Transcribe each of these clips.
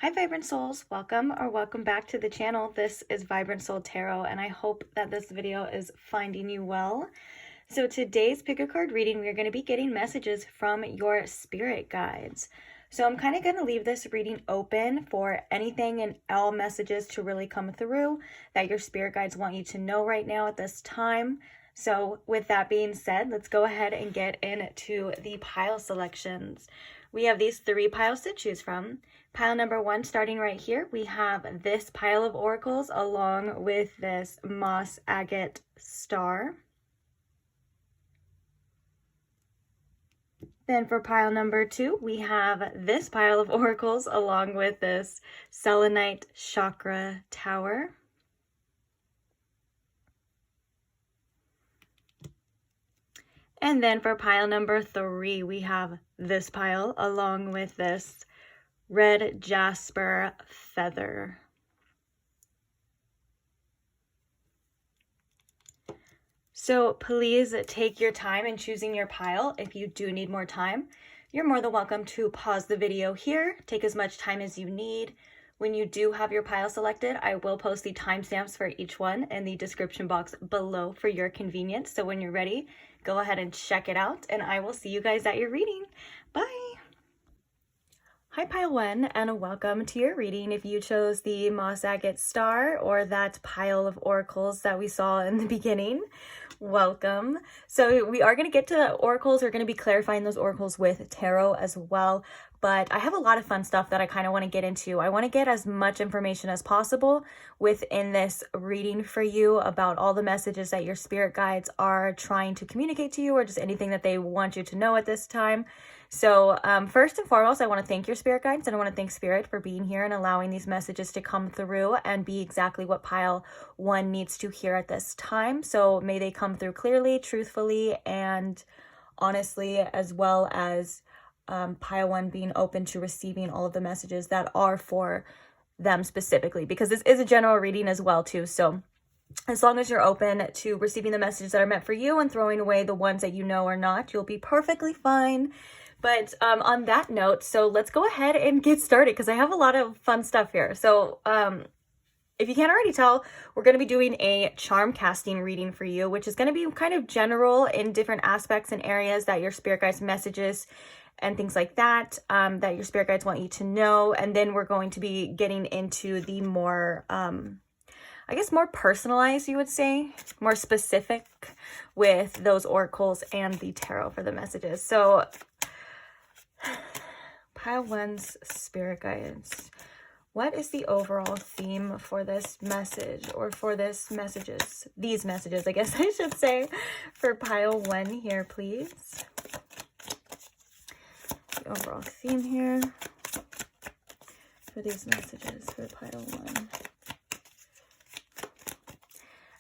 Hi Vibrant Souls, welcome back to the channel. This is Vibrant Soul Tarot and I hope that this video is finding you well. So today's pick a card reading, we're going to be getting messages from your spirit guides. So I'm kind of going to leave this reading open for anything and all messages to really come through that your spirit guides want you to know right now at this time. So with that being said, let's go ahead and get into the pile selections. We have these 3 piles to choose from. Pile number 1, starting right here, we have this pile of oracles along with this moss agate star. Then for pile number 2, we have this pile of oracles along with this selenite chakra tower. And then for pile number 3, we have this pile along with this red jasper feather. So please take your time in choosing your pile. If you do need more time, you're more than welcome to pause the video here, take as much time as you need. When you do have your pile selected, I will post the timestamps for each one in the description box below for your convenience. So when you're ready, go ahead and check it out, and I will see you guys at your reading. Bye! Hi Pile 1, and welcome to your reading. If you chose the moss agate star or that pile of oracles that we saw in the beginning, welcome. So we are going to get to the oracles. We're going to be clarifying those oracles with tarot as well, but I have a lot of fun stuff that I kind of want to get into. I want to get as much information as possible within this reading for you about all the messages that your spirit guides are trying to communicate to you, or just anything that they want you to know at this time. So first and foremost, I want to thank your spirit guides, and I want to thank Spirit for being here and allowing these messages to come through and be exactly what pile 1 needs to hear at this time. So may they come through clearly, truthfully, and honestly, as well as pile 1 being open to receiving all of the messages that are for them specifically, because this is a general reading as well too. So as long as you're open to receiving the messages that are meant for you and throwing away the ones that you know are not, you'll be perfectly fine. But on that note, so let's go ahead and get started, because I have a lot of fun stuff here. So if you can't already tell, we're going to be doing a charm casting reading for you, which is going to be kind of general in different aspects and areas that your spirit guides messages and things like that, that your spirit guides want you to know. And then we're going to be getting into the more, I guess, more personalized, you would say, more specific with those oracles and the tarot for the messages. So pile 1's spirit guides. What is the overall theme for this message, or for these messages, I guess I should say, for pile 1 here, please? The overall theme here for these messages for pile 1.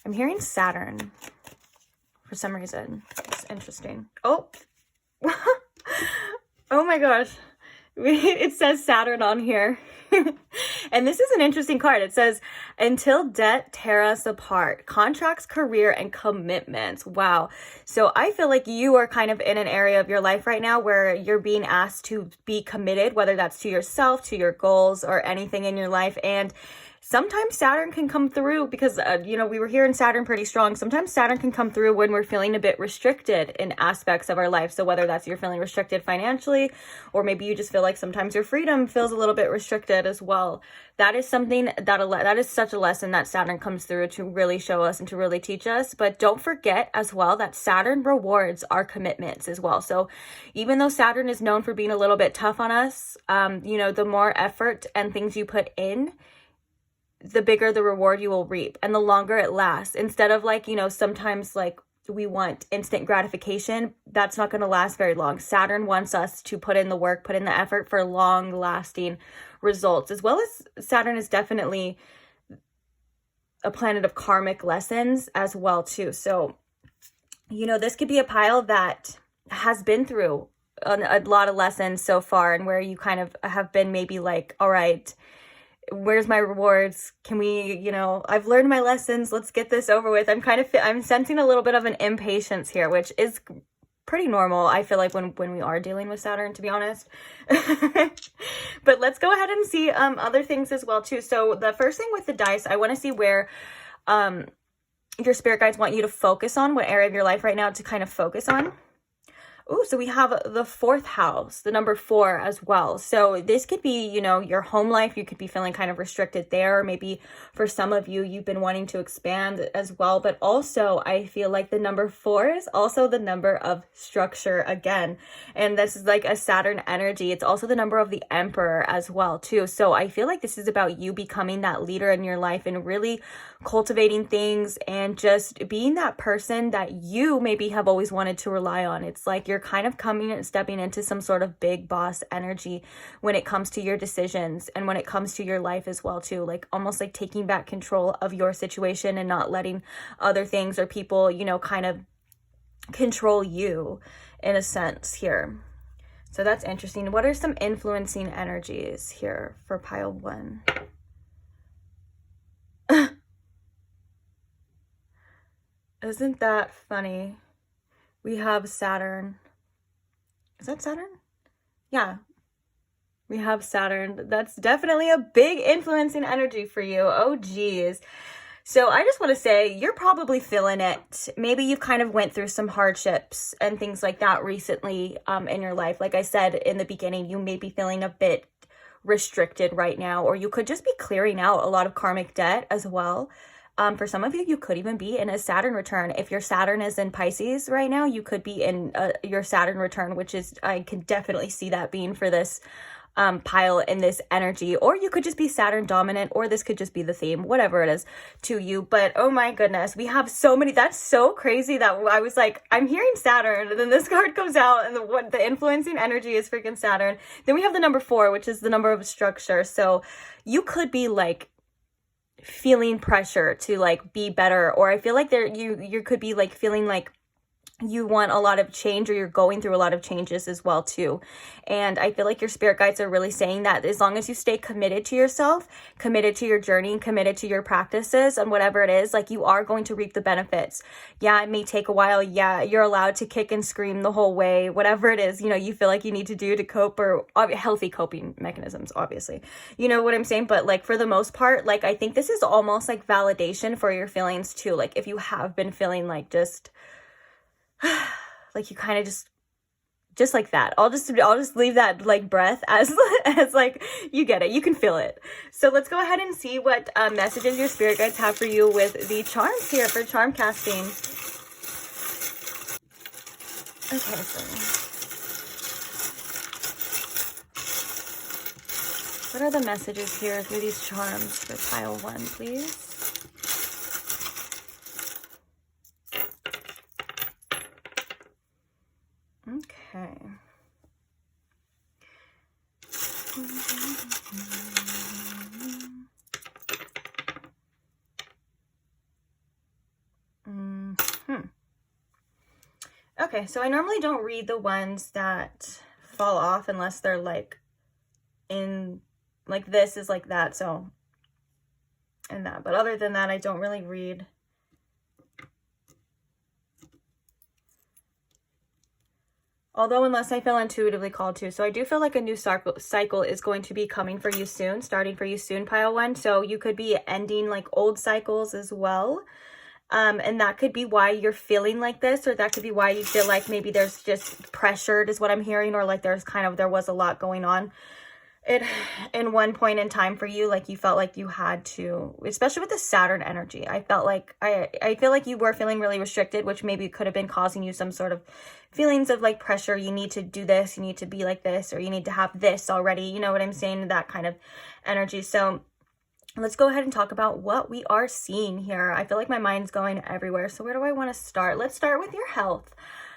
I'm hearing Saturn for some reason. It's interesting. Oh! Oh my gosh. It says Saturn on here. And this is an interesting card. It says, until death tear us apart, contracts, career, and commitments. Wow. So I feel like you are kind of in an area of your life right now where you're being asked to be committed, whether that's to yourself, to your goals, or anything in your life. And sometimes Saturn can come through because, you know, we were hearing Saturn pretty strong. Sometimes Saturn can come through when we're feeling a bit restricted in aspects of our life. So whether that's you're feeling restricted financially, or maybe you just feel like sometimes your freedom feels a little bit restricted as well. That is something that is such a lesson that Saturn comes through to really show us and to really teach us. But don't forget as well that Saturn rewards our commitments as well. So even though Saturn is known for being a little bit tough on us, you know, the more effort and things you put in, the bigger the reward you will reap, and the longer it lasts. Instead of, like, you know, sometimes like we want instant gratification, that's not going to last very long. Saturn wants us to put in the work, put in the effort for long lasting results, as well as Saturn is definitely a planet of karmic lessons as well too. So, you know, this could be a pile that has been through a lot of lessons so far, and where you kind of have been maybe like, all right, where's my rewards? Can we, you know, I've learned my lessons. Let's get this over with. I'm sensing a little bit of an impatience here, which is pretty normal, I feel like, when we are dealing with Saturn, to be honest. But let's go ahead and see other things as well too. So the first thing with the dice, I want to see where your spirit guides want you to focus on, what area of your life right now to kind of focus on. Oh, so we have the 4th house, the number 4 as well. So this could be, you know, your home life. You could be feeling kind of restricted there. Maybe for some of you, you've been wanting to expand as well. But also, I feel like the number 4 is also the number of structure again. And this is like a Saturn energy. It's also the number of the Emperor as well, too. So I feel like this is about you becoming that leader in your life and really cultivating things and just being that person that you maybe have always wanted to rely on. It's like you're kind of coming and stepping into some sort of big boss energy when it comes to your decisions and when it comes to your life as well too, like almost like taking back control of your situation and not letting other things or people, you know, kind of control you in a sense here. So that's interesting. What are some influencing energies here for pile 1? Isn't that funny? We have Saturn. Is that Saturn? Yeah. We have Saturn. That's definitely a big influencing energy for you. Oh, geez. So I just want to say you're probably feeling it. Maybe you've kind of went through some hardships and things like that recently in your life. Like I said in the beginning, you may be feeling a bit restricted right now, or you could just be clearing out a lot of karmic debt as well. For some of you, you could even be in a Saturn return. If your Saturn is in Pisces right now, you could be in your Saturn return, which is, I can definitely see that being for this pile in this energy. Or you could just be Saturn dominant, or this could just be the theme, whatever it is to you. But oh my goodness, we have so many. That's so crazy that I was like, I'm hearing Saturn, and then this card comes out, and the influencing energy is freaking Saturn. Then we have the number 4, which is the number of structure. So you could be like feeling pressure to like be better, or I feel like you could be like feeling like you want a lot of change, or you're going through a lot of changes as well too. And I feel like your spirit guides are really saying that as long as you stay committed to yourself, committed to your journey, and committed to your practices and whatever it is, like you are going to reap the benefits. Yeah, it may take a while. Yeah, you're allowed to kick and scream the whole way, whatever it is, you know, you feel like you need to do to cope, or healthy coping mechanisms, obviously, you know what I'm saying? But like for the most part, like I think this is almost like validation for your feelings too. Like if you have been feeling like just like you kind of just like that. I'll just leave that like breath as like you get it. You can feel it. So let's go ahead and see what messages your spirit guides have for you with the charms here for charm casting. Okay, so what are the messages here through these charms for pile 1, please? Okay. Okay, so I normally don't read the ones that fall off unless they're like in, like this is like that, so, and that. But other than that, I don't really read. Although unless I feel intuitively called to. So I do feel like a new cycle is going to be coming for you soon, starting for you soon, pile 1. So you could be ending like old cycles as well. And that could be why you're feeling like this, or that could be why you feel like maybe there's just pressured is what I'm hearing, or like there was a lot going on in one point in time for you, like you felt like you had to, especially with the Saturn energy. I felt like I feel like you were feeling really restricted, which maybe could have been causing you some sort of feelings of like pressure. You need to do this, you need to be like this, or you need to have this already, you know what I'm saying? That kind of energy. So let's go ahead and talk about what we are seeing here. I feel like my mind's going everywhere. So where do I want to start? Let's start with your health.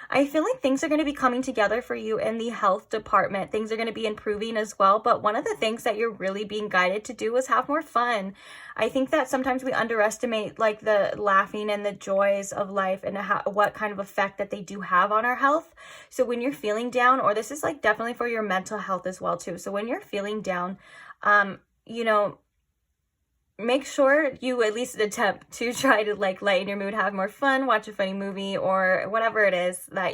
I feel like things are going to be coming together for you in the health department. Things are going to be improving as well. But one of the things that you're really being guided to do is have more fun. I think that sometimes we underestimate like the laughing and the joys of life and what kind of effect that they do have on our health. So when you're feeling down, or this is like definitely for your mental health as well too. So when you're feeling down, you know, make sure you at least attempt to try to like lighten your mood, have more fun, watch a funny movie, or whatever it is that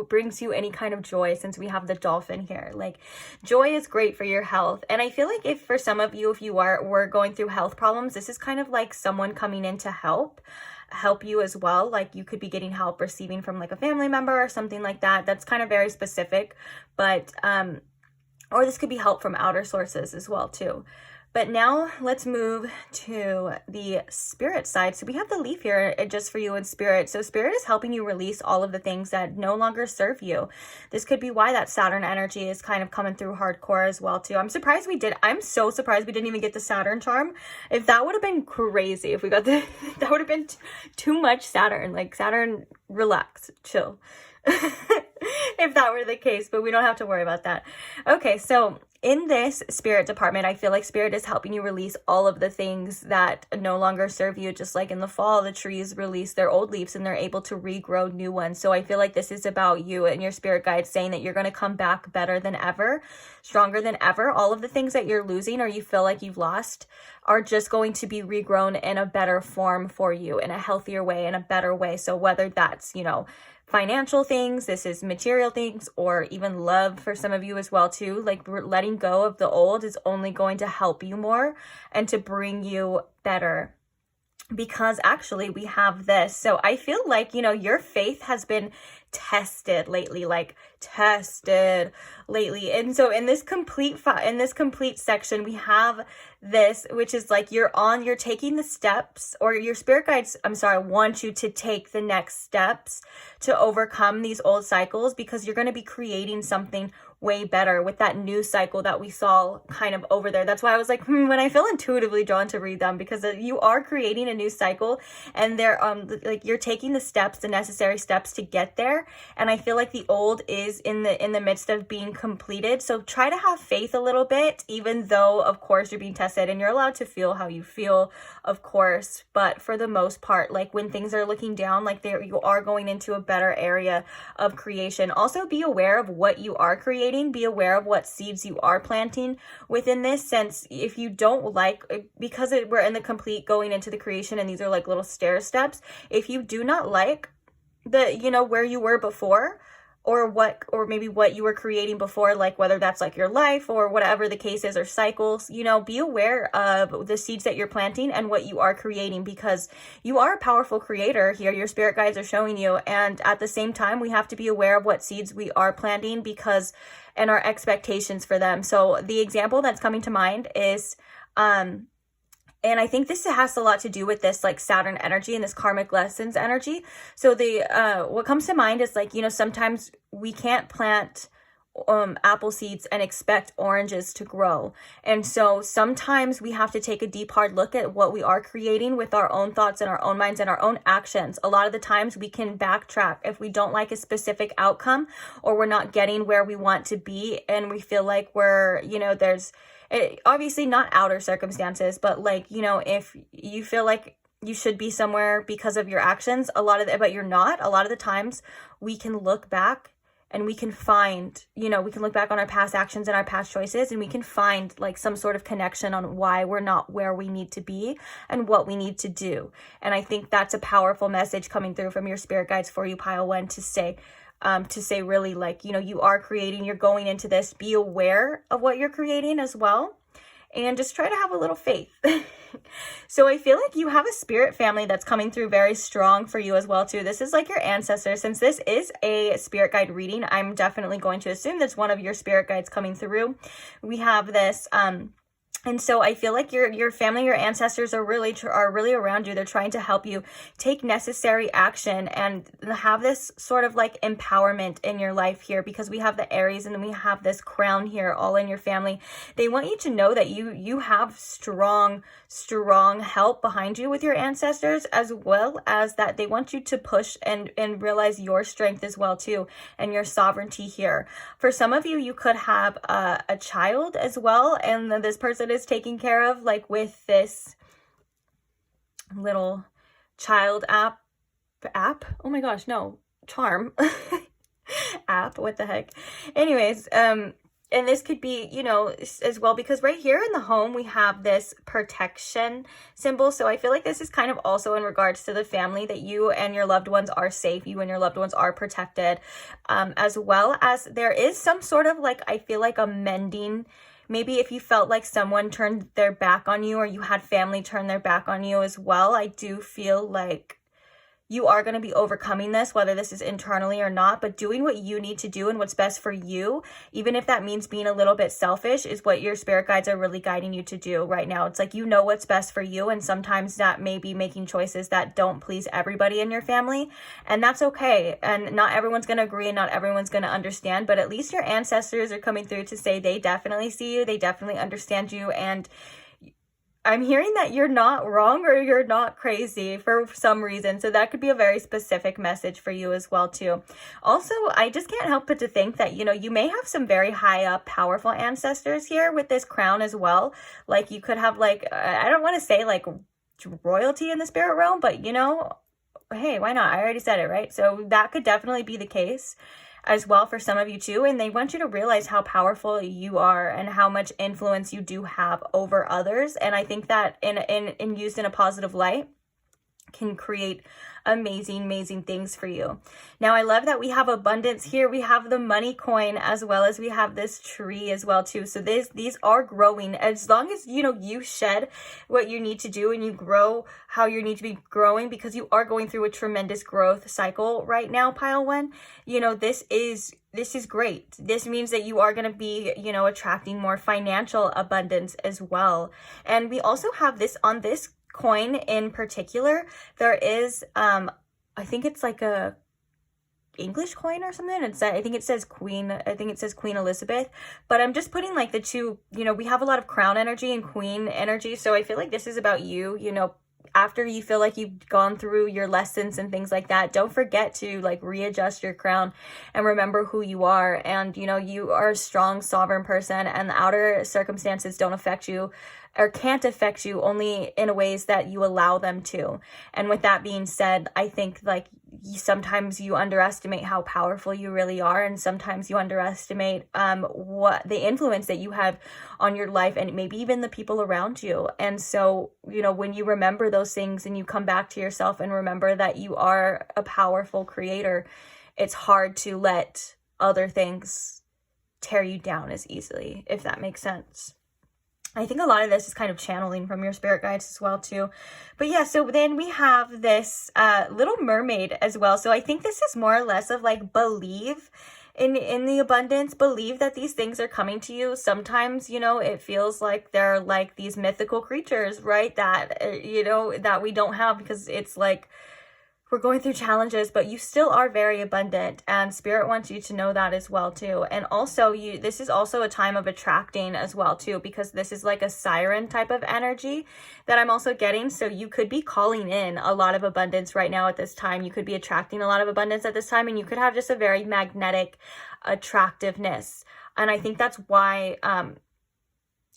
brings you any kind of joy, since we have the dolphin here. Like, joy is great for your health. And I feel like if for some of you, if you were going through health problems, this is kind of like someone coming in to help you as well. Like, you could be getting help receiving from like a family member or something like that. That's kind of very specific, but or this could be help from outer sources as well too. But now let's move to the spirit side. So we have the leaf here just for you in spirit. So spirit is helping you release all of the things that no longer serve you. This could be why that Saturn energy is kind of coming through hardcore as well too. I'm so surprised we didn't even get the Saturn charm. If that would have been crazy, if we got that would have been too much Saturn. Like, Saturn, relax, chill. If that were the case, but we don't have to worry about that. Okay, so in this spirit department, I feel like spirit is helping you release all of the things that no longer serve you. Just like in the fall, the trees release their old leaves and they're able to regrow new ones. So I feel like this is about you and your spirit guide saying that you're going to come back better than ever, stronger than ever. All of the things that you're losing or you feel like you've lost are just going to be regrown in a better form for you, in a healthier way, in a better way. So whether that's, financial things, this is material things, or even love for some of you as well too. Like, letting go of the old is only going to help you more and to bring you better, because actually we have this. So I feel like, your faith has been tested lately. And so in this complete section, we have this, which is like you're taking the steps, or your spirit guides, want you to take the next steps to overcome these old cycles, because you're going to be creating something way better with that new cycle that we saw kind of over there. That's why I was like, when I feel intuitively drawn to read them, because you are creating a new cycle, and they're like, you're taking the necessary steps to get there. And I feel like the old is in the midst of being completed. So try to have faith a little bit, even though of course you're being tested and you're allowed to feel how you feel, of course. But for the most part, like, when things are looking down, like, you are going into a better area of creation. Also, be aware of what you are creating. Be aware of what seeds you are planting within this sense. If you don't like, because we're in the complete going into the creation, and these are like little stair steps. If you do not like where you were before, or maybe what you were creating before, like whether that's like your life or whatever the case is, or cycles, be aware of the seeds that you're planting and what you are creating, because you are a powerful creator here. Your spirit guides are showing you. And at the same time, we have to be aware of what seeds we are planting, and our expectations for them. So the example that's coming to mind is, and I think this has a lot to do with this like Saturn energy and this karmic lessons energy. So what comes to mind is like, sometimes we can't plant apple seeds and expect oranges to grow. And so sometimes we have to take a deep, hard look at what we are creating with our own thoughts and our own minds and our own actions. A lot of the times we can backtrack if we don't like a specific outcome, or we're not getting where we want to be, and we feel like we're, there's obviously not outer circumstances, but like, if you feel like you should be somewhere because of your actions, but you're not. A lot of the times we can look back and we can find, we can look back on our past actions and our past choices, and we can find like some sort of connection on why we're not where we need to be and what we need to do. And I think that's a powerful message coming through from your spirit guides for you, pile one, to say really, like, you are creating, you're going into this, be aware of what you're creating as well, and just try to have a little faith. So I feel like you have a spirit family that's coming through very strong for you as well too. This is like your ancestors. Since this is a spirit guide reading, I'm definitely going to assume that's one of your spirit guides coming through. We have this and so I feel like your family, your ancestors are really around you. They're trying to help you take necessary action and have this sort of like empowerment in your life here, because we have the Aries and then we have this crown here all in your family. They want you to know that you have strong help behind you with your ancestors, as well as that they want you to push and realize your strength as well too, and your sovereignty here. For some of you, you could have a child as well, and this person is taken care of, like with this little child app. Oh my gosh, no, charm app. What the heck? Anyways, and this could be, you know, as well, because right here in the home, we have this protection symbol. So I feel like this is kind of also in regards to the family, that you and your loved ones are safe. You and your loved ones are protected, as well as there is some sort of like, I feel like a mending. Maybe if you felt like someone turned their back on you, or you had family turn their back on you as well, I do feel like you are going to be overcoming this, whether this is internally or not, but doing what you need to do and what's best for you, even if that means being a little bit selfish, is what your spirit guides are really guiding you to do right now. It's like, you know what's best for you, and sometimes that may be making choices that don't please everybody in your family, and that's okay. And not everyone's going to agree, and not everyone's going to understand, but at least your ancestors are coming through to say they definitely see you, they definitely understand you, and I'm hearing that you're not wrong, or you're not crazy for some reason. So that could be a very specific message for you as well too. Also, I just can't help but to think that, you know, you may have some very high up, powerful ancestors here with this crown as well. Like you could have like, I don't want to say like royalty in the spirit realm, but you know, hey, why not? I already said it, right? So that could definitely be the case as well for some of you too, and they want you to realize how powerful you are and how much influence you do have over others. And I think that in used in a positive light can create amazing things for you. Now I love that we have abundance here. We have the money coin, as well as we have this tree as well too. So these are growing, as long as, you know, you shed what you need to do and you grow how you need to be growing, because you are going through a tremendous growth cycle right now, pile one. You know, this is great. This means that you are going to be, you know, attracting more financial abundance as well. And we also have this on this coin in particular, there is I think it's like a English coin or something. I think it says Queen Elizabeth, but I'm just putting like the two, you know, we have a lot of crown energy and queen energy, so I feel like this is about you, you know, after you feel like you've gone through your lessons and things like that, don't forget to like readjust your crown and remember who you are. And, you know, you are a strong, sovereign person, and the outer circumstances don't affect you, or can't affect you, only in ways that you allow them to. And with that being said, I think like sometimes you underestimate how powerful you really are, and sometimes you underestimate what the influence that you have on your life and maybe even the people around you. And so, you know, when you remember those things and you come back to yourself and remember that you are a powerful creator, it's hard to let other things tear you down as easily, if that makes sense. I think a lot of this is kind of channeling from your spirit guides as well too. But yeah, so then we have this little mermaid as well. So I think this is more or less of like, believe in the abundance, believe that these things are coming to you. Sometimes, you know, it feels like they're like these mythical creatures, right? That, you know, that we don't have, because it's like, we're going through challenges, but you still are very abundant, and spirit wants you to know that as well too. And also this is also a time of attracting as well too, because this is like a siren type of energy that I'm also getting. So you could be calling in a lot of abundance right now at this time. You could be attracting a lot of abundance at this time, and you could have just a very magnetic attractiveness. And I think that's why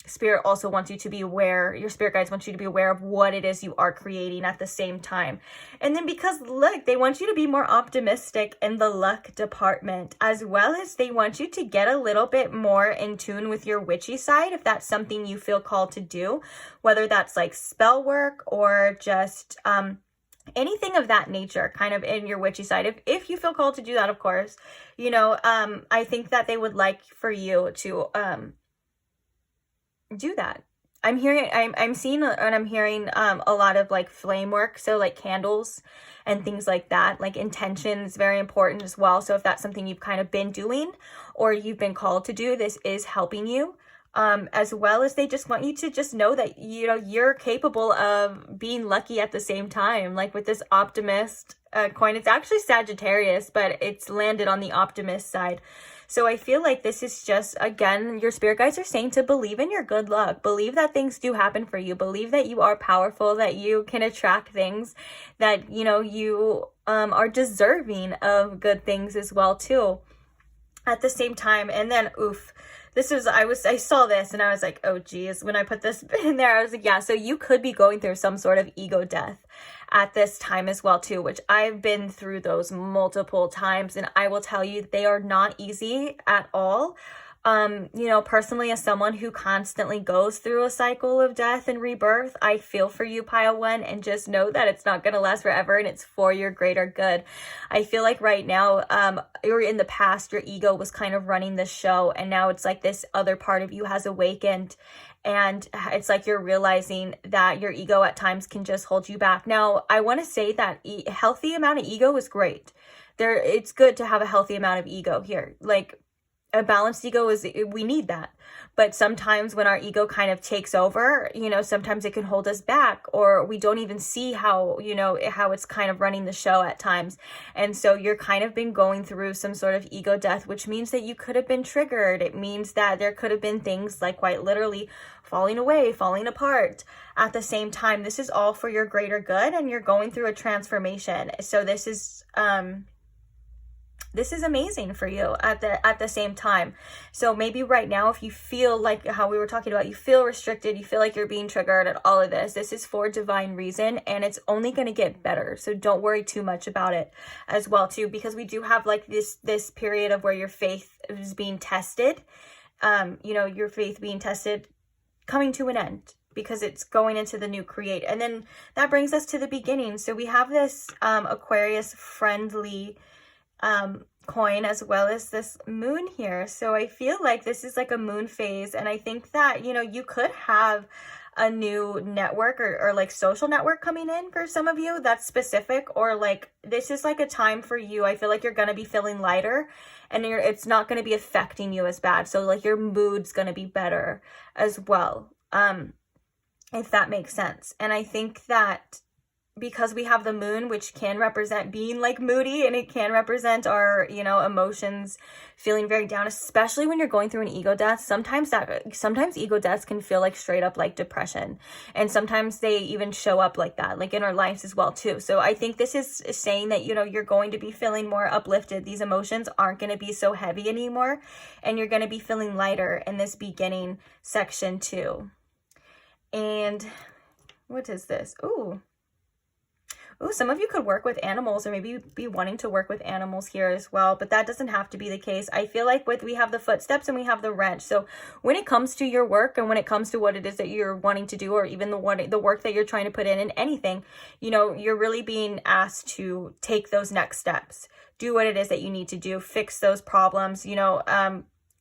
spirit also wants you to be aware, your spirit guides want you to be aware of what it is you are creating at the same time. And then because look, they want you to be more optimistic in the luck department, as well as they want you to get a little bit more in tune with your witchy side, if that's something you feel called to do, whether that's like spell work or just anything of that nature, kind of in your witchy side. If you feel called to do that, of course, you know, I think that they would like for you to do that. I'm seeing and I'm hearing a lot of like flame work, so like candles and things like that. Like intention is very important as well. So if that's something you've kind of been doing or you've been called to do, this is helping you. As well as they just want you to just know that, you know, you're capable of being lucky at the same time. Like with this optimist coin, it's actually Sagittarius, but it's landed on the optimist side. So I feel like this is just, again, your spirit guides are saying to believe in your good luck. Believe that things do happen for you. Believe that you are powerful, that you can attract things, that, you know, you are deserving of good things as well too at the same time. And then, I saw this and I was like, oh geez, when I put this in there, I was like, yeah, so you could be going through some sort of ego death at this time as well too, which I've been through those multiple times, and I will tell you they are not easy at all. You know, personally, as someone who constantly goes through a cycle of death and rebirth, I feel for you, Pile 1, and just know that it's not going to last forever and it's for your greater good. I feel like right now, or in the past, your ego was kind of running the show, and now it's like this other part of you has awakened, and it's like you're realizing that your ego at times can just hold you back. Now, I want to say that a healthy amount of ego is great. It's good to have a healthy amount of ego here. Like, a balanced ego we need that. But sometimes when our ego kind of takes over, you know, sometimes it can hold us back, or we don't even see how, you know, how it's kind of running the show at times. And so you're kind of been going through some sort of ego death, which means that you could have been triggered. It means that there could have been things like quite literally falling away, falling apart at the same time. This is all for your greater good, and you're going through a transformation. So this is amazing for you at the same time. So maybe right now, if you feel like how we were talking about, you feel restricted, you feel like you're being triggered at all of this is for divine reason, and it's only going to get better. So don't worry too much about it as well too, because we do have like this period of where your faith is being tested. You know, your faith being tested, coming to an end, because it's going into the new create. And then that brings us to the beginning. So we have this Aquarius friendly coin, as well as this moon here. So I feel like this is like a moon phase, and I think that, you know, you could have a new network or like social network coming in for some of you that's specific, or like this is like a time for you. I feel like you're going to be feeling lighter, and it's not going to be affecting you as bad. So like your mood's going to be better as well, if that makes sense. And I think that because we have the moon, which can represent being like moody, and it can represent our, you know, emotions feeling very down, especially when you're going through an ego death. Sometimes ego deaths can feel like straight up like depression, and sometimes they even show up like that, like in our lives as well too. So I think this is saying that, you know, you're going to be feeling more uplifted. These emotions aren't going to be so heavy anymore, and you're going to be feeling lighter in this beginning section too. And what is this? Ooh, some of you could work with animals, or maybe be wanting to work with animals here as well, but that doesn't have to be the case. I feel like we have the footsteps and we have the wrench. So when it comes to your work, and when it comes to what it is that you're wanting to do, or even the work that you're trying to put in anything, you know, you're really being asked to take those next steps, do what it is that you need to do, fix those problems, you know,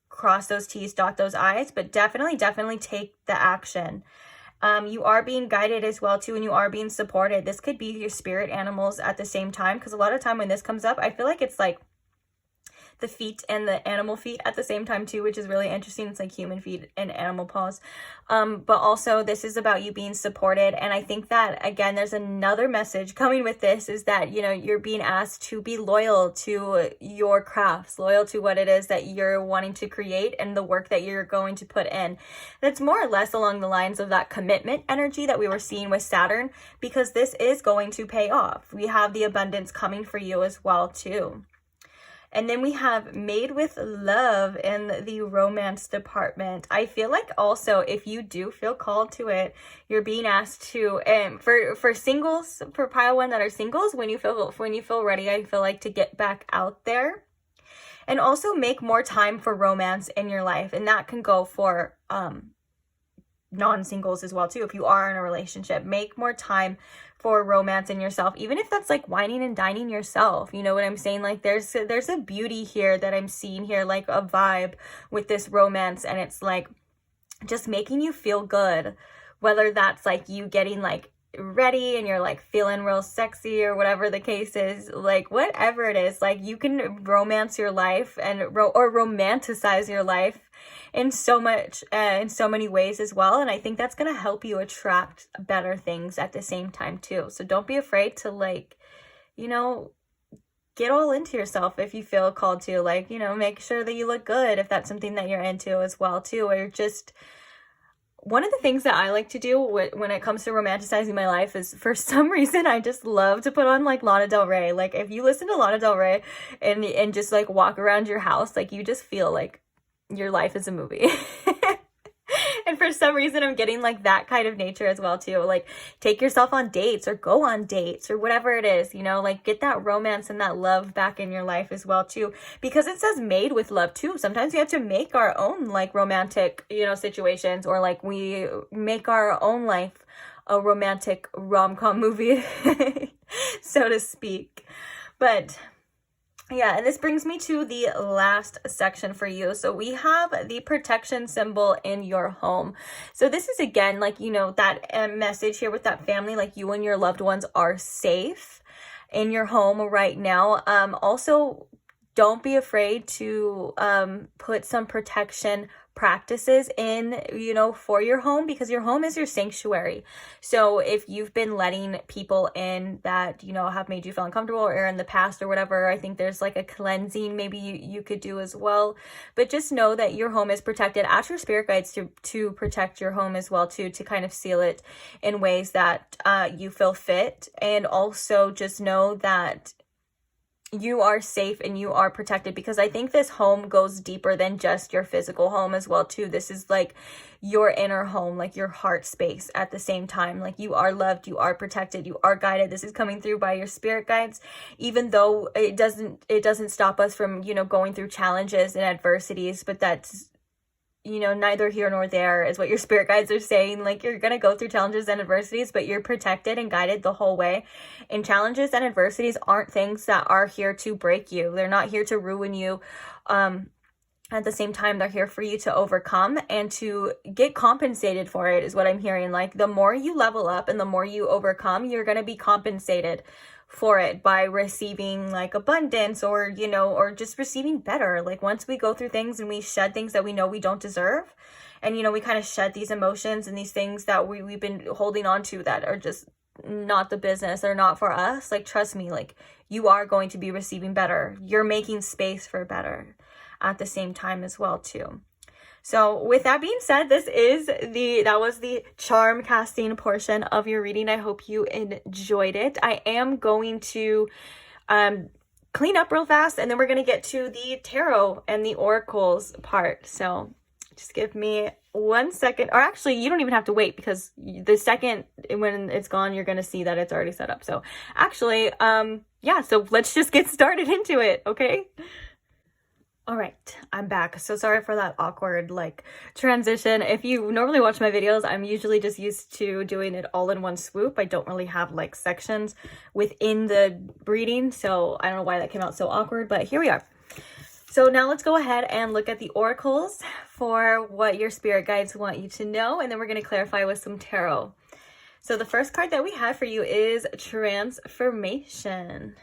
cross those T's, dot those I's, but definitely take the action. You are being guided as well too, and you are being supported. This could be your spirit animals at the same time, because a lot of time when this comes up, I feel like it's like the feet and the animal feet at the same time too, which is really interesting. It's like human feet and animal paws. But also this is about you being supported. And I think that, again, there's another message coming with this, is that, you know, you're being asked to be loyal to your crafts, loyal to what it is that you're wanting to create and the work that you're going to put in. That's more or less along the lines of that commitment energy that we were seeing with Saturn, because this is going to pay off. We have the abundance coming for you as well too. And then we have Made with Love in the romance department. I feel like also, if you do feel called to it, you're being asked to, for singles, for Pile 1 that are singles, when you feel ready, I feel like to get back out there. And also make more time for romance in your life. And that can go for non-singles as well too. If you are in a relationship, make more time for romance in yourself, even if that's like whining and dining yourself. You know what I'm saying? Like there's a beauty here that I'm seeing here, like a vibe with this romance, and it's like just making you feel good, whether that's like you getting like ready and you're like feeling real sexy, or whatever the case is, like whatever it is, like you can romance your life and or romanticize your life in so many ways as well. And I think that's going to help you attract better things at the same time too. So don't be afraid to, like, you know, get all into yourself if you feel called to, like, you know, make sure that you look good if that's something that you're into as well too. Or just, one of the things that I like to do when it comes to romanticizing my life is, for some reason, I just love to put on like Lana Del Rey. Like if you listen to Lana Del Rey and just like walk around your house, like you just feel like your life is a movie. And For some reason, I'm getting like that kind of nature as well too. Like take yourself on dates or go on dates or whatever it is, you know, like get that romance and that love back in your life as well too. Because it says made with love too. Sometimes we have to make our own like romantic, you know, situations, or like we make our own life a romantic rom-com movie, so to speak. But yeah, and this brings me to the last section for you. So we have the protection symbol in your home. So this is again, like, you know, that message here with that family, like you and your loved ones are safe in your home right now. Also, don't be afraid to put some protection practices in, you know, for your home, because your home is your sanctuary. So if you've been letting people in that, you know, have made you feel uncomfortable or in the past or whatever, I think there's like a cleansing maybe you could do as well. But just know that your home is protected. Ask your spirit guides to protect your home as well too, to kind of seal it in ways that you feel fit. And also just know that you are safe and you are protected, because I think this home goes deeper than just your physical home as well too. This is like your inner home, like your heart space at the same time. Like you are loved, you are protected, you are guided. This is coming through by your spirit guides, even though it doesn't stop us from, you know, going through challenges and adversities. But that's, you know, neither here nor there is what your spirit guides are saying. Like you're going to go through challenges and adversities, but you're protected and guided the whole way. And challenges and adversities aren't things that are here to break you. They're not here to ruin you. At the same time, they're here for you to overcome and to get compensated for it, is what I'm hearing. Like the more you level up and the more you overcome, you're going to be compensated for it by receiving like abundance, or, you know, or just receiving better. Like once we go through things and we shed things that we know we don't deserve, and, you know, we kind of shed these emotions and these things that we've been holding on to that are just not the business or not for us, like trust me, like you are going to be receiving better. You're making space for better at the same time as well too. So with that being said, that was the charm casting portion of your reading. I hope you enjoyed it. I am going to clean up real fast, and then we're going to get to the tarot and the oracles part. So just give me 1 second, or actually you don't even have to wait, because the second when it's gone, you're going to see that it's already set up. So actually, yeah, so let's just get started into it. Okay. All right, I'm back. So sorry for that awkward like transition. If you normally watch my videos, I'm usually just used to doing it all in one swoop. I don't really have like sections within the reading, so I don't know why that came out so awkward, but here we are. So now let's go ahead and look at the oracles for what your spirit guides want you to know, and then we're going to clarify with some tarot. So the first card that we have for you is Transformation.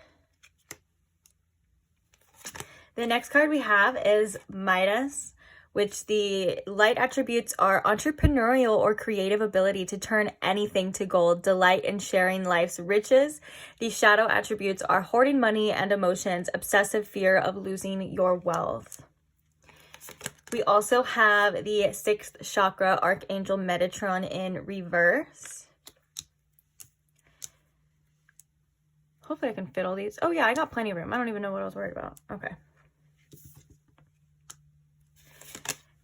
The next card we have is Midas, which the light attributes are entrepreneurial or creative ability to turn anything to gold, delight in sharing life's riches. The shadow attributes are hoarding money and emotions, obsessive fear of losing your wealth. We also have the 6th chakra, Archangel Metatron in reverse. Hopefully I can fit all these. Oh yeah, I got plenty of room. I don't even know what I was worried about. Okay.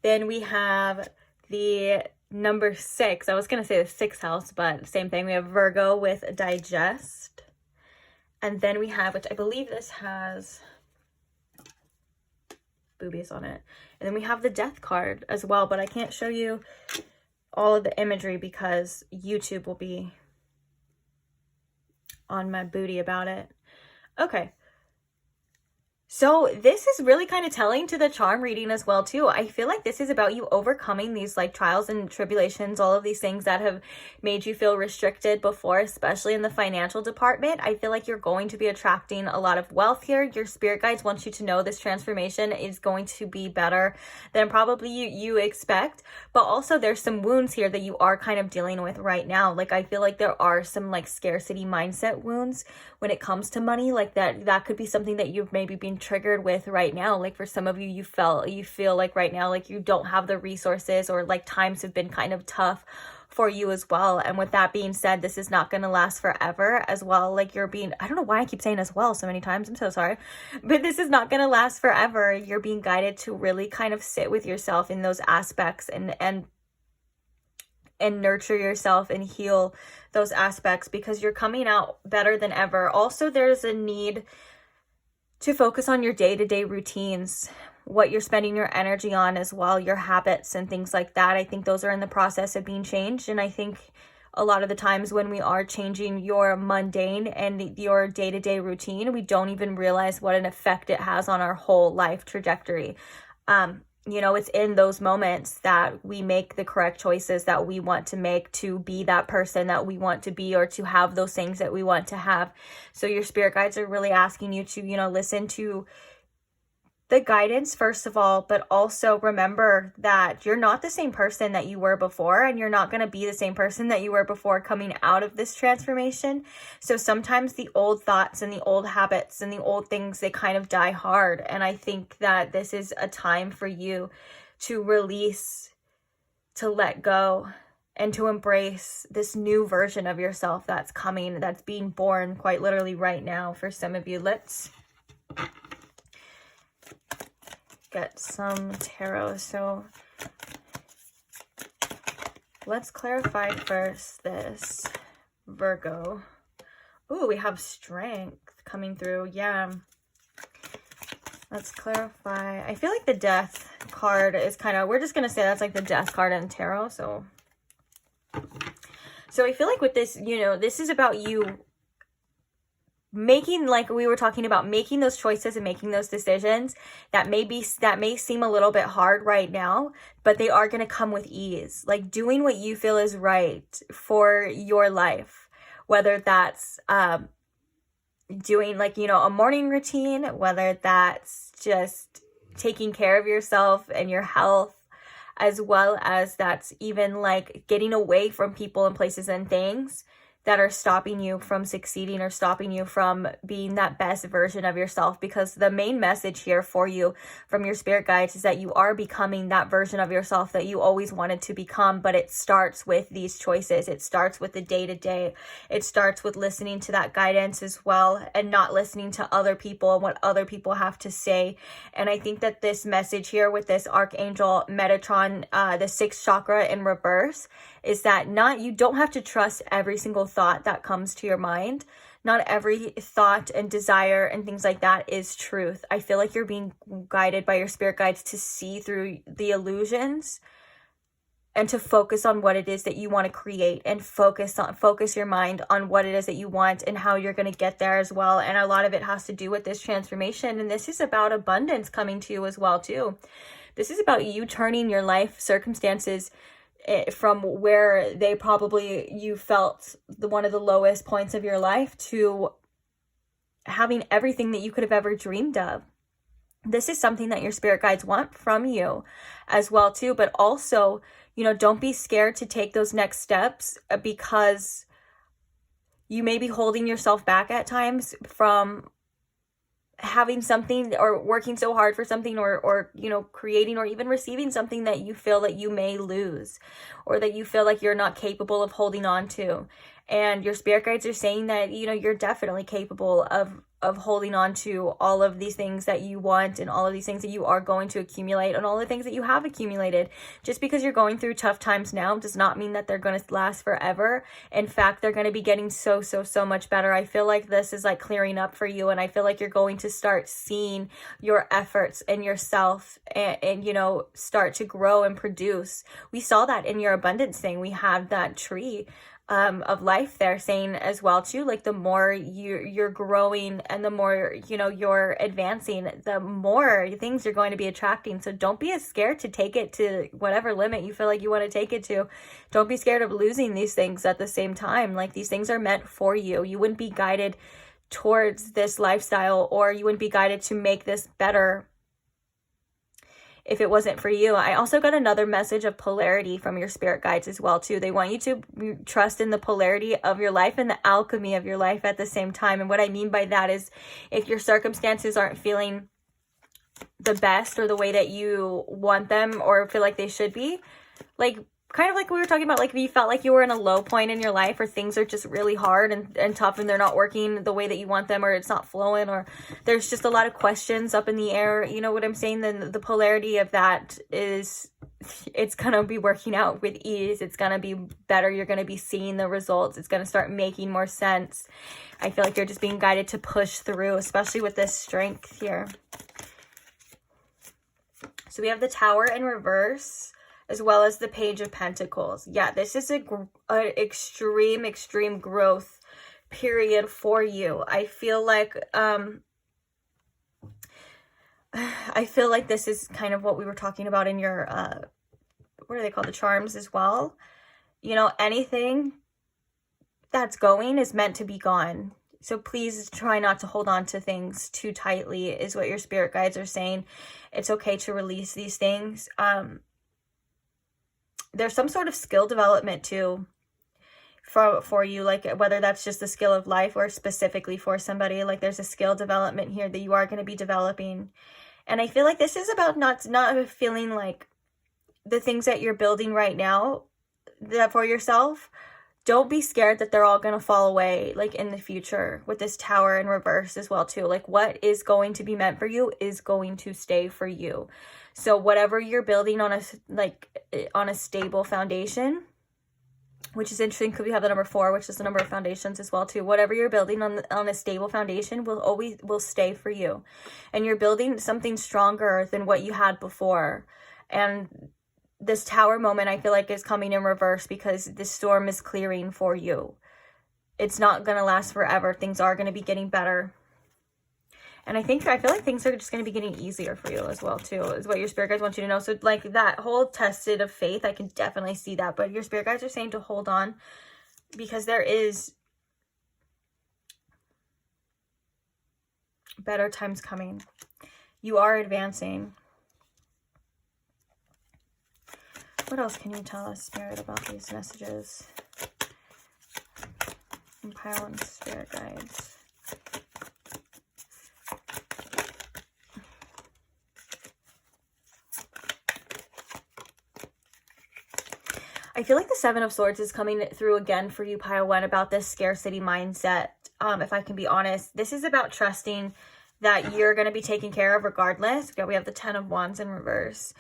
Then we have the number 6. I was going to say the 6th house, but same thing. We have Virgo with Digest. And then we have, which I believe this has boobies on it. And then we have the Death card as well, but I can't show you all of the imagery because YouTube will be on my booty about it. Okay. So this is really kind of telling to the charm reading as well too. I feel like this is about you overcoming these like trials and tribulations, all of these things that have made you feel restricted before, especially in the financial department. I feel like you're going to be attracting a lot of wealth here. Your spirit guides want you to know this transformation is going to be better than probably you expect. But also there's some wounds here that you are kind of dealing with right now. Like I feel like there are some like scarcity mindset wounds when it comes to money. Like that could be something that you've maybe been triggered with right now. Like for some of you, you feel like right now like you don't have the resources, or like times have been kind of tough for you as well. And with that being said, this is not going to last forever as well. Like you're being, I don't know why I keep saying as well so many times, I'm so sorry, but this is not going to last forever. You're being guided to really kind of sit with yourself in those aspects and and nurture yourself and heal those aspects, because you're coming out better than ever. Also, there's a need to focus on your day-to-day routines, what you're spending your energy on as well, your habits and things like that. I think those are in the process of being changed. And I think a lot of the times when we are changing your mundane and your day-to-day routine, we don't even realize what an effect it has on our whole life trajectory. You know, it's in those moments that we make the correct choices that we want to make to be that person that we want to be, or to have those things that we want to have. So your spirit guides are really asking you to, you know, listen to the guidance first of all, but also remember that you're not the same person that you were before, and you're not going to be the same person that you were before coming out of this transformation. So sometimes the old thoughts and the old habits and the old things, they kind of die hard. And I think that this is a time for you to release, to let go, and to embrace this new version of yourself that's coming, that's being born quite literally right now for some of you. Let's get some tarot. So let's clarify first this Virgo. Ooh, we have strength coming through. Yeah. Let's clarify. I feel like the death card is kind of, we're just going to say that's like the death card in tarot. So I feel like with this, you know, this is about you making, like we were talking about, making those choices and making those decisions that may seem a little bit hard right now, but they are going to come with ease. Like doing what you feel is right for your life, whether that's doing, like, you know, a morning routine, whether that's just taking care of yourself and your health, as well as that's even like getting away from people and places and things that are stopping you from succeeding or stopping you from being that best version of yourself. Because the main message here for you from your spirit guides is that you are becoming that version of yourself that you always wanted to become. But it starts with these choices. It starts with the day-to-day. It starts with listening to that guidance as well, and not listening to other people and what other people have to say. And I think that this message here with this Archangel Metatron, the sixth chakra in reverse, is that you don't have to trust every single thought that comes to your mind. Not every thought and desire and things like that is truth. I feel like you're being guided by your spirit guides to see through the illusions and to focus on what it is that you want to create, and focus your mind on what it is that you want and how you're going to get there as well. And a lot of it has to do with this transformation. And this is about abundance coming to you as well too. This is about you turning your life circumstances from where you felt one of the lowest points of your life to having everything that you could have ever dreamed of. This is something that your spirit guides want from you as well too. But also, you know, don't be scared to take those next steps, because you may be holding yourself back at times from having something, or working so hard for something, or you know, creating or even receiving something that you feel that you may lose, or that you feel like you're not capable of holding on to. And your spirit guides are saying that, you know, you're definitely capable of holding on to all of these things that you want, and all of these things that you are going to accumulate, and all the things that you have accumulated. Just because you're going through tough times now does not mean that they're going to last forever. In fact, they're going to be getting so much better. I feel like this is like clearing up for you, and I feel like you're going to start seeing your efforts and yourself and you know, start to grow and produce. We saw that in your abundance thing. We had that tree of life there saying as well too, like the more you're growing and the more, you know, you're advancing, the more things you're going to be attracting. So don't be as scared to take it to whatever limit you feel like you want to take it to. Don't be scared of losing these things at the same time. Like, these things are meant for you. You wouldn't be guided towards this lifestyle, or you wouldn't be guided to make this better if it wasn't for you. I also got another message of polarity from your spirit guides as well too. They want you to trust in the polarity of your life and the alchemy of your life at the same time. And what I mean by that is, if your circumstances aren't feeling the best or the way that you want them or feel like they should be, like, kind of like we were talking about, like if you felt like you were in a low point in your life, or things are just really hard and tough and they're not working the way that you want them, or it's not flowing, or there's just a lot of questions up in the air, you know what I'm saying? Then the polarity of that is, it's gonna be working out with ease. It's gonna be better. You're gonna be seeing the results. It's gonna start making more sense. I feel like you're just being guided to push through, especially with this strength here. So we have the Tower in reverse, as well as the Page of Pentacles. Yeah, this is an extreme growth period for you. I feel like this is kind of what we were talking about in your what are they called, the charms as well. You know, anything that's going is meant to be gone. So please try not to hold on to things too tightly, is what your spirit guides are saying. It's okay to release these things. There's some sort of skill development too for you, like whether that's just the skill of life or specifically for somebody. Like there's a skill development here that you are going to be developing. And I feel like this is about not feeling like the things that you're building right now that for yourself, don't be scared that they're all going to fall away like in the future, with this Tower in reverse as well too. Like what is going to be meant for you is going to stay for you. So whatever you're building on a stable foundation, which is interesting because we have the number 4, which is the number of foundations as well too. Whatever you're building on a stable foundation will stay for you. And you're building something stronger than what you had before. And this Tower moment, I feel like, is coming in reverse because this storm is clearing for you. It's not going to last forever. Things are going to be getting better. And I feel like things are just going to be getting easier for you as well too, is what your spirit guides want you to know. So like that whole tested of faith, I can definitely see that. But your spirit guides are saying to hold on, because there is better times coming. You are advancing. What else can you tell us, Spirit, about these messages? And pile on spirit guides. I feel like the 7 of Swords is coming through again for you, Pile 1, about this scarcity mindset. If I can be honest, this is about trusting that you're going to be taken care of regardless. We have the 10 of Wands in reverse.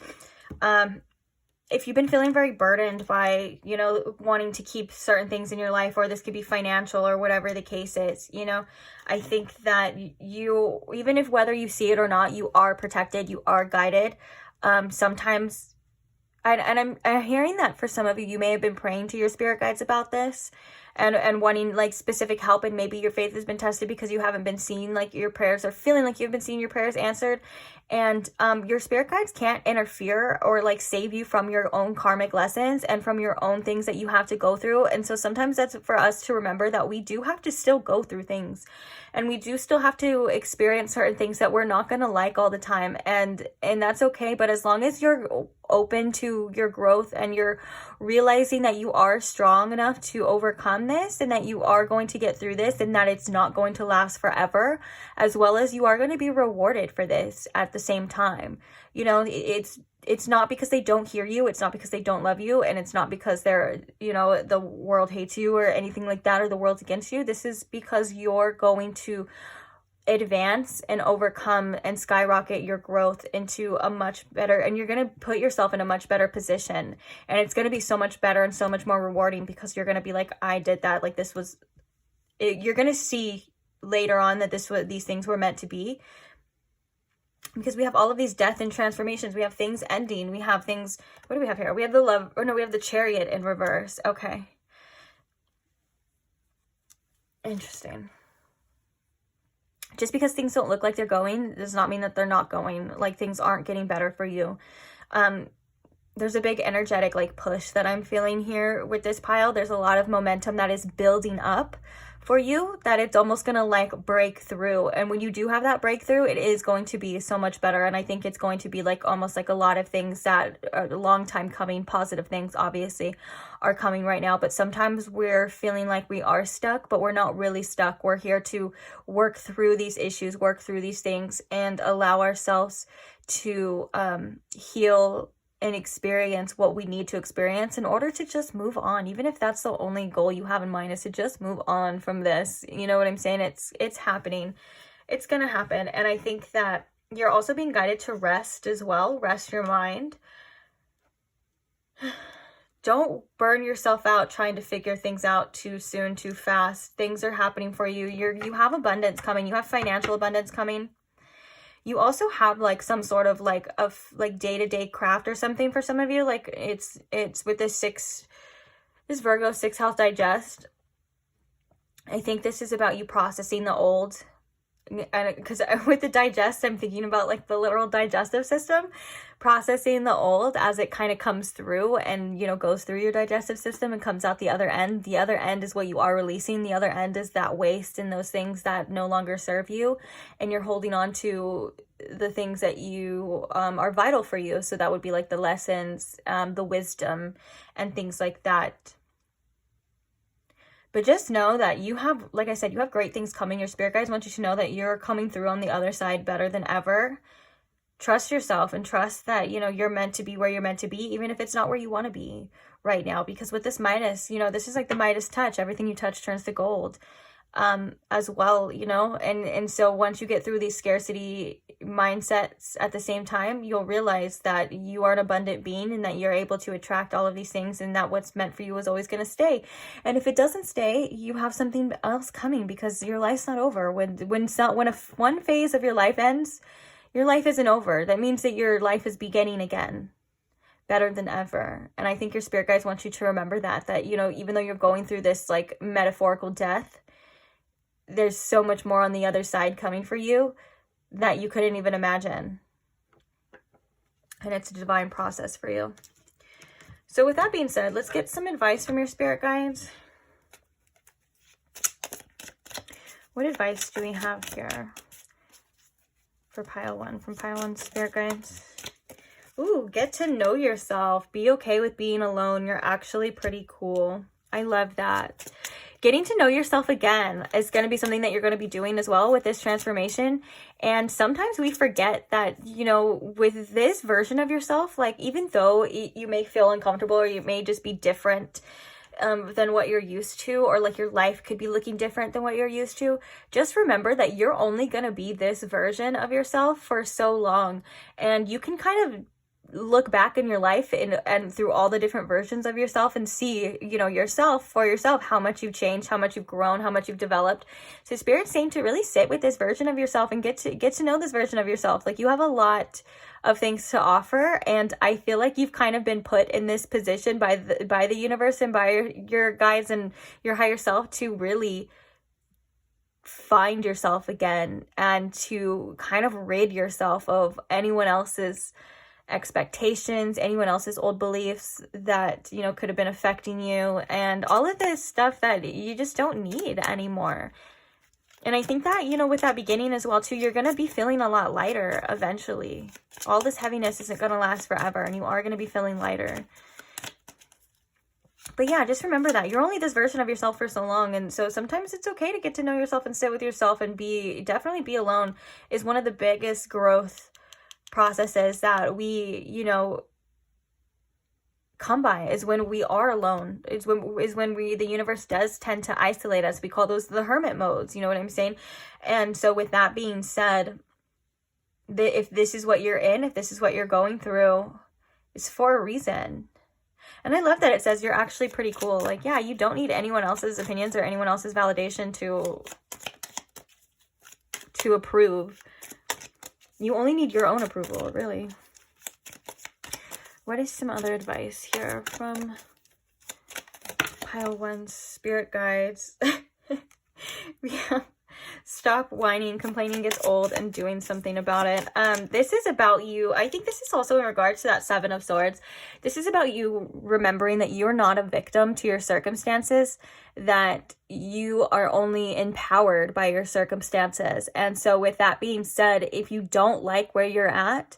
If you've been feeling very burdened by, you know, wanting to keep certain things in your life, or this could be financial or whatever the case is, you know, I think that you, even if whether you see it or not, you are protected, you are guided. Sometimes, and I'm hearing that for some of you, you may have been praying to your spirit guides about this and wanting like specific help, and maybe your faith has been tested because you haven't been seeing like your prayers, or feeling like you've been seeing your prayers answered. And your spirit guides can't interfere or like save you from your own karmic lessons and from your own things that you have to go through. And so sometimes that's for us to remember that we do have to still go through things, and we do still have to experience certain things that we're not going to like all the time. And that's okay. But as long as you're open to your growth and you're realizing that you are strong enough to overcome this, and that you are going to get through this, and that it's not going to last forever, as well as you are going to be rewarded for this at the same time. You know, it's not because they don't hear you, it's not because they don't love you, and it's not because they're, you know, the world hates you or anything like that, or the world's against you. This is because you're going to advance and overcome and skyrocket your growth into a much better, and you're going to put yourself in a much better position, and it's going to be so much better and so much more rewarding, because you're going to be like, I did that, like this was it. You're going to see later on that these things were meant to be, because we have all of these death and transformations. We have things ending. We have things, what do we have here? We have the love, or no, we have the Chariot in reverse. Okay. Interesting. Just because things don't look like they're going does not mean that they're not going. Like things aren't getting better for you. There's a big energetic like push that I'm feeling here with this pile. There's a lot of momentum that is building up for you, that it's almost gonna like break through. And when you do have that breakthrough, it is going to be so much better. And I think it's going to be like almost like a lot of things that are a long time coming, positive things obviously are coming right now. But sometimes we're feeling like we are stuck, but we're not really stuck. We're here to work through these issues, work through these things, and allow ourselves to heal and experience what we need to experience in order to just move on. Even if that's the only goal you have in mind, is to just move on from this. You know what I'm saying? It's happening. It's gonna happen. And I think that you're also being guided to rest as well. Rest your mind. Don't burn yourself out trying to figure things out too soon, too fast. Things are happening for you. You have abundance coming. You have financial abundance coming. You also have like some sort of like day-to-day craft or something for some of you. Like it's with this Virgo 6th house digest. I think this is about you processing the old. And because with the digest, I'm thinking about like the literal digestive system, processing the old as it kind of comes through and, you know, goes through your digestive system and comes out the other end. The other end is what you are releasing. The other end is that waste and those things that no longer serve you, and you're holding on to the things that you are vital for you. So that would be like the lessons, the wisdom, and things like that. But just know that you have, like I said, you have great things coming. Your spirit guides want you to know that you're coming through on the other side better than ever. Trust yourself and trust that, you know, you're meant to be where you're meant to be, even if it's not where you want to be right now. Because with this Midas, you know, this is like the Midas touch. Everything you touch turns to gold as well, you know. And so once you get through these scarcity mindsets at the same time, you'll realize that you are an abundant being and that you're able to attract all of these things, and that what's meant for you is always going to stay. And if it doesn't stay, you have something else coming, because your life's not over. When one phase of your life ends, your life isn't over. That means that your life is beginning again, better than ever. And I think your spirit guides want you to remember that, you know, even though you're going through this like metaphorical death, there's so much more on the other side coming for you that you couldn't even imagine. And it's a divine process for you. So with that being said, let's get some advice from your spirit guides. What advice do we have here for pile 1, from pile 1 spirit guides? Ooh, get to know yourself. Be okay with being alone. You're actually pretty cool. I love that. Getting to know yourself again is going to be something that you're going to be doing as well with this transformation. And sometimes we forget that, you know, with this version of yourself, like even though you may feel uncomfortable or you may just be different than what you're used to, or like your life could be looking different than what you're used to, just remember that you're only going to be this version of yourself for so long. And you can kind of look back in your life and through all the different versions of yourself and see, you know, for yourself, how much you've changed, how much you've grown, how much you've developed. So Spirit's saying to really sit with this version of yourself and get to know this version of yourself. Like, you have a lot of things to offer, and I feel like you've kind of been put in this position by the universe and by your guides and your higher self to really find yourself again and to kind of rid yourself of anyone else's expectations, anyone else's old beliefs that, you know, could have been affecting you, and all of this stuff that you just don't need anymore. And I think that, you know, with that beginning as well too, you're going to be feeling a lot lighter eventually. All this heaviness isn't going to last forever, and you are going to be feeling lighter. But yeah, just remember that you're only this version of yourself for so long. And so sometimes it's okay to get to know yourself and sit with yourself and definitely be alone is one of the biggest growth processes that we, you know, come by, is when we are alone. Is when the universe does tend to isolate us. We call those the hermit modes, you know what I'm saying? And so with that being said, if this is what you're in, if this is what you're going through, it's for a reason. And I love that it says you're actually pretty cool. Like, yeah, you don't need anyone else's opinions or anyone else's validation to approve. You only need your own approval, really. What is some other advice here from pile 1 spirit guides? We have stop whining, complaining gets old, and doing something about it. This is about you. I think this is also in regards to that 7 of Swords. This is about you remembering that you're not a victim to your circumstances, that you are only empowered by your circumstances. And so with that being said, if you don't like where you're at,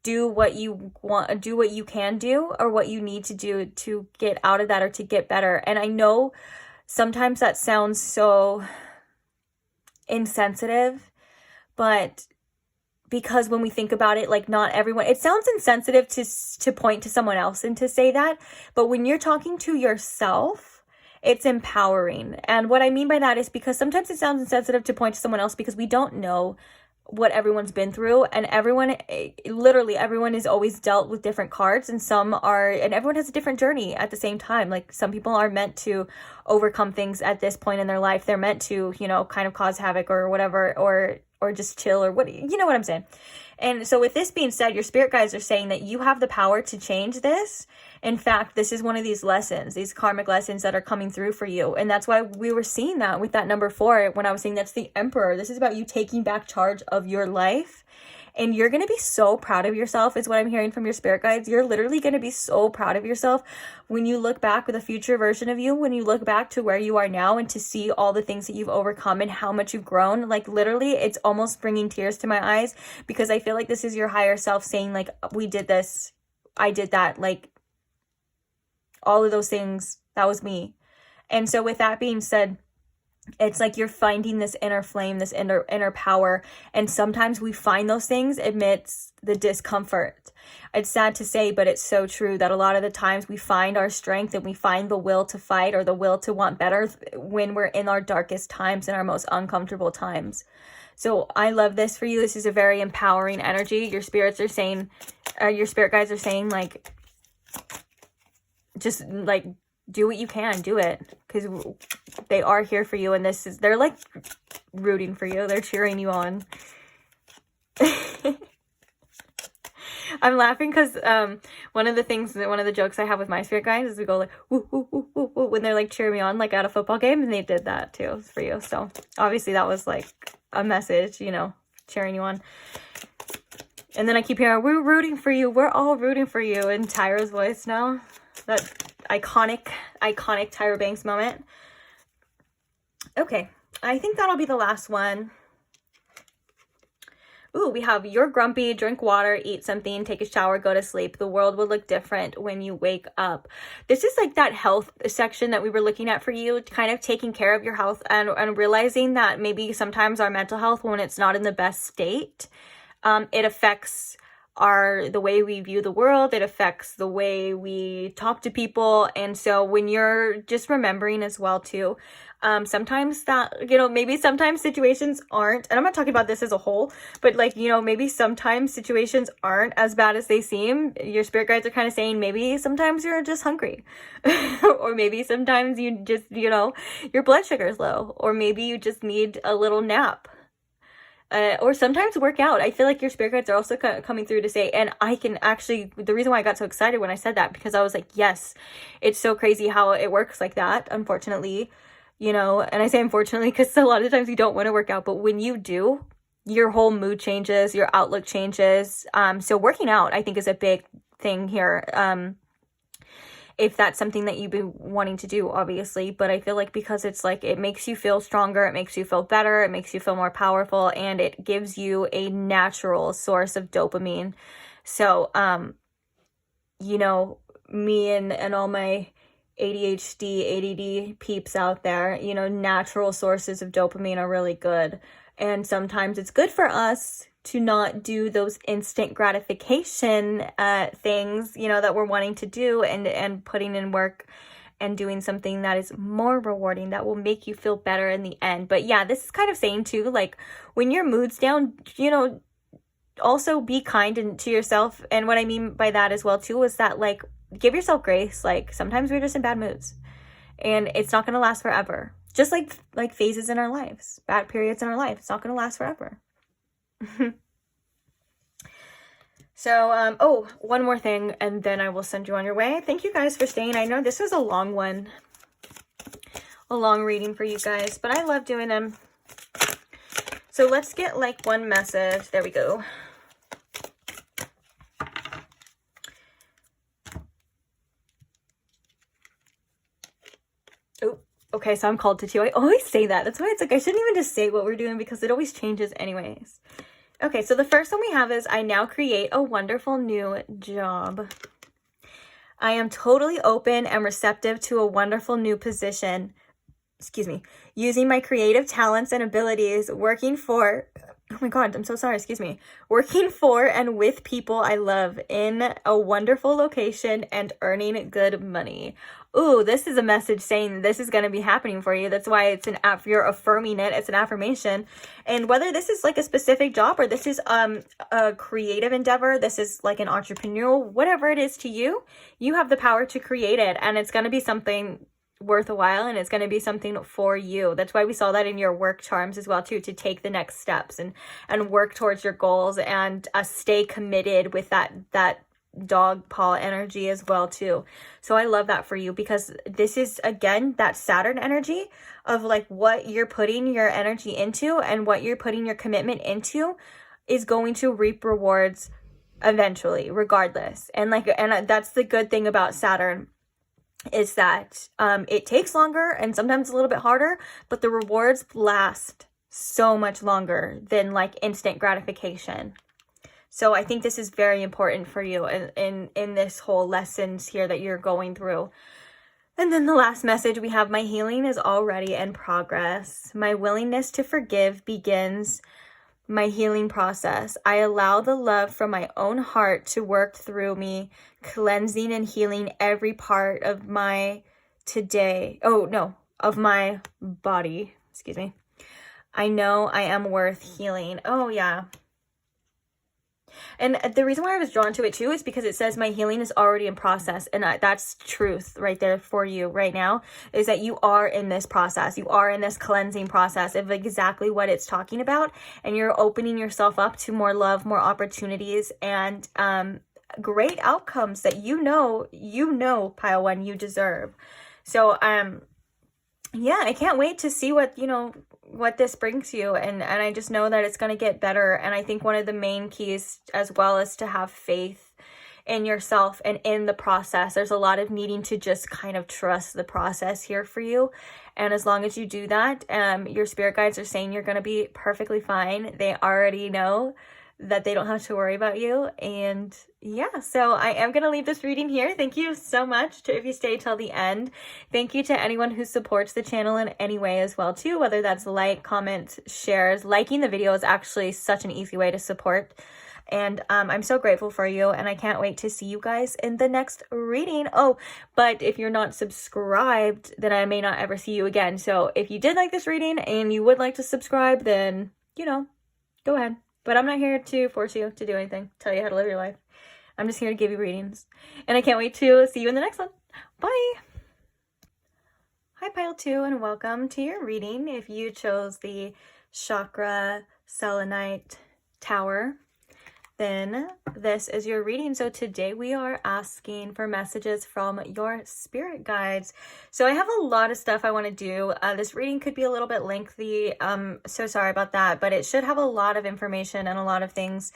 do what you want, do what you can do, or what you need to do to get out of that or to get better. And I know sometimes that sounds so insensitive, but because when we think about it, like not everyone, it sounds insensitive to point to someone else and to say that, but when you're talking to yourself, it's empowering. And what I mean by that is because sometimes it sounds insensitive to point to someone else because we don't know what everyone's been through, and everyone, literally everyone is always dealt with different cards, and and everyone has a different journey at the same time. Like some people are meant to overcome things at this point in their life. They're meant to, you know, kind of cause havoc or whatever, or just chill, or what, you know what I'm saying. And so with this being said, your spirit guides are saying that you have the power to change this. In fact, this is one of these lessons, these karmic lessons that are coming through for you. And that's why we were seeing that with that number 4, when I was saying that's the Emperor. This is about you taking back charge of your life. And you're going to be so proud of yourself, is what I'm hearing from your spirit guides. You're literally going to be so proud of yourself when you look back with a future version of you, when you look back to where you are now and to see all the things that you've overcome and how much you've grown. Like literally, it's almost bringing tears to my eyes, because I feel like this is your higher self saying like, we did this, I did that, like all of those things, that was me. And so with that being said, it's like you're finding this inner flame, this inner power. And sometimes we find those things amidst the discomfort. It's sad to say, but it's so true that a lot of the times we find our strength and we find the will to fight or the will to want better when we're in our darkest times and our most uncomfortable times. So I love this for you. This is a very empowering energy. Your spirits are saying, your spirit guides are saying, like, just like, do what you can, do it, because they are here for you, and they're like rooting for you, they're cheering you on. I'm laughing because one of the jokes I have with my spirit guides is we go like woo, woo, woo, woo, woo, when they're like cheering me on like at a football game, and they did that too for you. So obviously that was like a message, you know, cheering you on. And then I keep hearing, we're rooting for you, we're all rooting for you, in Tyra's voice now. That iconic Tyra Banks moment. Okay, I think that'll be the last one. Ooh, we have, you're grumpy, drink water, eat something, take a shower, go to sleep. The world will look different when you wake up. This is like that health section that we were looking at for you, kind of taking care of your health and realizing that maybe sometimes our mental health, when it's not in the best state, it affects the way we view the world. It affects the way we talk to people. And so when you're just remembering as well too, sometimes that, you know, maybe sometimes situations aren't, and I'm not talking about this as a whole, but like, you know, maybe sometimes situations aren't as bad as they seem. Your spirit guides are kind of saying maybe sometimes you're just hungry or maybe sometimes you just, you know, your blood sugar is low, or maybe you just need a little nap. Or sometimes work out. I feel like your spirit guides are also coming through to say, and I can actually, the reason why I got so excited when I said that, because I was like, yes, it's so crazy how it works like that, unfortunately, you know. And I say unfortunately because a lot of times you don't want to work out, but when you do, your whole mood changes, your outlook changes. So working out, I think, is a big thing here. If that's something that you've been wanting to do, obviously. But I feel like because it's like, it makes you feel stronger, it makes you feel better, it makes you feel more powerful, and it gives you a natural source of dopamine. So, you know, me and all my ADHD, ADD peeps out there, you know, natural sources of dopamine are really good. And sometimes it's good for us to not do those instant gratification things, you know, that we're wanting to do, and putting in work and doing something that is more rewarding, that will make you feel better in the end. But yeah, this is kind of saying too, like when your mood's down, you know, also be kind to yourself. And what I mean by that as well too is that, like, give yourself grace. Like sometimes we're just in bad moods and it's not going to last forever. Just like phases in our lives, bad periods in our life, it's not going to last forever. So, oh, one more thing, and then I will send you on your way. Thank you guys for staying. I know this was a long one, a long reading for you guys, but I love doing them. So let's get like one message. There we go. Oh, okay, so I'm called to two. I always say that. That's why it's like I shouldn't even just say what we're doing, because it always changes anyways. Okay, so the first one we have is, I now create a wonderful new job. I am totally open and receptive to a wonderful new position. Using my creative talents and abilities, working for oh my God, I'm so sorry, excuse me. Working for and with people I love in a wonderful location and earning good money. Ooh, this is a message saying this is going to be happening for you. That's why it's an app, you're affirming it. It's an affirmation. And whether this is like a specific job or this is a creative endeavor, this is like an entrepreneurial, whatever it is to you, you have the power to create it. And it's going to be something worth a while, and it's going to be something for you. That's why we saw that in your work charms as well too, to take the next steps and work towards your goals and stay committed with that dog paw energy as well too. So I love that for you, because this is again that Saturn energy of like what you're putting your energy into and what you're putting your commitment into is going to reap rewards eventually, regardless. And that's the good thing about Saturn, is that it takes longer and sometimes a little bit harder, but the rewards last so much longer than like instant gratification. So I think this is very important for you in this whole lessons here that you're going through. And then the last message we have, my healing is already in progress. My willingness to forgive begins my healing process. I allow the love from my own heart to work through me, cleansing and healing every part of my of my body. Excuse me. I know I am worth healing. Oh yeah. And the reason why I was drawn to it too is because it says my healing is already in process. And that's truth right there for you right now, is that you are in this process. You are in this cleansing process of exactly what it's talking about. And you're opening yourself up to more love, more opportunities, and great outcomes that you know, Pile 1, you deserve. So, yeah, I can't wait to see what this brings you, and I just know that it's going to get better. And I think one of the main keys as well is to have faith in yourself and in the process. There's a lot of needing to just kind of trust the process here for you, and as long as you do that, your spirit guides are saying you're going to be perfectly fine. They already know that they don't have to worry about you. And yeah, so I am going to leave this reading here. Thank you so much if you stay till the end. Thank you to anyone who supports the channel in any way as well too, whether that's like, comments, shares. Liking the video is actually such an easy way to support. And I'm so grateful for you, and I can't wait to see you guys in the next reading. Oh, but if you're not subscribed, then I may not ever see you again. So if you did like this reading and you would like to subscribe, then, go ahead. But I'm not here to force you to do anything, tell you how to live your life. I'm just here to give you readings. And I can't wait to see you in the next one. Bye! Hi, Pile 2, and welcome to your reading. If you chose the Chakra Selenite Tower, then this is your reading. So today we are asking for messages from your spirit guides. So I have a lot of stuff I want to do. This reading could be a little bit lengthy. So sorry about that, but it should have a lot of information and a lot of things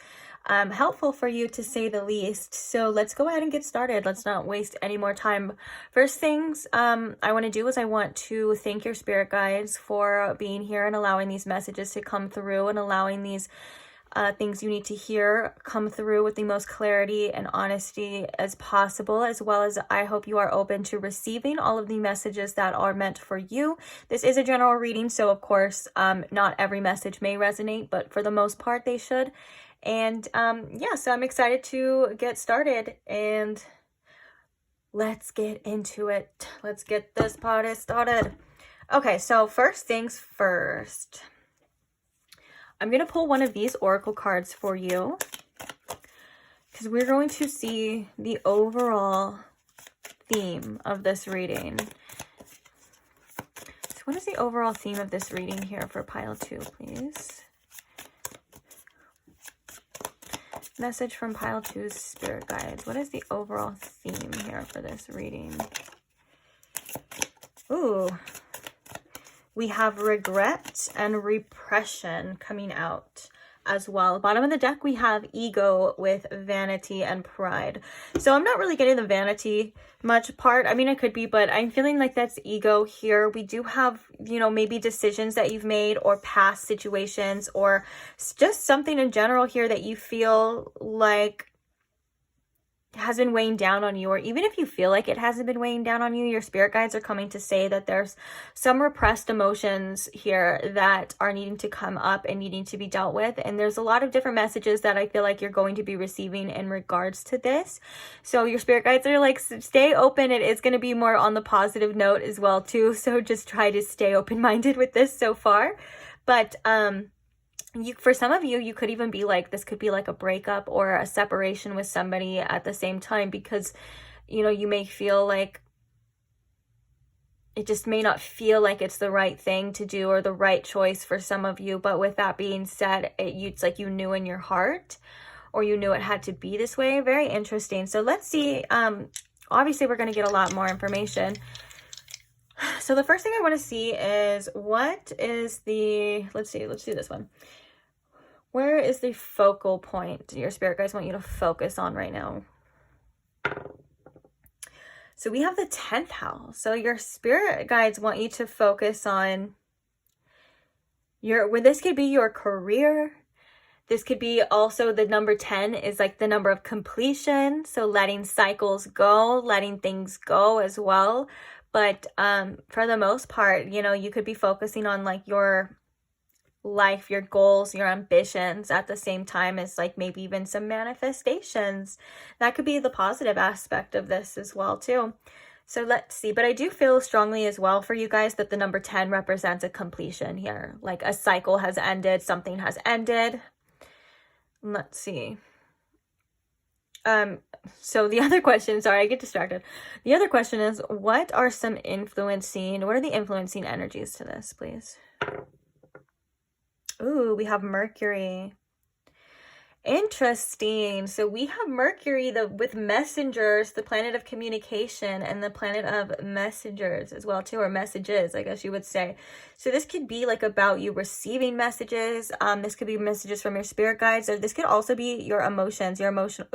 helpful for you, to say the least. So let's go ahead and get started. Let's not waste any more time. First things I want to do is I want to thank your spirit guides for being here and allowing these messages to come through, and allowing these things you need to hear come through with the most clarity and honesty as possible, as well as I hope you are open to receiving all of the messages that are meant for you. This is a general reading, so of course not every message may resonate, but for the most part they should. And yeah, so I'm excited to get started, and let's get into it. Let's get this party started. Okay, so first things first, I'm going to pull one of these oracle cards for you, because we're going to see the overall theme of this reading. So what is the overall theme of this reading here for Pile 2, please? Message from Pile 2's spirit guides. What is the overall theme here for this reading? Ooh. We have regret and repression coming out as well. Bottom of the deck, we have ego with vanity and pride. So I'm not really getting the vanity much part. I mean, it could be, but I'm feeling like that's ego here. We do have, maybe decisions that you've made, or past situations, or just something in general here that you feel like has been weighing down on you, or even if you feel like it hasn't been weighing down on you, your spirit guides are coming to say that there's some repressed emotions here that are needing to come up and needing to be dealt with. And there's a lot of different messages that I feel like you're going to be receiving in regards to this. So your spirit guides are like, stay open. It is going to be more on the positive note as well too. So just try to stay open-minded with this so far. But, for some of you, you could even be like, this could be like a breakup or a separation with somebody at the same time, because, you know, you may feel like it just may not feel like it's the right thing to do or the right choice for some of you. But with that being said, it's like you knew in your heart, or you knew it had to be this way. Very interesting. So let's see. Obviously, we're going to get a lot more information. So the first thing I want to see is, what is the, let's do this one. Where is the focal point your spirit guides want you to focus on right now? So we have the 10th house. So your spirit guides want you to focus on this could be your career. This could be also, the number 10 is like the number of completion. So letting cycles go, letting things go as well. But for the most part, you know, you could be focusing on like your life, your goals, your ambitions, at the same time as like maybe even some manifestations. That could be the positive aspect of this as well too. So let's see. But I do feel strongly as well for you guys that the number 10 represents a completion here. Like a cycle has ended, something has ended. Let's see. So the other question, sorry, I get distracted. The other question is, what are the influencing energies to this, please? Ooh, we have Mercury. Interesting. So we have Mercury with messengers, the planet of communication, and the planet of messengers as well too, or messages, I guess you would say. So this could be like about you receiving messages. This could be messages from your spirit guides, or this could also be your emotions, your emotional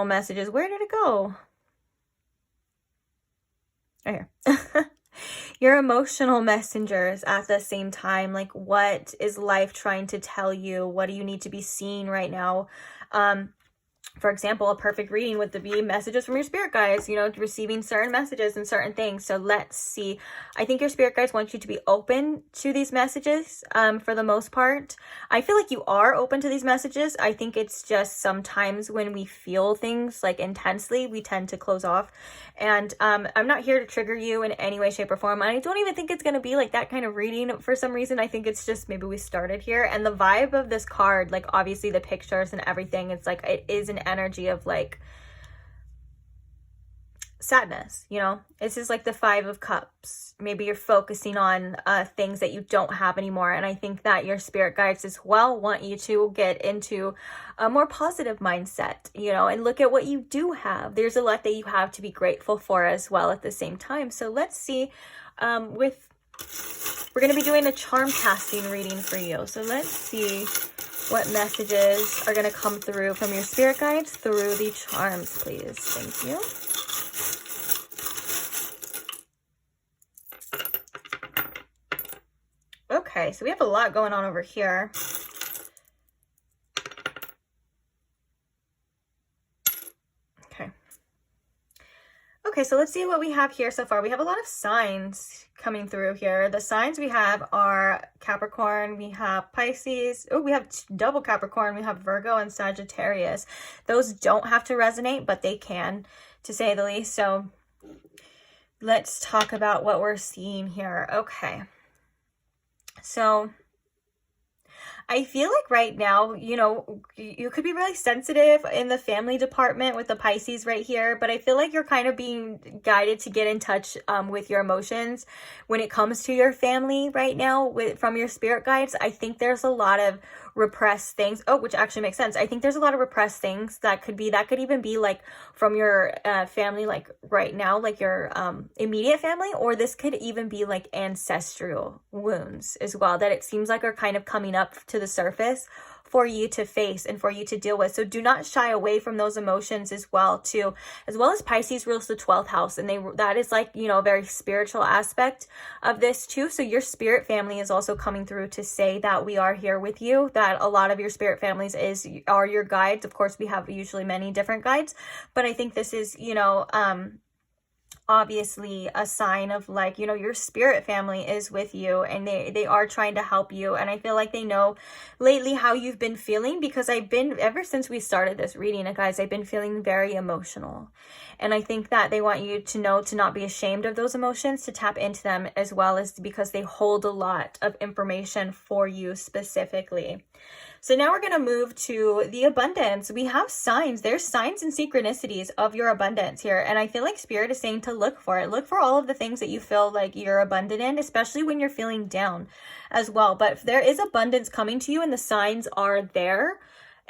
messages. Where did it go? Right here. Your emotional messengers at the same time. Like, what is life trying to tell you? What do you need to be seeing right now? For example, a perfect reading would be messages from your spirit guides, you know, receiving certain messages and certain things. So let's see. I think your spirit guides want you to be open to these messages for the most part. I feel like you are open to these messages. I think it's just sometimes when we feel things like intensely, we tend to close off. And I'm not here to trigger you in any way, shape, or form. I don't even think it's going to be like that kind of reading for some reason. I think it's just maybe we started here. And the vibe of this card, like obviously the pictures and everything, it's like it is an energy of like sadness, you know. This is like the 5 of Cups. Maybe you're focusing on things that you don't have anymore, and I think that your spirit guides as well want you to get into a more positive mindset, you know, and look at what you do have. There's a lot that you have to be grateful for as well at the same time. So let's see, we're going to be doing a charm casting reading for you. So let's see what messages are going to come through from your spirit guides through the charms, please. Thank you. Okay, so we have a lot going on over here. Okay, so let's see what we have here so far. We have a lot of signs coming through here. The signs we have are Capricorn, we have Pisces. Oh, we have double Capricorn. We have Virgo and Sagittarius. Those don't have to resonate, but they can, to say the least. So let's talk about what we're seeing here. Okay. So I feel like right now, you know, you could be really sensitive in the family department with the Pisces right here, but I feel like you're kind of being guided to get in touch with your emotions when it comes to your family right now from your spirit guides. I think there's a lot of repressed things. Oh, which actually makes sense. I think there's a lot of repressed things that could even be like from your family, like right now, like your immediate family, or this could even be like ancestral wounds as well, that it seems like are kind of coming up to the surface for you to face and for you to deal with. So do not shy away from those emotions as well too. As well as Pisces rules the 12th house, and that is like, you know, a very spiritual aspect of this too. So your spirit family is also coming through to say that we are here with you, that a lot of your spirit families are your guides. Of course, we have usually many different guides, but I think this is, you know, obviously a sign of like, you know, your spirit family is with you, and they are trying to help you. And I feel like they know lately how you've been feeling, because ever since we started this reading, guys, I've been feeling very emotional. And I think that they want you to know to not be ashamed of those emotions, to tap into them, as well as because they hold a lot of information for you specifically. So now we're going to move to the abundance. We have signs. There's signs and synchronicities of your abundance here. And I feel like Spirit is saying to look for it. Look for all of the things that you feel like you're abundant in, especially when you're feeling down as well. But there is abundance coming to you, and the signs are there.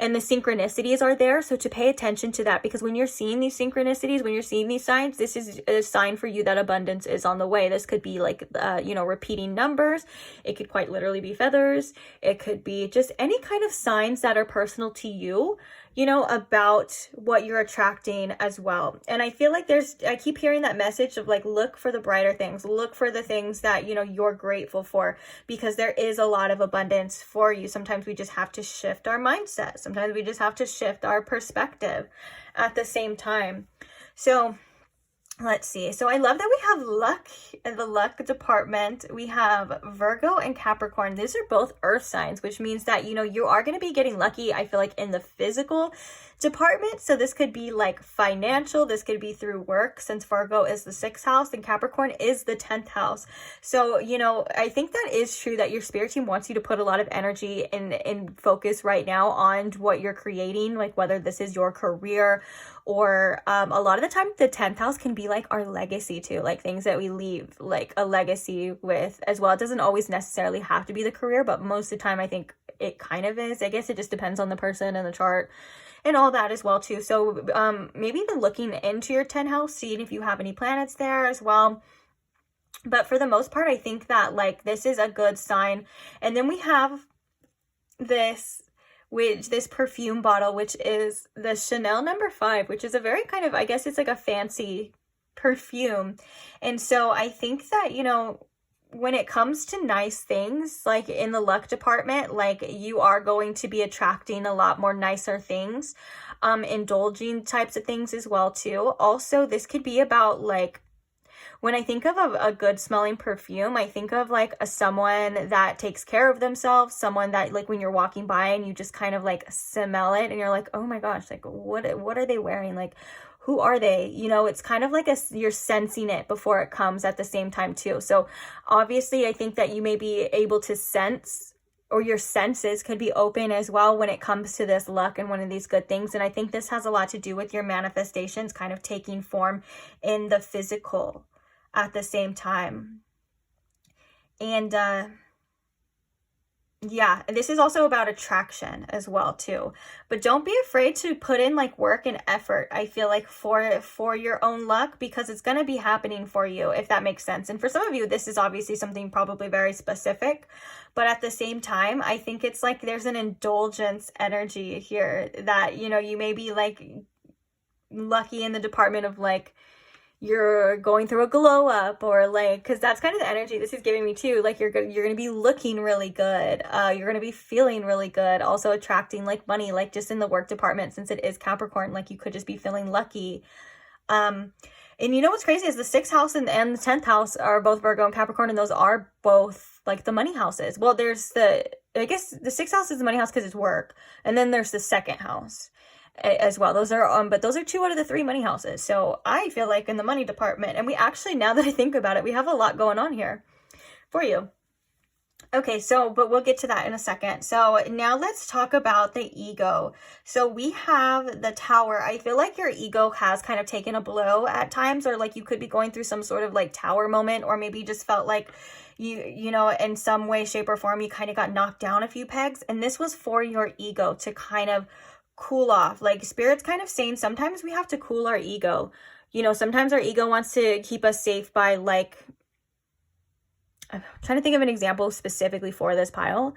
And the synchronicities are there. So to pay attention to that, because when you're seeing these synchronicities, when you're seeing these signs, this is a sign for you that abundance is on the way. This could be like, you know, repeating numbers. It could quite literally be feathers. It could be just any kind of signs that are personal to you, you know, about what you're attracting as well. And I feel like I keep hearing that message of like, look for the brighter things, look for the things that, you know, you're grateful for, because there is a lot of abundance for you. Sometimes we just have to shift our mindset. Sometimes we just have to shift our perspective at the same time. So let's see. So I love that we have luck in the luck department. We have Virgo and Capricorn. These are both earth signs, which means that, you know, you are going to be getting lucky, I feel like, in the physical department. So this could be like financial. This could be through work, since Virgo is the 6th house and Capricorn is the 10th house. So, you know, I think that is true, that your spirit team wants you to put a lot of energy and focus right now on what you're creating, like whether this is your career or a lot of the time the 10th house can be like our legacy too, like things that we leave like a legacy with as well. It doesn't always necessarily have to be the career, but most of the time I think it kind of is. I guess it just depends on the person and the chart and all that as well too. So maybe even looking into your 10th house, seeing if you have any planets there as well. But for the most part, I think that like this is a good sign. And then we have this perfume bottle, which is the Chanel No. 5, which is a very kind of, I guess it's like a fancy perfume. And so I think that, you know, when it comes to nice things, like in the luck department, like you are going to be attracting a lot more nicer things, indulging types of things as well too. Also, this could be about like, when I think of a good smelling perfume, I think of like someone that takes care of themselves, someone that like when you're walking by and you just kind of like smell it and you're like, oh my gosh, like what are they wearing? Like, who are they? You know, it's kind of like you're sensing it before it comes at the same time too. So obviously I think that you may be able to sense, or your senses could be open as well when it comes to this luck and one of these good things. And I think this has a lot to do with your manifestations kind of taking form in the physical at the same time. And yeah, this is also about attraction as well too. But don't be afraid to put in like work and effort, I feel like, for your own luck, because it's going to be happening for you, if that makes sense. And for some of you, this is obviously something probably very specific, but at the same time, I think it's like there's an indulgence energy here that, you know, you may be like lucky in the department of like you're going through a glow up, or like, because that's kind of the energy this is giving me too. Like you're going to be looking really good. You're going to be feeling really good. Also attracting like money, like just in the work department, since it is Capricorn, like you could just be feeling lucky. And you know what's crazy is the 6th house and the 10th house are both Virgo and Capricorn, and those are both like the money houses. Well, there's I guess the 6th house is the money house because it's work, and then there's the 2nd house as well. Those are but those are 2 out of the 3 money houses. So I feel like in the money department, and we actually, now that I think about it, we have a lot going on here for you. Okay, so, but we'll get to that in a second. So now let's talk about the ego. So we have the Tower. I feel like your ego has kind of taken a blow at times, or like you could be going through some sort of like tower moment, or maybe just felt like you know, in some way, shape, or form, you kind of got knocked down a few pegs. And this was for your ego to kind of cool off. Like Spirit's kind of saying sometimes we have to cool our ego. You know, sometimes our ego wants to keep us safe by like, I'm trying to think of an example specifically for this pile.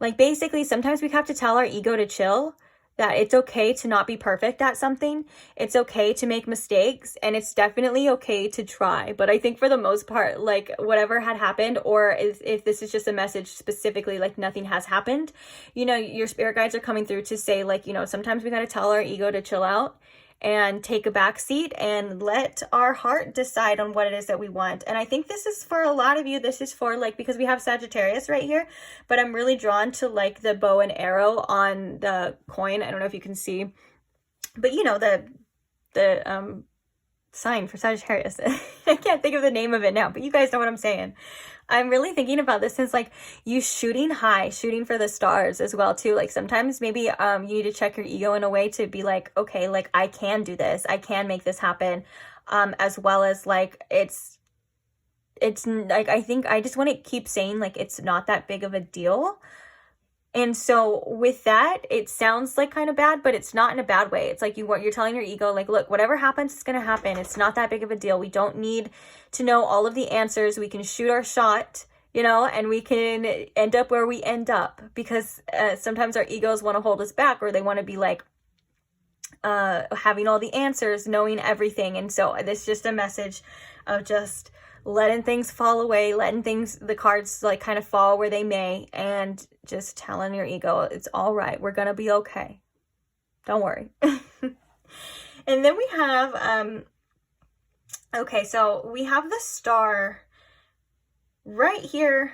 Like basically, sometimes we have to tell our ego to chill, that it's okay to not be perfect at something. It's okay to make mistakes, and it's definitely okay to try. But I think for the most part, like whatever had happened, or if this is just a message specifically, like nothing has happened, you know, your spirit guides are coming through to say, like, you know, sometimes we got to tell our ego to chill out and take a back seat and let our heart decide on what it is that we want. And I think this is for a lot of you, this is for like, because we have Sagittarius right here, but I'm really drawn to like the bow and arrow on the coin. I don't know if you can see, but you know, the sign for Sagittarius. I can't think of the name of it now, but you guys know what I'm saying. I'm really thinking about this as like you shooting high, shooting for the stars as well too. Like sometimes maybe you need to check your ego in a way to be like, okay, like I can do this, I can make this happen, as well as like it's like, I think I just want to keep saying like it's not that big of a deal. And so with that, it sounds like kind of bad, but it's not in a bad way. It's like you're telling your ego, like, look, whatever happens, it's going to happen. It's not that big of a deal. We don't need to know all of the answers. We can shoot our shot, you know, and we can end up where we end up, because sometimes our egos want to hold us back, or they want to be like having all the answers, knowing everything. And so this is just a message of just letting things fall away, letting the cards like kind of fall where they may, and just telling your ego it's all right, we're gonna be okay, don't worry. And then we have okay, so we have the star right here,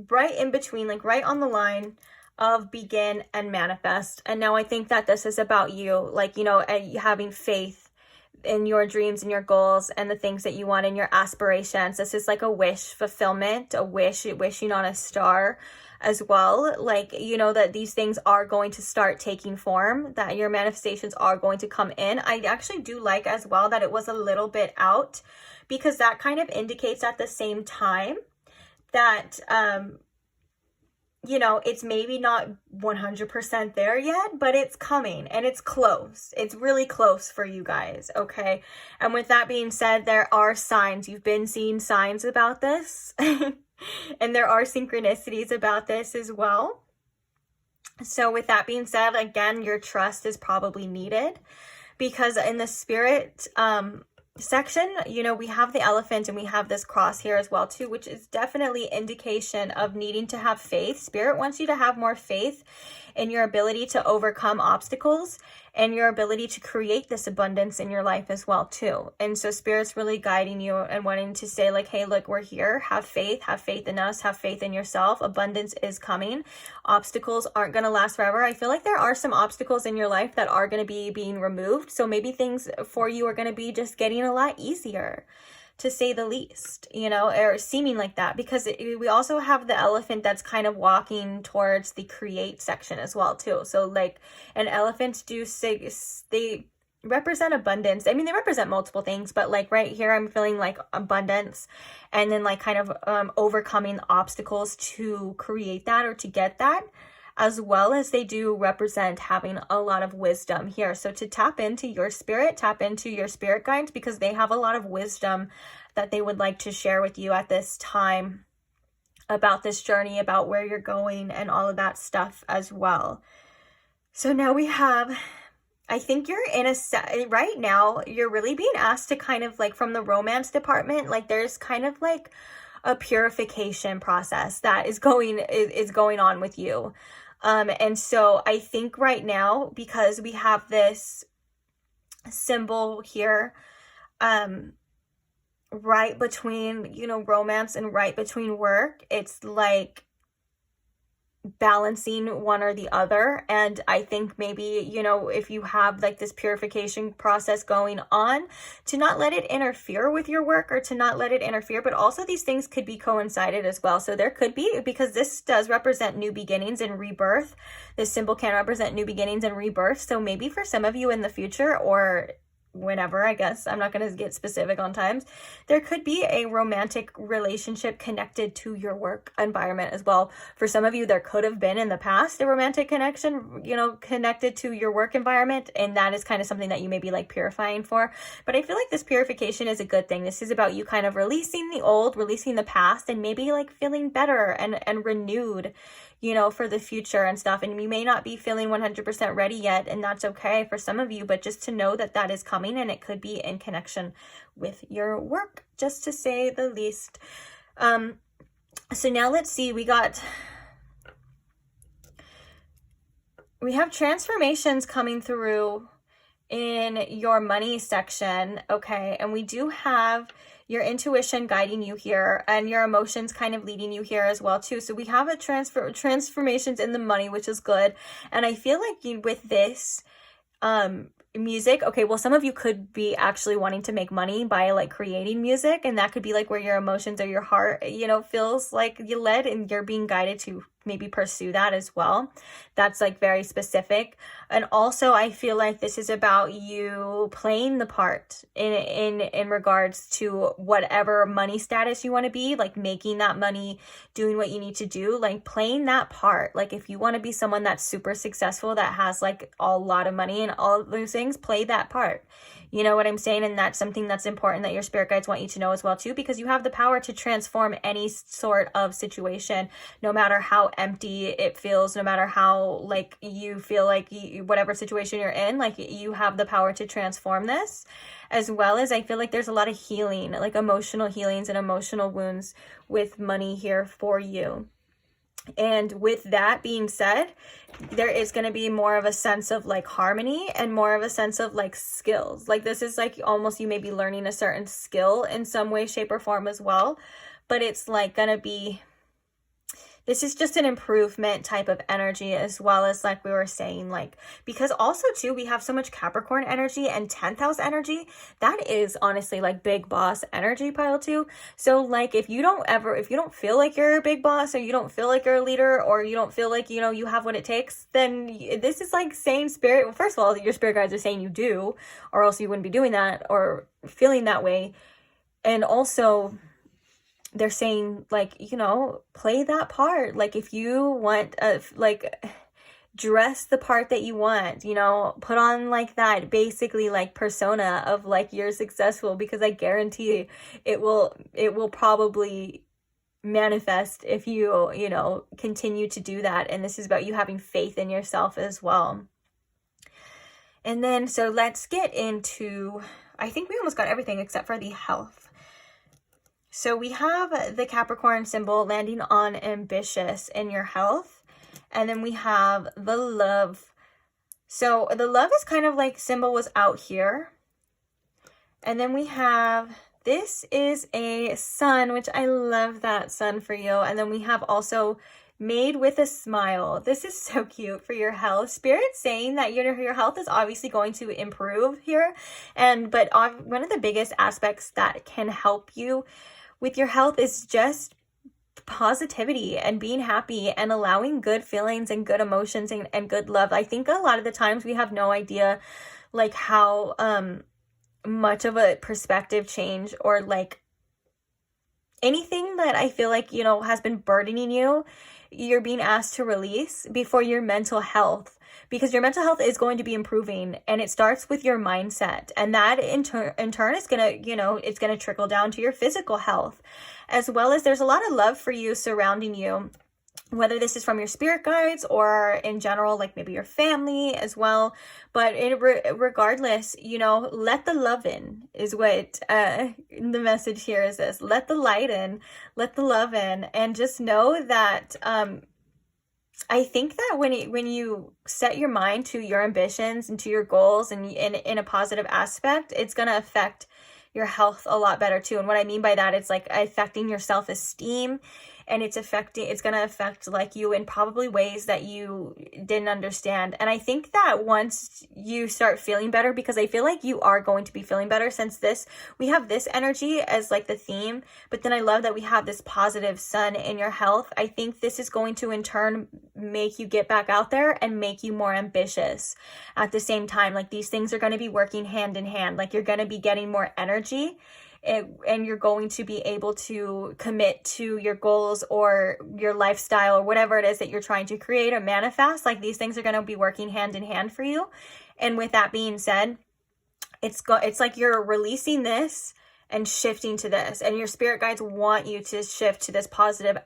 right in between, like right on the line of begin and manifest. And now I think that this is about you, like, you know, having faith in your dreams and your goals and the things that you want and your aspirations. This is like a wish fulfillment, wishing on a star as well. Like, you know, that these things are going to start taking form, that your manifestations are going to come in. I actually do like as well that it was a little bit out, because that kind of indicates at the same time that, you know, it's maybe not 100% there yet, but it's coming and it's close. It's really close for you guys, okay? And with that being said, there are signs. You've been seeing signs about this. And there are synchronicities about this as well. So with that being said, again, your trust is probably needed, because in the spirit section, you know, we have the elephant and we have this cross here as well too, which is definitely indication of needing to have faith. Spirit wants you to have more faith in your ability to overcome obstacles and your ability to create this abundance in your life as well too. And so Spirit's really guiding you and wanting to say like, hey, look, we're here. Have faith in us, have faith in yourself. Abundance is coming. Obstacles aren't going to last forever. I feel like there are some obstacles in your life that are going to be being removed. So maybe things for you are going to be just getting a lot easier, to say the least, you know, or seeming like that, because we also have the elephant that's kind of walking towards the create section as well too. So like an elephant they represent abundance. I mean, they represent multiple things, but like right here, I'm feeling like abundance, and then like kind of overcoming obstacles to create that or to get that, as well as they do represent having a lot of wisdom here. So to tap into your spirit guides, because they have a lot of wisdom that they would like to share with you at this time about this journey, about where you're going and all of that stuff as well. So now we have, I think you're in right now, you're really being asked to kind of like, from the romance department, like there's kind of like a purification process that is going on with you. And so I think right now, because we have this symbol here, right between, you know, romance and right between work, it's like balancing one or the other. And I think maybe, you know, if you have like this purification process going on, to not let it interfere with your work, or to not let it interfere, but also these things could be coincided as well. So there could be, because this does represent new beginnings and rebirth. This symbol can represent new beginnings and rebirth. So maybe for some of you in the future, or whenever, I guess. I'm not going to get specific on times. There could be a romantic relationship connected to your work environment as well. For some of you, there could have been in the past a romantic connection, you know, connected to your work environment, and that is kind of something that you may be like purifying for. But I feel like this purification is a good thing. This is about you kind of releasing the old, releasing the past, and maybe like feeling better and renewed, you know, for the future and stuff. And you may not be feeling 100% ready yet, and that's okay for some of you, but just to know that that is coming, and it could be in connection with your work, just to say the least. So now let's see, we have transformations coming through in your money section, okay? And we do have your intuition guiding you here, and your emotions kind of leading you here as well too. So we have a transformations in the money, which is good. And I feel like with this music, okay, well, some of you could be actually wanting to make money by like creating music, and that could be like where your emotions or your heart, you know, feels like you led, and you're being guided to maybe pursue that as well. That's like very specific. And also I feel like this is about you playing the part in regards to whatever money status you want to be, like making that money, doing what you need to do, like playing that part. Like if you want to be someone that's super successful, that has like a lot of money and all of those things, play that part. You know what I'm saying? And that's something that's important that your spirit guides want you to know as well too, because you have the power to transform any sort of situation, no matter how empty it feels, no matter how like you feel like whatever situation you're in, like you have the power to transform this. As well as I feel like there's a lot of healing, like emotional healings and emotional wounds with money here for you. And with that being said, there is going to be more of a sense of like harmony and more of a sense of like skills. Like this is like almost you may be learning a certain skill in some way, shape, or form as well. But it's like going to be, this is just an improvement type of energy, as well as like we were saying, like, because also too, we have so much Capricorn energy and 10th house energy. That is honestly like big boss energy pile too. So like, if you don't feel like you're a big boss, or you don't feel like you're a leader, or you don't feel like, you know, you have what it takes, then this is like saying spirit. Well, first of all, your spirit guides are saying you do, or else you wouldn't be doing that or feeling that way. And also, they're saying like, you know, play that part. Like if you want like dress the part that you want, you know, put on like that basically like persona of like you're successful, because I guarantee it will probably manifest if you know, continue to do that. And this is about you having faith in yourself as well. And then so let's get into, I think we almost got everything except for the health. So we have the Capricorn symbol landing on ambitious in your health. And then we have the love. So the love is kind of like symbol was out here. And then we have, this is a sun, which I love that sun for you. And then we have also made with a smile. This is so cute for your health. Spirit's saying that your health is obviously going to improve here. But one of the biggest aspects that can help you with your health is just positivity and being happy and allowing good feelings and good emotions and good love. I think a lot of the times we have no idea like how much of a perspective change, or like anything that I feel like, you know, has been burdening you, you're being asked to release before your mental health. Because your mental health is going to be improving, and it starts with your mindset. And that in turn is going to, you know, it's going to trickle down to your physical health, as well as there's a lot of love for you surrounding you, whether this is from your spirit guides or in general, like maybe your family as well. But regardless, you know, let the love in is what the message here is this. Let the light in, let the love in, and just know that I think that when you set your mind to your ambitions and to your goals and in a positive aspect, it's going to affect your health a lot better too. And what I mean by that, it's like affecting your self-esteem, and it's going to affect like you in probably ways that you didn't understand. And I think that once you start feeling better, because I feel like you are going to be feeling better, since we have this energy as like the theme, but then I love that we have this positive sun in your health. I think this is going to in turn make you get back out there and make you more ambitious at the same time. Like these things are going to be working hand in hand. Like you're going to be getting more energy, and you're going to be able to commit to your goals or your lifestyle or whatever it is that you're trying to create or manifest. Like these things are going to be working hand in hand for you. And with that being said, it's like you're releasing this and shifting to this, and your spirit guides want you to shift to this positive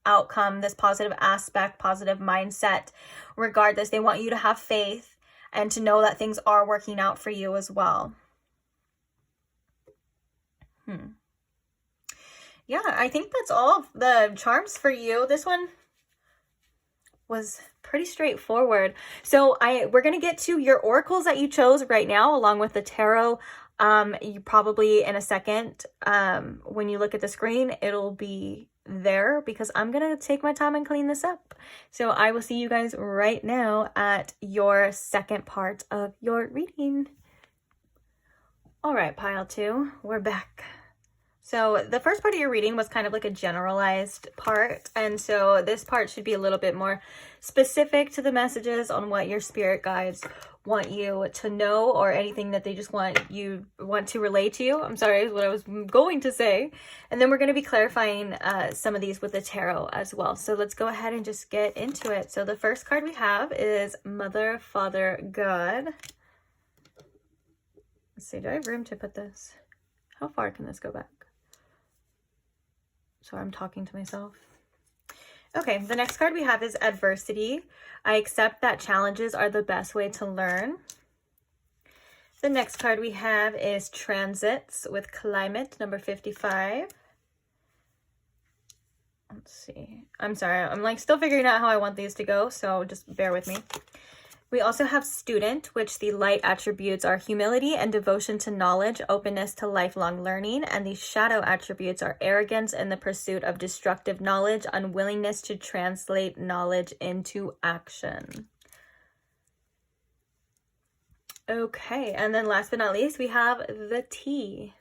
outcome, this positive aspect, positive mindset. Regardless, they want you to have faith and to know that things are working out for you as well. Yeah, I think that's all of the charms for you. This one was pretty straightforward. So we're going to get to your oracles that you chose right now, along with the tarot. You probably in a second, when you look at the screen, it'll be there because I'm going to take my time and clean this up. So I will see you guys right now at your second part of your reading. All right, pile 2, we're back. So the first part of your reading was kind of like a generalized part. And so this part should be a little bit more specific to the messages on what your spirit guides want you to know, or anything that they just want to relay to you. I'm sorry, is what I was going to say. And then we're going to be clarifying some of these with the tarot as well. So let's go ahead and just get into it. So the first card we have is Mother, Father, God. Let's see, do I have room to put this? How far can this go back? So I'm talking to myself. Okay, the next card we have is Adversity. I accept that challenges are the best way to learn. The next card we have is Transits with Climate, number 55. Let's see. I'm sorry, I'm like still figuring out how I want these to go, so just bear with me. We also have Student, which the light attributes are humility and devotion to knowledge, openness to lifelong learning, and the shadow attributes are arrogance and the pursuit of destructive knowledge, unwillingness to translate knowledge into action. Okay, and then last but not least, we have the T.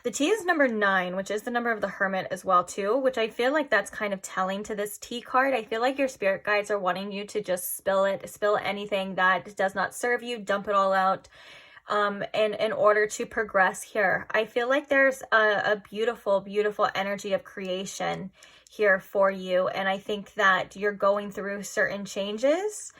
The T is number 9, which is the number of the Hermit as well too, which I feel like that's kind of telling to this T card. I feel like your spirit guides are wanting you to just spill anything that does not serve you, dump it all out, in order to progress here. I feel like there's a beautiful, beautiful energy of creation here for you, and I think that you're going through certain changes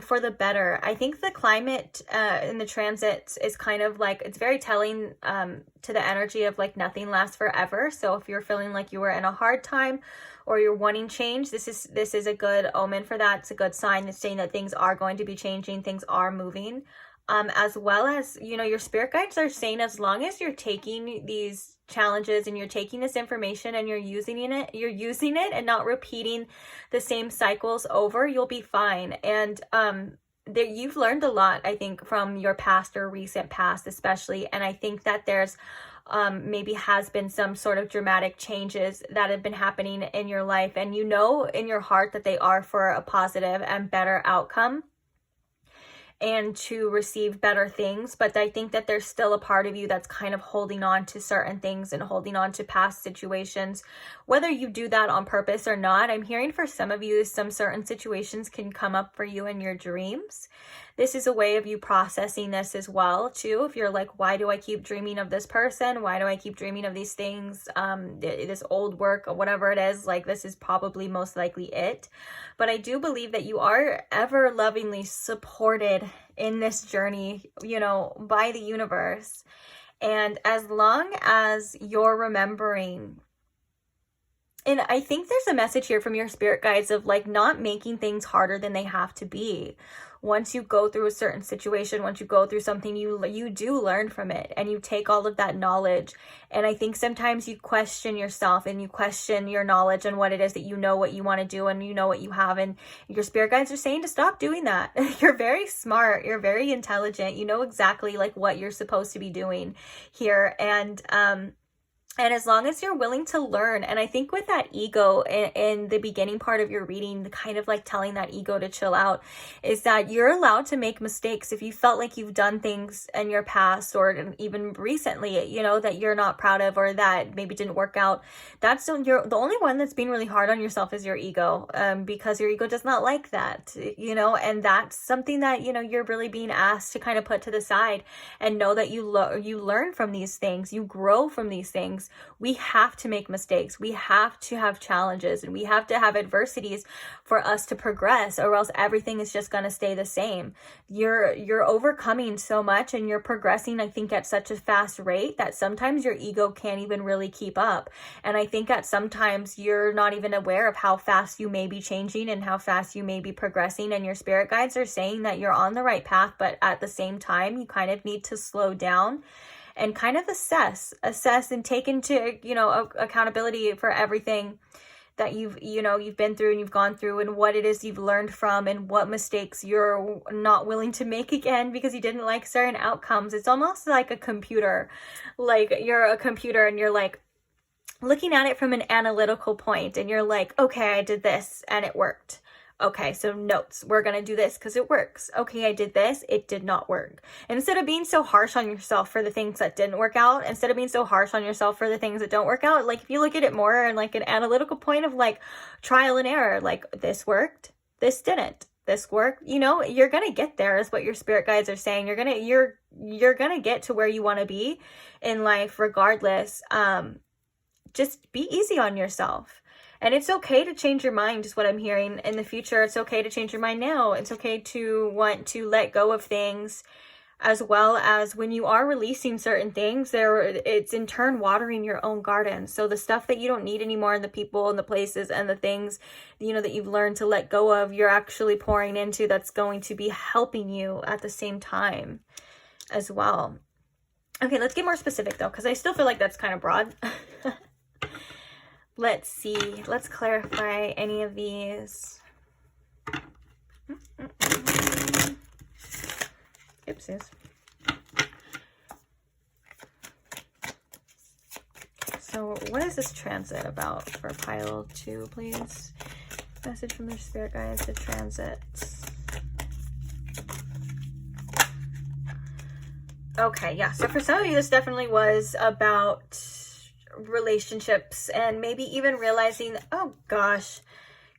for the better. I think the climate in the transits is kind of like, it's very telling to the energy of like nothing lasts forever. So if you're feeling like you were in a hard time or you're wanting change, this is a good omen for that. It's a good sign. It's saying that things are going to be changing, things are moving. As well as, you know, your spirit guides are saying as long as you're taking these challenges and you're taking this information and you're using it and not repeating the same cycles over, you'll be fine. And you've learned a lot, I think, from your past or recent past especially. And I think that there's maybe has been some sort of dramatic changes that have been happening in your life, and you know in your heart that they are for a positive and better outcome and to receive better things. But I think that there's still a part of you that's kind of holding on to certain things and holding on to past situations, whether you do that on purpose or not. I'm hearing for some of you, some certain situations can come up for you in your dreams. This is a way of you processing this as well too. If you're like, why do I keep dreaming of this person? Why do I keep dreaming of these things? This old work or whatever it is, like this is probably most likely it. But I do believe that you are ever lovingly supported in this journey, you know, by the universe. And as long as you're remembering, and I think there's a message here from your spirit guides of like not making things harder than they have to be. Once you go through a certain situation, once you go through something, you do learn from it and you take all of that knowledge. And I think sometimes you question yourself and you question your knowledge and what it is that you know what you want to do and you know what you have. And your spirit guides are saying to stop doing that. You're very smart. You're very intelligent. You know exactly like what you're supposed to be doing here. And And as long as you're willing to learn, and I think with that ego in the beginning part of your reading, the kind of like telling that ego to chill out, is that you're allowed to make mistakes. If you felt like you've done things in your past or even recently, you know, that you're not proud of or that maybe didn't work out, you're the only one that's being really hard on yourself is your ego, because your ego does not like that, you know, and that's something that, you know, you're really being asked to kind of put to the side and know that you learn from these things, you grow from these things. We have to make mistakes. We have to have challenges and we have to have adversities for us to progress, or else everything is just going to stay the same. You're overcoming so much and you're progressing, I think, at such a fast rate that sometimes your ego can't even really keep up. And I think that sometimes you're not even aware of how fast you may be changing and how fast you may be progressing. And your spirit guides are saying that you're on the right path, but at the same time, you kind of need to slow down and kind of assess and take into, you know, accountability for everything that you've been through and you've gone through, and what it is you've learned from, and what mistakes you're not willing to make again because you didn't like certain outcomes. It's almost like a computer, like you're a computer and you're like looking at it from an analytical point and you're like, okay, I did this and it worked. Okay, so notes, we're going to do this because it works. Okay, I did this, it did not work. And instead of being so harsh on yourself for the things that didn't work out, instead of being so harsh on yourself for the things that don't work out, like if you look at it more in like an analytical point of like trial and error, like this worked, this didn't, this worked, you know, you're going to get there is what your spirit guides are saying. You're going to get to where you want to be in life regardless. Just be easy on yourself. And it's okay to change your mind, is what I'm hearing in the future. It's okay to change your mind now. It's okay to want to let go of things, as well as when you are releasing certain things, it's in turn watering your own garden. So the stuff that you don't need anymore, and the people and the places and the things, you know, that you've learned to let go of, you're actually pouring into that's going to be helping you at the same time as well. Okay, let's get more specific though, because I still feel like that's kind of broad. Let's see. Let's clarify any of these. Oopsies. So what is this transit about for pile 2, please? Message from your spirit guides, the transits. Okay, yeah. So for some of you, this definitely was about relationships and maybe even realizing, oh gosh,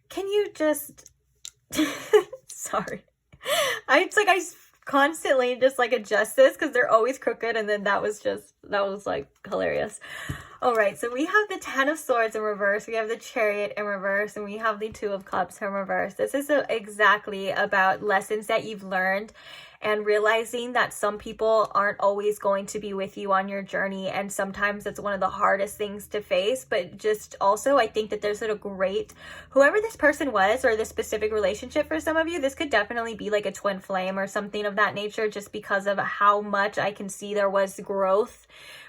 can you just sorry, I constantly just like adjust this because they're always crooked, and then that was like hilarious. All right, so we have the 10 of Swords in reverse, we have the Chariot in reverse, and we have the 2 of Cups in reverse. This is exactly about lessons that you've learned and realizing that some people aren't always going to be with you on your journey, and sometimes it's one of the hardest things to face. But just also, I think that there's a great, whoever this person was or this specific relationship for some of you, this could definitely be like a twin flame or something of that nature, just because of how much I can see there was growth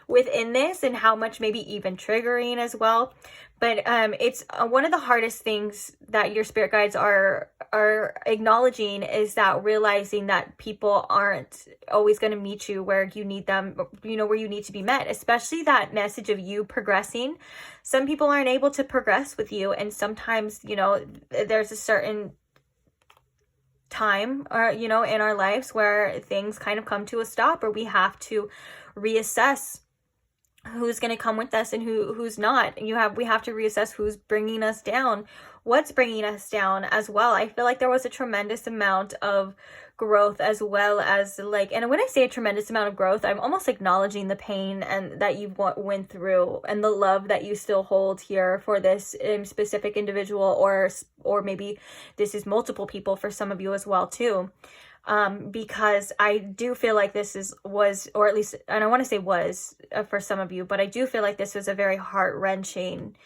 within this and how much maybe even triggering as well. But it's one of the hardest things that your spirit guides are acknowledging, is that realizing that people aren't always going to meet you where you need them, you know, where you need to be met, especially that message of you progressing. Some people aren't able to progress with you, and sometimes, you know, there's a certain time, or you know, in our lives where things kind of come to a stop, or we have to reassess who's going to come with us and who's not. We have to reassess who's bringing us down, what's bringing us down as well. I feel like there was a tremendous amount of growth, as well as like, and when I say a tremendous amount of growth, I'm almost acknowledging the pain and that you went through, and the love that you still hold here for this specific individual, or maybe this is multiple people for some of you as well too. Because I do feel like this was, or at least, and I want to say was for some of you, but I do feel like this was a very heart-wrenching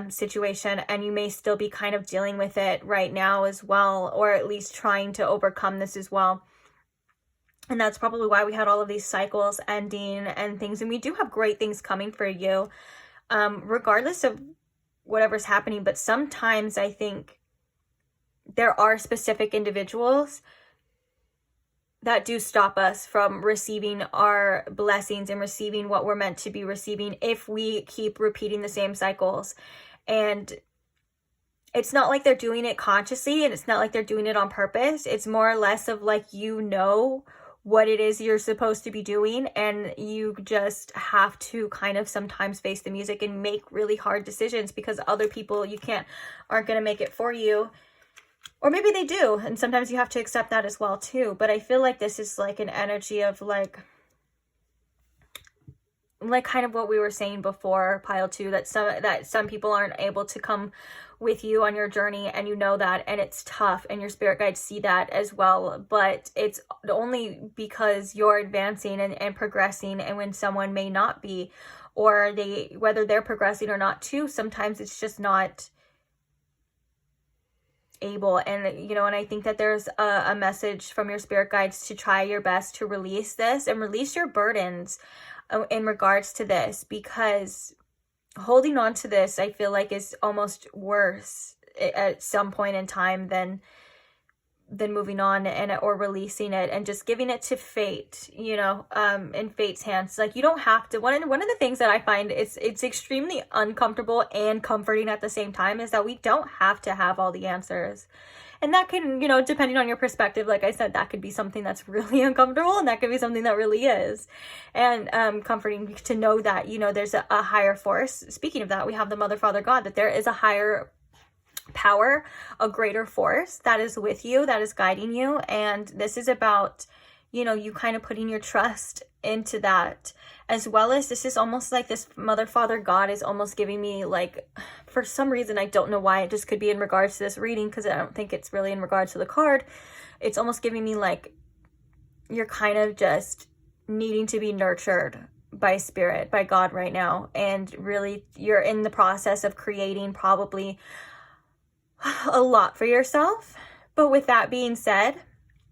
situation, and you may still be kind of dealing with it right now as well, or at least trying to overcome this as well. And that's probably why we had all of these cycles ending and things, and we do have great things coming for you, regardless of whatever's happening. But sometimes I think there are specific individuals that do stop us from receiving our blessings and receiving what we're meant to be receiving if we keep repeating the same cycles. And it's not like they're doing it consciously, and it's not like they're doing it on purpose. It's more or less of like, you know what it is you're supposed to be doing, and you just have to kind of sometimes face the music and make really hard decisions, because other people aren't going to make it for you. Or maybe they do, and sometimes you have to accept that as well too. But I feel like this is like an energy of like kind of what we were saying before, pile 2, that some people aren't able to come with you on your journey, and you know that, and it's tough, and your spirit guides see that as well. But it's only because you're advancing and progressing, and when someone may not be, or whether they're progressing or not too, sometimes it's just not able. And you know, and I think that there's a message from your spirit guides to try your best to release this and release your burdens in regards to this, because holding on to this, I feel like, is almost worse at some point in time than moving on or releasing it and just giving it to fate, you know, in fate's hands. Like, you don't have to. One of the things that I find it's extremely uncomfortable and comforting at the same time is that we don't have to have all the answers. And that can, you know, depending on your perspective, like I said, that could be something that's really uncomfortable, and that could be something that really is. And comforting to know that, you know, there's a higher force. Speaking of that, we have the Mother, Father, God, that there is a higher power, a greater force that is with you, that is guiding you. And this is about, you know, you kind of putting your trust into that, as well as this is almost like this Mother, Father, God is almost giving me, like, for some reason, I don't know why, it just could be in regards to this reading, because I don't think it's really in regards to the card. It's almost giving me like you're kind of just needing to be nurtured by spirit, by God right now. And really, you're in the process of creating probably a lot for yourself. But with that being said,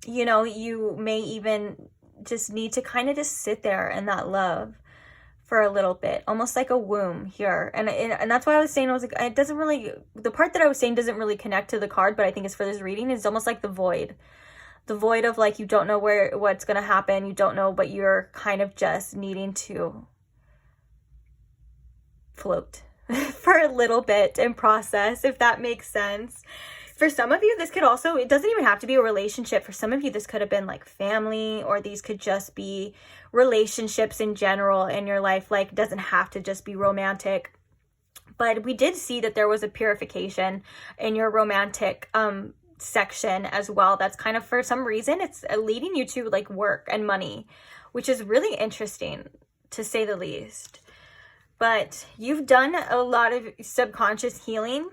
you know, you may even just need to kind of just sit there in that love for a little bit, almost like a womb here. And that's why I was saying, I was like, it doesn't really, the part that I was saying doesn't really connect to the card, but I think it's for this reading, is almost like the void of like, you don't know what's going to happen. You don't know, but you're kind of just needing to float for a little bit and process, if that makes sense. For some of you, this could also, it doesn't even have to be a relationship. For some of you, this could have been like family, or these could just be relationships in general in your life. Like, it doesn't have to just be romantic. But we did see that there was a purification in your romantic section as well. That's kind of, for some reason, it's leading you to like work and money, which is really interesting, to say the least. But you've done a lot of subconscious healing.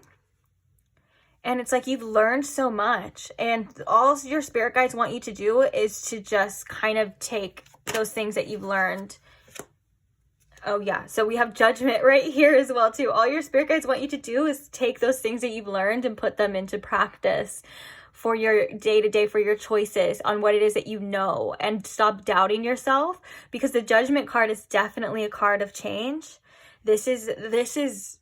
And it's like you've learned so much, and all your spirit guides want you to do is to just kind of take those things that you've learned. Oh yeah, so we have judgment right here as well too. All your spirit guides want you to do is take those things that you've learned and put them into practice for your day-to-day, for your choices on what it is that you know, and stop doubting yourself, because the judgment card is definitely a card of change. This is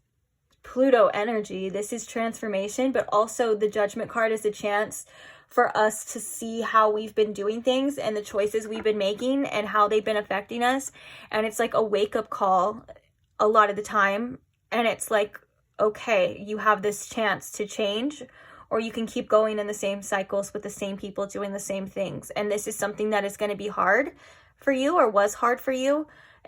Pluto energy. This is transformation, but also the judgment card is a chance for us to see how we've been doing things and the choices we've been making and how they've been affecting us. And it's like a wake-up call a lot of the time. And it's like, okay, you have this chance to change, or you can keep going in the same cycles with the same people doing the same things. And this is something that is going to be hard for you, or was hard for you.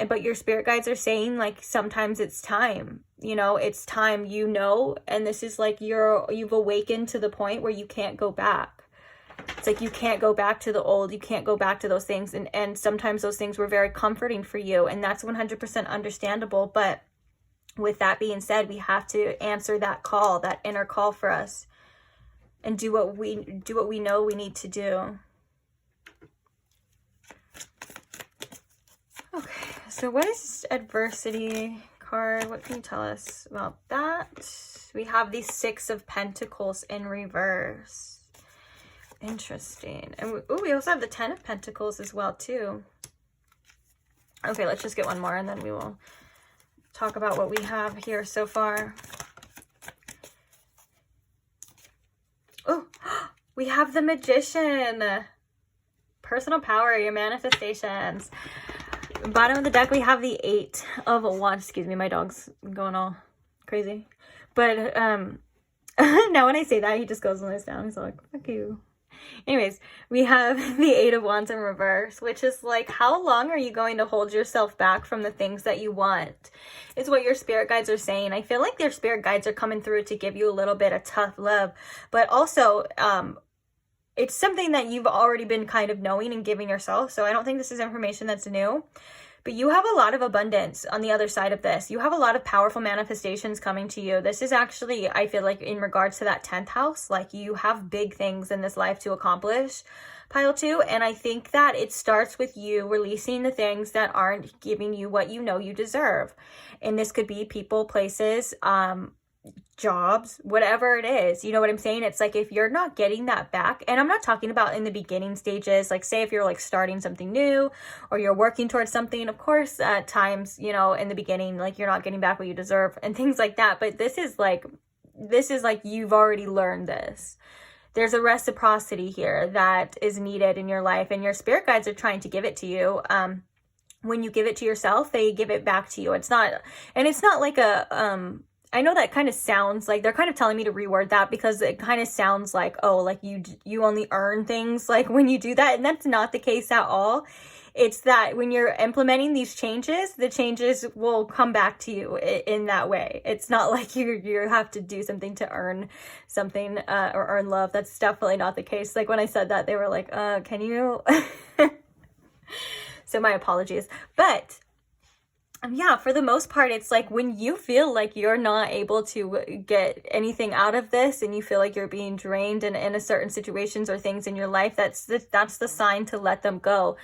But your spirit guides are saying, like, sometimes it's time, you know, it's time, you know, and this is like you've awakened to the point where you can't go back. It's like you can't go back to the old, you can't go back to those things. And sometimes those things were very comforting for you, and that's 100% understandable. But with that being said, we have to answer that call, that inner call for us, and do what we know we need to do. Okay, so what is adversity card? What can you tell us about that? We have the 6 of Pentacles in reverse. Interesting. And we also have the 10 of Pentacles as well too. Okay, let's just get one more and then we will talk about what we have here so far. Oh, we have the Magician. personal power, your manifestations. Bottom of the deck, we have the 8 of Wands. Excuse me, my dog's going all crazy. But now when I say that, he just goes and lays down. He's like, fuck you. Anyways, we have the 8 of Wands in reverse, which is like, how long are you going to hold yourself back from the things that you want? Is what your spirit guides are saying. I feel like their spirit guides are coming through to give you a little bit of tough love, but also it's something that you've already been kind of knowing and giving yourself. So I don't think this is information that's new. But you have a lot of abundance on the other side of this. You have a lot of powerful manifestations coming to you. This is actually, I feel like, in regards to that 10th house, like you have big things in this life to accomplish, pile 2. And I think that it starts with you releasing the things that aren't giving you what you know you deserve. And this could be people, places, jobs, whatever it is. You know what I'm saying? It's like, if you're not getting that back, and I'm not talking about in the beginning stages, like say if you're like starting something new or you're working towards something, of course at times, you know, in the beginning, like you're not getting back what you deserve and things like that. But this is like you've already learned this. There's a reciprocity here that is needed in your life, and your spirit guides are trying to give it to you. When you give it to yourself, they give it back to you. It's not like a I know that kind of sounds like they're kind of telling me to reword that, because it kind of sounds like, oh, like you only earn things like when you do that. And that's not the case at all. It's that when you're implementing these changes, the changes will come back to you in that way. It's not like you have to do something to earn something or earn love. That's definitely not the case. Like when I said that, they were like, can you? So my apologies. But yeah, for the most part, it's like when you feel like you're not able to get anything out of this and you feel like you're being drained in a certain situations or things in your life, that's the sign to let them go.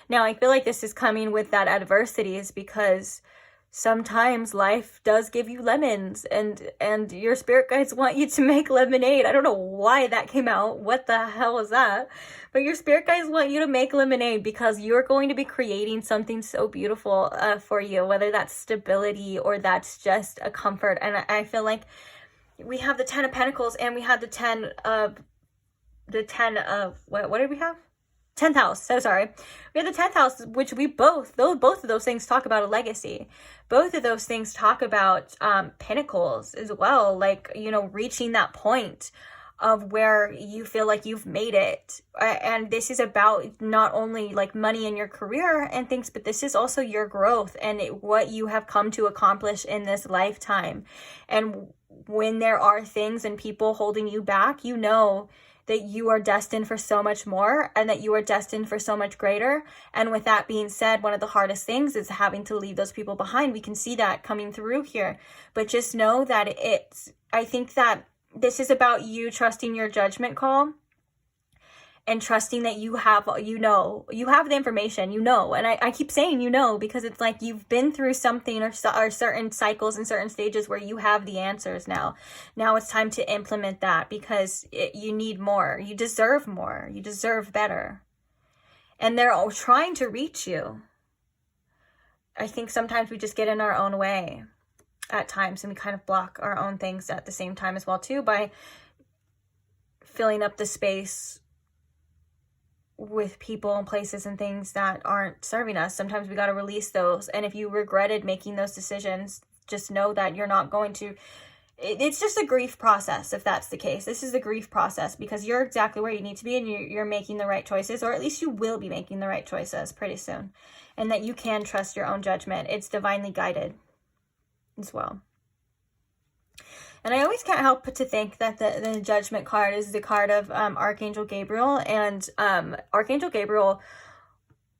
Now, I feel like this is coming with that adversity, is because sometimes life does give you lemons, and your spirit guides want you to make lemonade. I don't know why that came out. What the hell was that? But your spirit guides want you to make lemonade, because you're going to be creating something so beautiful for you, whether that's stability or that's just a comfort. And I feel like we have the 10 of Pentacles, and we had the 10 of what did we have? 10th house. So sorry. We have the 10th house, which both of those things talk about a legacy. Both of those things talk about pinnacles as well. Like, you know, reaching that point of where you feel like you've made it. And this is about not only like money in your career and things, but this is also your growth and what you have come to accomplish in this lifetime. And when there are things and people holding you back, you know that you are destined for so much more, and that you are destined for so much greater. And with that being said, one of the hardest things is having to leave those people behind. We can see that coming through here, but just know that I think that this is about you trusting your judgment call and trusting that you have the information, and I keep saying, because it's like you've been through something or certain cycles and certain stages where you have the answers now. Now it's time to implement that, because you need more. You deserve more. You deserve better. And they're all trying to reach you. I think sometimes we just get in our own way at times, and we kind of block our own things at the same time as well too, by filling up the space with people and places and things that aren't serving us. Sometimes we got to release those. And if you regretted making those decisions, just know that you're not going to, it's just a grief process. If that's the case, this is a grief process, because you're exactly where you need to be, and you're making the right choices, or at least you will be making the right choices pretty soon. And that you can trust your own judgment. It's divinely guided as well. And I always can't help but to think that the Judgment card is the card of Archangel Gabriel. And Archangel Gabriel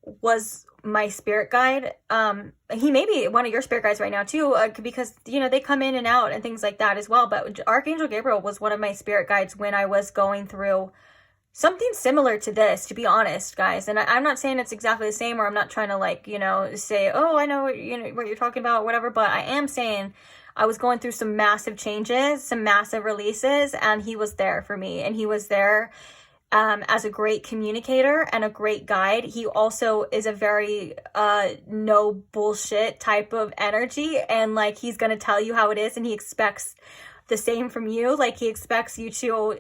was my spirit guide. He may be one of your spirit guides right now too, because, they come in and out and things like that as well. But Archangel Gabriel was one of my spirit guides when I was going through something similar to this, to be honest, guys. And I'm not saying it's exactly the same, or I'm not trying to say, oh, I know what you're talking about, whatever. But I am saying I was going through some massive changes, some massive releases, and he was there for me. And he was there as a great communicator and a great guide. He also is a very no bullshit type of energy. And like, he's going to tell you how it is, and he expects the same from you. Like, he expects you to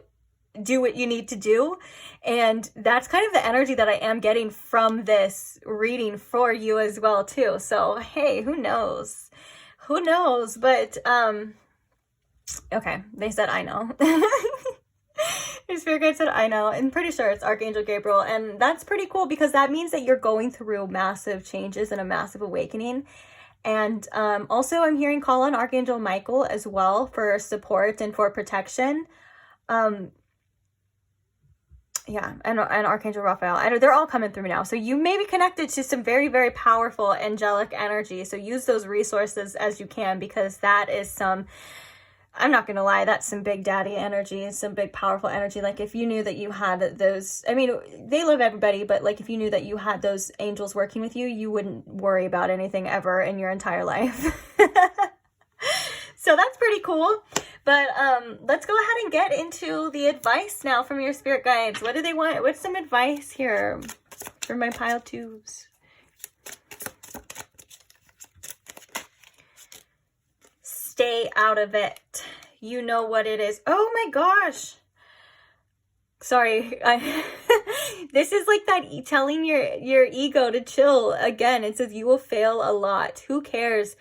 do what you need to do. And that's kind of the energy that I am getting from this reading for you as well too. So hey, who knows? Who knows? But okay, they said I know. Your spirit guide said I know. I'm pretty sure it's Archangel Gabriel, and that's pretty cool because that means that you're going through massive changes and a massive awakening. And also I'm hearing call on Archangel Michael as well for support and for protection. Yeah, and Archangel Raphael. I know they're all coming through now. So you may be connected to some very, very powerful angelic energy. So use those resources as you can, because that is some, I'm not going to lie, that's some big daddy energy, some big powerful energy. Like if you knew that you had those, I mean, they love everybody, but like if you knew that you had those angels working with you, you wouldn't worry about anything ever in your entire life. So that's pretty cool. But let's go ahead and get into the advice now from your spirit guides. What do they want? What's some advice here for my pile twos? Stay out of it. You know what it is. Oh my gosh. Sorry. This is like that telling your ego to chill. Again, it says you will fail a lot. Who cares?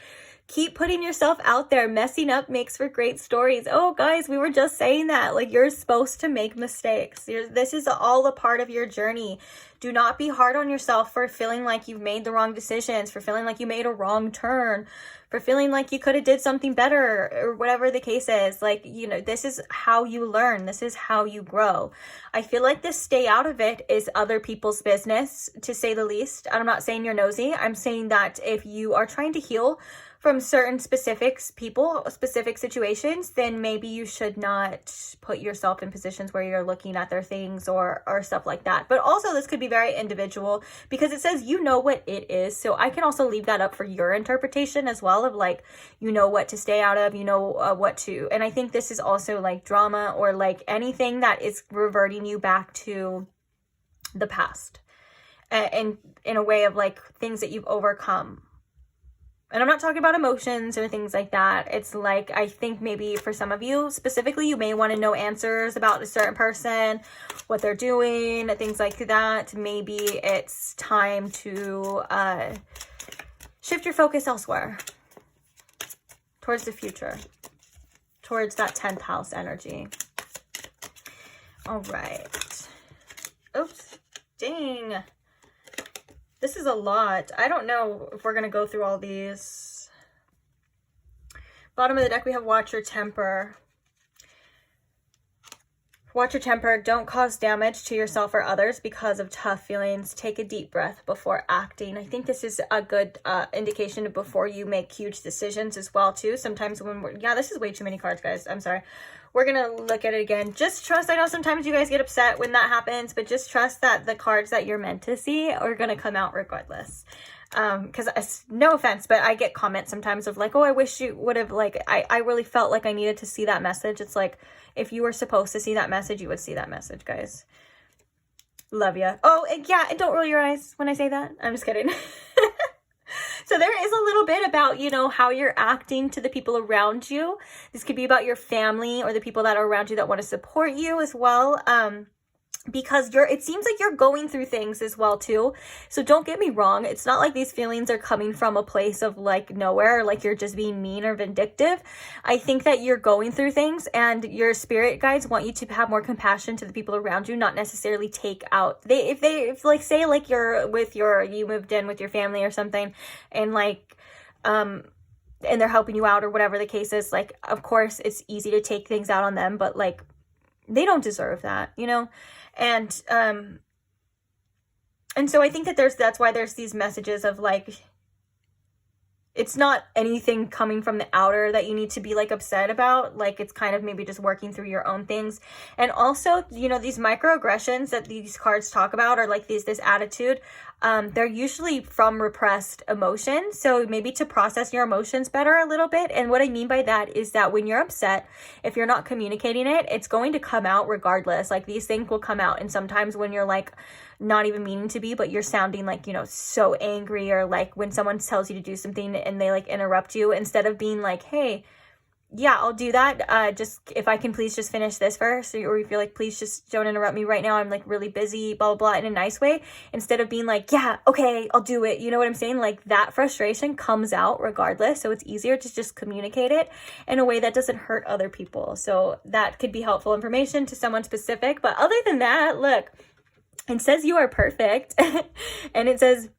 Keep putting yourself out there. Messing up makes for great stories. Oh, guys, we were just saying that. Like, you're supposed to make mistakes. This is all a part of your journey. Do not be hard on yourself for feeling like you've made the wrong decisions, for feeling like you made a wrong turn, for feeling like you could have did something better, or whatever the case is. Like, you know, this is how you learn. This is how you grow. I feel like this stay out of it is other people's business, to say the least. I'm not saying you're nosy. I'm saying that if you are trying to heal from certain people, specific situations, then maybe you should not put yourself in positions where you're looking at their things or stuff like that. But also this could be very individual, because it says you know what it is. So I can also leave that up for your interpretation as well, of like, you know what to stay out of, you know what to. And I think this is also like drama, or like anything that is reverting you back to the past, and in a way of like things that you've overcome. And I'm not talking about emotions or things like that. It's like, I think maybe for some of you specifically, you may want to know answers about a certain person, what they're doing, things like that. Maybe it's time to shift your focus elsewhere, towards the future, towards that 10th house energy. All right. Oops. Dang. This is a lot. I don't know if we're going to go through all these. Bottom of the deck, we have watch your temper. Watch your temper. Don't cause damage to yourself or others because of tough feelings. Take a deep breath before acting. I think this is a good indication before you make huge decisions as well, too. Sometimes when we're, yeah, this is way too many cards, guys. I'm sorry. We're going to look at it again. Just trust. I know sometimes you guys get upset when that happens, but just trust that the cards that you're meant to see are going to come out regardless. Because no offense, but I get comments sometimes of like, oh, I wish you would have, like, I really felt like I needed to see that message. It's like, if you were supposed to see that message, you would see that message, guys. Love ya. Oh, yeah, don't roll your eyes when I say that. I'm just kidding. So there is a little bit about, you know, how you're acting to the people around you. This could be about your family or the people that are around you that want to support you as well. Because it seems like you're going through things as well too. So don't get me wrong. It's not like these feelings are coming from a place of like nowhere, or like you're just being mean or vindictive. I think that you're going through things, and your spirit guides want you to have more compassion to the people around you, not necessarily take out. If like, say like you moved in with your family or something, and like, and they're helping you out or whatever the case is, like, of course it's easy to take things out on them, but like, they don't deserve that, you know? And so I think that that's why there's these messages of like, it's not anything coming from the outer that you need to be like upset about. Like, it's kind of maybe just working through your own things. And also, you know, these microaggressions that these cards talk about, or like this attitude, they're usually from repressed emotions. So maybe to process your emotions better a little bit. And what I mean by that is that when you're upset, if you're not communicating it, it's going to come out regardless. Like, these things will come out. And sometimes when you're like not even meaning to be, but you're sounding like, you know, so angry, or like when someone tells you to do something and they like interrupt you, instead of being like, hey, yeah, I'll do that. Just if I can please just finish this verse, or if you're like, please just don't interrupt me right now, I'm like really busy, blah, blah, blah, in a nice way, instead of being like, yeah, okay, I'll do it. You know what I'm saying? Like that frustration comes out regardless. So it's easier to just communicate it in a way that doesn't hurt other people. So that could be helpful information to someone specific. But other than that, look, it says you are perfect. And it says,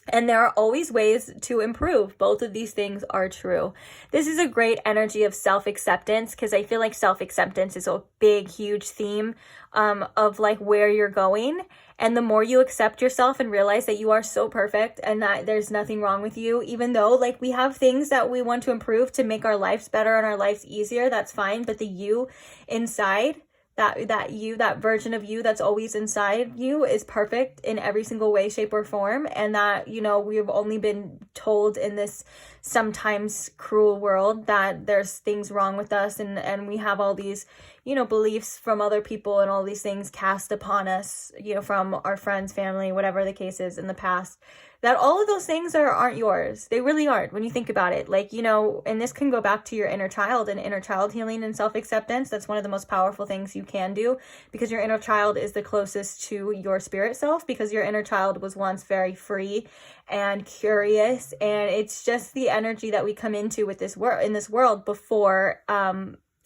and there are always ways to improve. Both of these things are true. This is a great energy of self-acceptance, because I feel like self-acceptance is a big, huge theme of like where you're going. And the more you accept yourself and realize that you are so perfect and that there's nothing wrong with you, even though like we have things that we want to improve to make our lives better and our lives easier, that's fine. But the you inside, that version of you that's always inside you is perfect in every single way, shape, or form. And that, you know, we've only been told in this sometimes cruel world that there's things wrong with us, and we have all these, you know, beliefs from other people and all these things cast upon us, you know, from our friends, family, whatever the case is in the past, that all of those things aren't yours. They really aren't when you think about it. Like, you know, and this can go back to your inner child and inner child healing and self-acceptance. That's one of the most powerful things you can do, because your inner child is the closest to your spirit self, because your inner child was once very free and curious. And it's just the energy that we come into with this world, in this world, before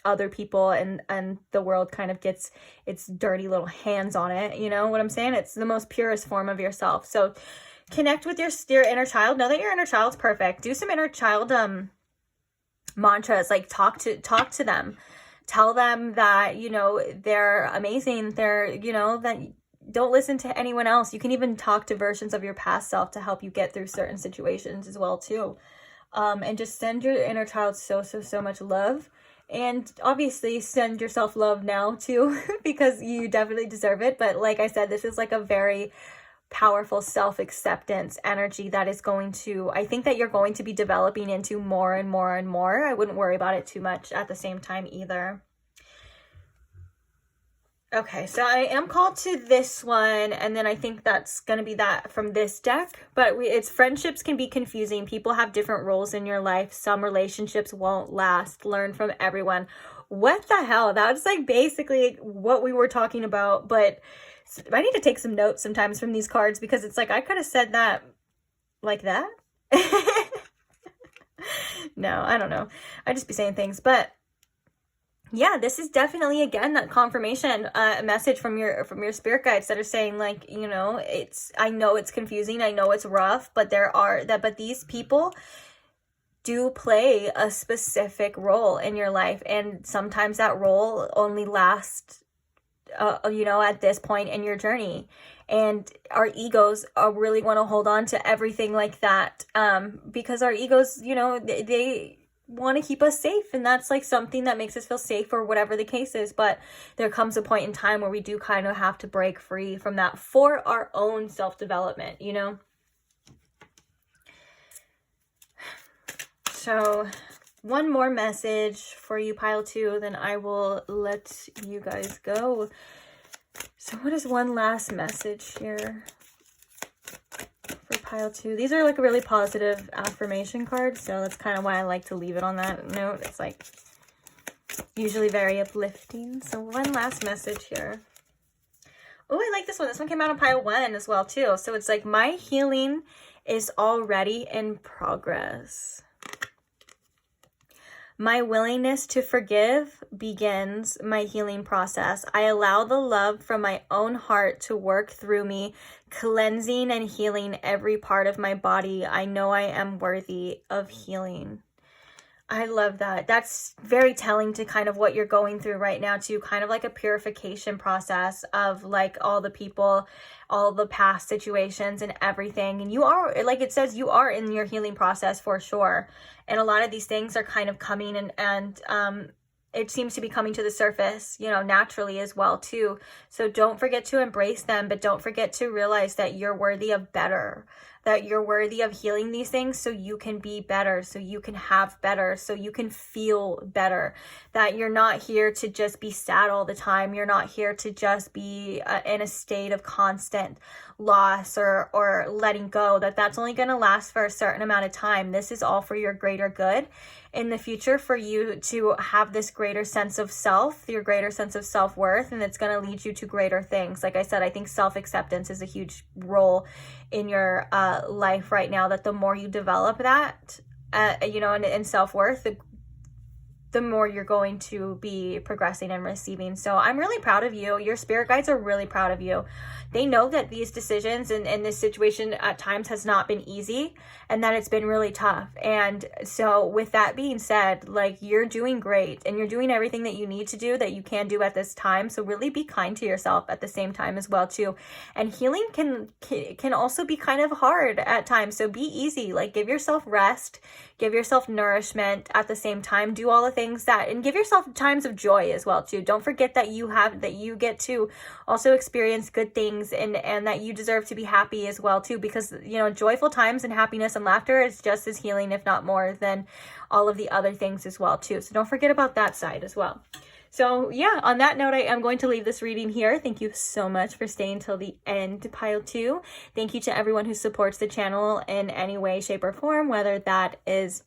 other people and the world kind of gets its dirty little hands on it. You know what I'm saying? It's the most purest form of yourself. So connect with your inner child. Know that your inner child's perfect. Do some inner child mantras. Like talk to them. Tell them that, you know, they're amazing. They're, you know, that don't listen to anyone else. You can even talk to versions of your past self to help you get through certain situations as well too. And just send your inner child so much love. And obviously send yourself love now too, because you definitely deserve it. But like I said, this is like a very powerful self-acceptance energy that is going to, I think that you're going to be developing into more and more and more. I wouldn't worry about it too much at the same time either. Okay, so I am called to this one, and then I think that's going to be that from this deck. But it's friendships can be confusing. People have different roles in your life. Some relationships won't last. Learn from everyone. What the hell? That was like basically what we were talking about, but I need to take some notes sometimes from these cards, because it's like I could have said that like that. No, I don't know. I just be saying things, but yeah, this is definitely, again, that confirmation message from your spirit guides that are saying, like, you know, I know it's confusing, I know it's rough, but but these people do play a specific role in your life, and sometimes that role only lasts you know, at this point in your journey. And our egos really want to hold on to everything like that, because our egos, you know, they want to keep us safe, and that's like something that makes us feel safe, or whatever the case is. But there comes a point in time where we do kind of have to break free from that for our own self-development, you know. So one more message for you, pile 2, then I will let you guys go. So what is one last message here for pile 2? These are like a really positive affirmation card, so that's kind of why I like to leave it on that note. It's like usually very uplifting. So one last message here. Oh, I like this one. This one came out on pile 1 as well too. So it's like, my healing is already in progress. My willingness to forgive begins my healing process. I allow the love from my own heart to work through me, cleansing and healing every part of my body. I know I am worthy of healing. I love that. That's very telling to kind of what you're going through right now too, kind of like a purification process of like all the people, all the past situations and everything. And you are, like it says, you are in your healing process for sure. And a lot of these things are kind of coming and it seems to be coming to the surface, you know, naturally as well too. So don't forget to embrace them, but don't forget to realize that you're worthy of better. that you're worthy of healing these things so you can be better, so you can have better, so you can feel better, that you're not here to just be sad all the time. You're not here to just be in a state of constant loss or letting go, that's only going to last for a certain amount of time. This is all for your greater good in the future, for you to have this greater sense of self, your greater sense of self-worth, and it's going to lead you to greater things. Like I said, I think self-acceptance is a huge role in your life right now, that the more you develop that, you know, and self-worth, the more you're going to be progressing and receiving. So I'm really proud of you. Your spirit guides are really proud of you. They know that these decisions and this situation at times has not been easy, and that it's been really tough. And so with that being said, like, you're doing great, and you're doing everything that you need to do, that you can do at this time. So really be kind to yourself at the same time as well too. And healing can also be kind of hard at times. So be easy, like, give yourself rest, give yourself nourishment at the same time. Do all the things and give yourself times of joy as well too. Don't forget that you get to also experience good things, and that you deserve to be happy as well too, because, you know, joyful times and happiness and laughter is just as healing, if not more, than all of the other things as well too. So don't forget about that side as well. So yeah, on that note, I am going to leave this reading here. Thank you so much for staying till the end, pile 2. Thank you to everyone who supports the channel in any way, shape, or form, whether that is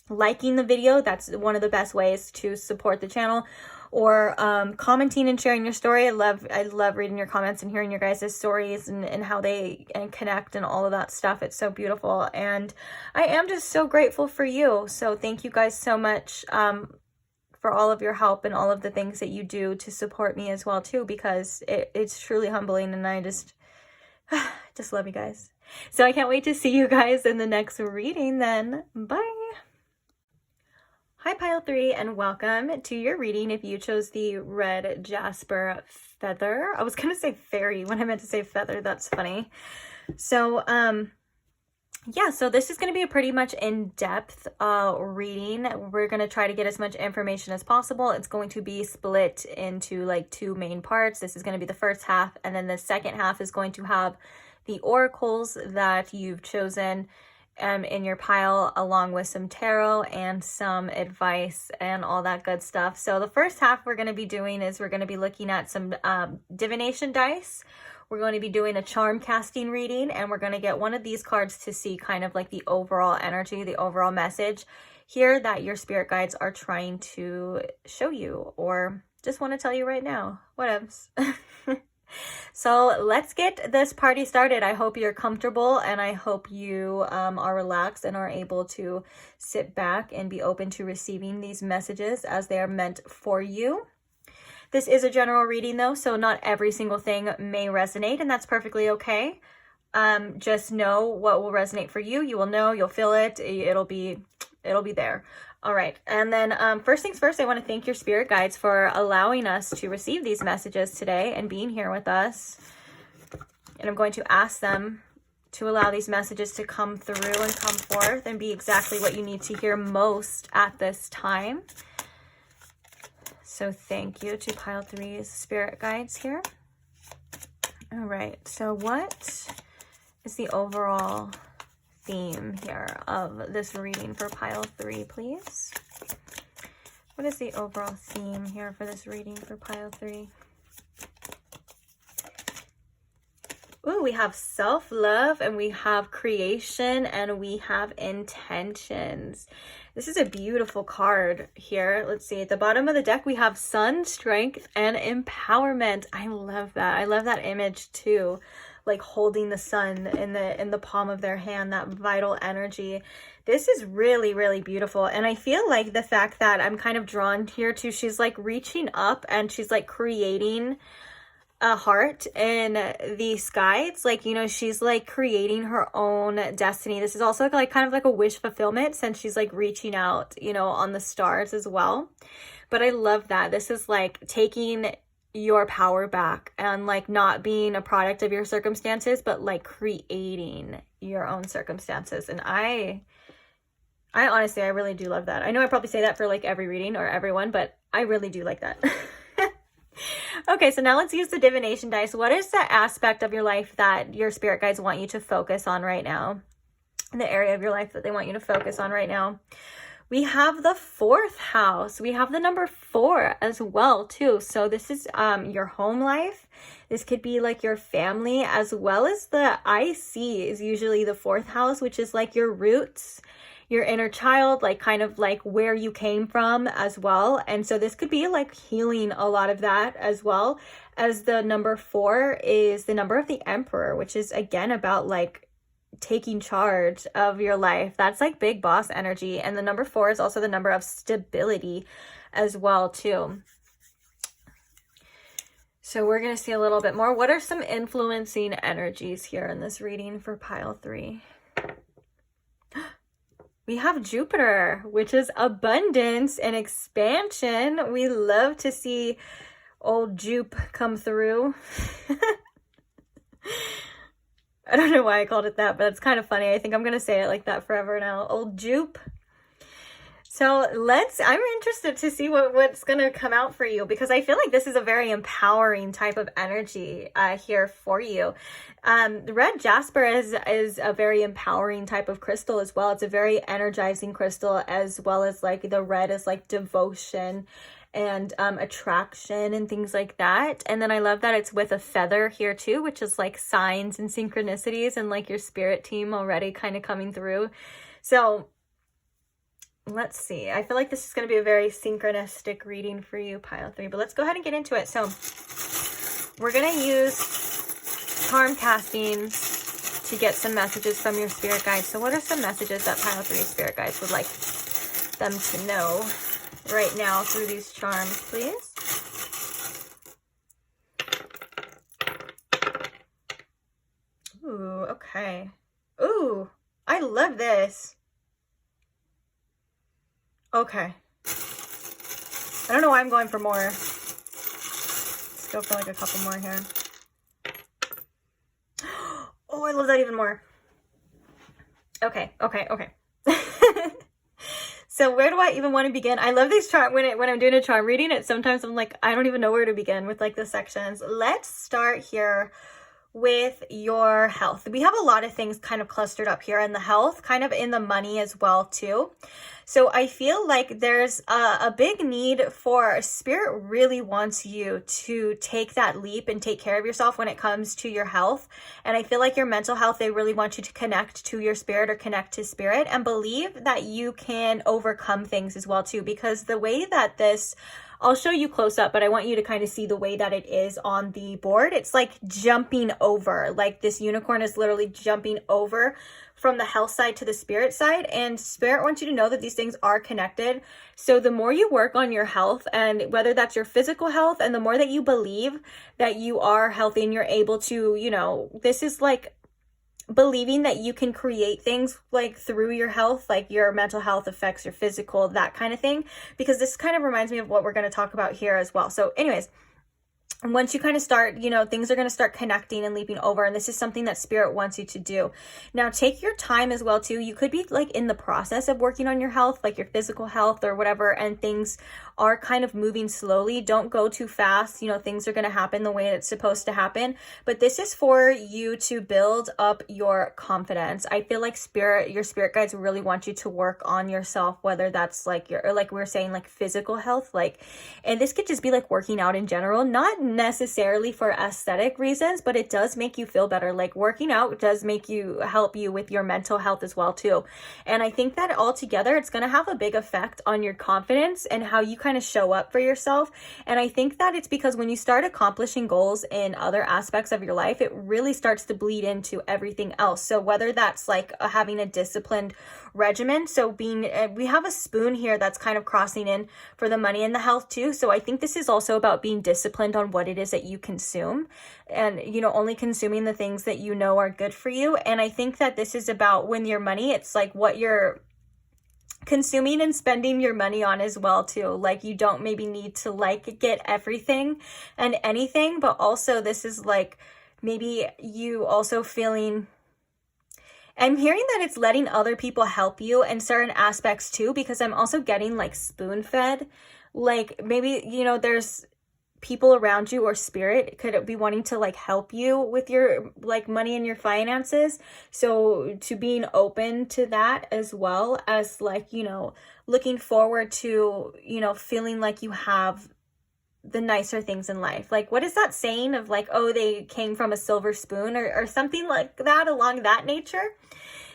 liking the video. That's one of the best ways to support the channel, or commenting and sharing your story. I love reading your comments and hearing your guys' stories and how they connect and all of that stuff. It's so beautiful, and I am just so grateful for you. So thank you guys so much for all of your help and all of the things that you do to support me as well too, because it's truly humbling, and I just love you guys. So I can't wait to see you guys in the next reading then. Bye. Hi pile 3, and welcome to your reading if you chose the red jasper feather. I was gonna say fairy when I meant to say feather. That's funny. So yeah, so this is going to be a pretty much in-depth reading. We're going to try to get as much information as possible. It's going to be split into like 2 main parts. This is going to be the first half, and then the second half is going to have the oracles that you've chosen in your pile, along with some tarot and some advice and all that good stuff. So the first half we're going to be doing is we're going to be looking at some divination dice. We're going to be doing a charm casting reading, and we're going to get one of these cards to see kind of like the overall energy, the overall message here that your spirit guides are trying to show you, or just want to tell you right now. Whatevs. So let's get this party started. I hope you're comfortable, and I hope you are relaxed and are able to sit back and be open to receiving these messages as they are meant for you. This is a general reading though, so not every single thing may resonate, and that's perfectly okay. Just know what will resonate for you. You will know, you'll feel it. It'll be there. All right. And then first things first, I want to thank your spirit guides for allowing us to receive these messages today and being here with us. And I'm going to ask them to allow these messages to come through and come forth and be exactly what you need to hear most at this time. So thank you to pile 3's spirit guides here. All right. So what is the overall theme here of this reading for pile 3, please? What is the overall theme here for this reading for pile 3? Ooh, we have self-love, and we have creation, and we have intentions. This is a beautiful card here. Let's see. At the bottom of the deck, we have sun, strength, and empowerment. I love that. I love that image too. Like holding the sun in the palm of their hand, that vital energy. This is really, really beautiful. And I feel like the fact that I'm kind of drawn here to, she's like reaching up and she's like creating a heart in the sky. It's like, you know, she's like creating her own destiny. This is also like kind of like a wish fulfillment, since she's like reaching out, you know, on the stars as well. But I love that. This is like taking your power back and like not being a product of your circumstances, but like creating your own circumstances. And I honestly, I really do love that. I know I probably say that for like every reading or everyone, but I really do like that. Okay, so now let's use the divination dice. What is the aspect of your life that your spirit guides want you to focus on right now? The area of your life that they want you to focus on right now. We have the 4th house. We have the number 4 as well too. So this is your home life. This could be like your family, as well as the IC is usually the 4th house, which is like your roots, your inner child, like kind of like where you came from as well. And so this could be like healing a lot of that, as well as the number 4 is the number of the Emperor, which is again about like taking charge of your life. That's like big boss energy. And the number 4 is also the number of stability as well too. So we're going to see a little bit more. What are some influencing energies here in this reading for pile 3? We have Jupiter, which is abundance and expansion. We love to see old Jupe come through. I don't know why I called it that, but it's kind of funny. I think I'm going to say it like that forever now. Old Jupe. So I'm interested to see what's going to come out for you, because I feel like this is a very empowering type of energy here for you. The red jasper is a very empowering type of crystal as well. It's a very energizing crystal, as well as like the red is like devotion and attraction and things like that. And then I love that it's with a feather here too, which is like signs and synchronicities and like your spirit team already kind of coming through. So let's see. I feel like this is going to be a very synchronistic reading for you, pile 3, but let's go ahead and get into it. So we're going to use charm casting to get some messages from your spirit guides. So what are some messages that pile 3 spirit guides would like them to know right now through these charms, please? Ooh, okay. Ooh, I love this. Okay. I don't know why I'm going for more. Let's go for like a couple more here. Oh, I love that even more. Okay. So where do I even want to begin? I love these charm when I'm doing a charm reading it. Sometimes I'm like, I don't even know where to begin with like the sections. Let's start here with your health. We have a lot of things kind of clustered up here in the health, kind of in the money as well too. So I feel like there's a big need for spirit really wants you to take that leap and take care of yourself when it comes to your health. And I feel like your mental health, they really want you to connect to your spirit or connect to spirit and believe that you can overcome things as well too, because the way that this, I'll show you close up, but I want you to kind of see the way that it is on the board. It's like jumping over, like this unicorn is literally jumping over from the health side to the spirit side, and spirit wants you to know that these things are connected. So the more you work on your health, and whether that's your physical health, and the more that you believe that you are healthy and you're able to, you know, this is like believing that you can create things like through your health, like your mental health affects your physical, that kind of thing, because this kind of reminds me of what we're going to talk about here as well. So anyways, once you kind of start, you know, things are going to start connecting and leaping over. And this is something that spirit wants you to do. Now, take your time as well, too. You could be like in the process of working on your health, like your physical health or whatever, and things are kind of moving slowly. Don't go too fast. You know, things are going to happen the way it's supposed to happen. But this is for you to build up your confidence. I feel like your spirit guides really want you to work on yourself, whether that's like or like we were saying, like physical health, like, and this could just be like working out in general, not necessarily for aesthetic reasons, but it does make you feel better. Like working out does help you with your mental health as well too. And I think that all together, it's going to have a big effect on your confidence and how you kind of show up for yourself. And I think that it's because when you start accomplishing goals in other aspects of your life, it really starts to bleed into everything else. So whether that's like having a disciplined regimen, so we have a spoon here that's kind of crossing in for the money and the health too. So I think this is also about being disciplined on what it is that you consume, and you know, only consuming the things that you know are good for you. And I think that this is about when your money, it's like what you're consuming and spending your money on as well too. Like you don't maybe need to like get everything and anything, but also this is like maybe you also feeling, I'm hearing that it's letting other people help you in certain aspects too, because I'm also getting like spoon fed, like maybe, you know, there's people around you or spirit could be wanting to like help you with your like money and your finances. So to being open to that, as well as like, you know, looking forward to, you know, feeling like you have the nicer things in life. Like, what is that saying of like, oh, they came from a silver spoon, or something like that along that nature?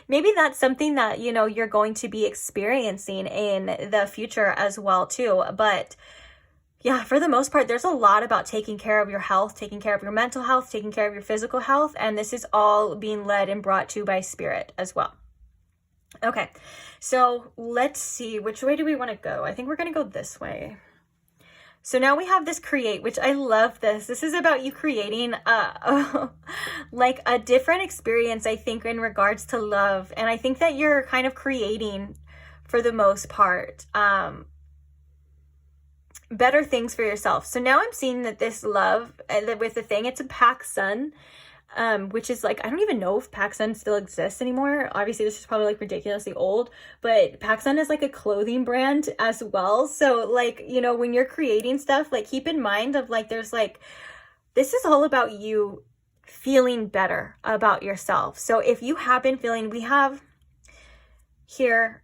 Maybe that's something that, you know, you're going to be experiencing in the future as well too. But yeah, for the most part, there's a lot about taking care of your health, taking care of your mental health, taking care of your physical health. And this is all being led and brought to by spirit as well. Okay, so let's see, which way do we want to go? I think we're going to go this way. So now we have this create, which I love this. This is about you creating like a different experience, I think, in regards to love. And I think that you're kind of creating, for the most part, better things for yourself. So now I'm seeing that this love with the thing, it's a pack sun, which is like, I don't even know if PacSun still exists anymore. Obviously this is probably like ridiculously old, but PacSun is like a clothing brand as well. So like, you know, when you're creating stuff, like keep in mind of like, there's like, this is all about you feeling better about yourself. So if you have been feeling, we have here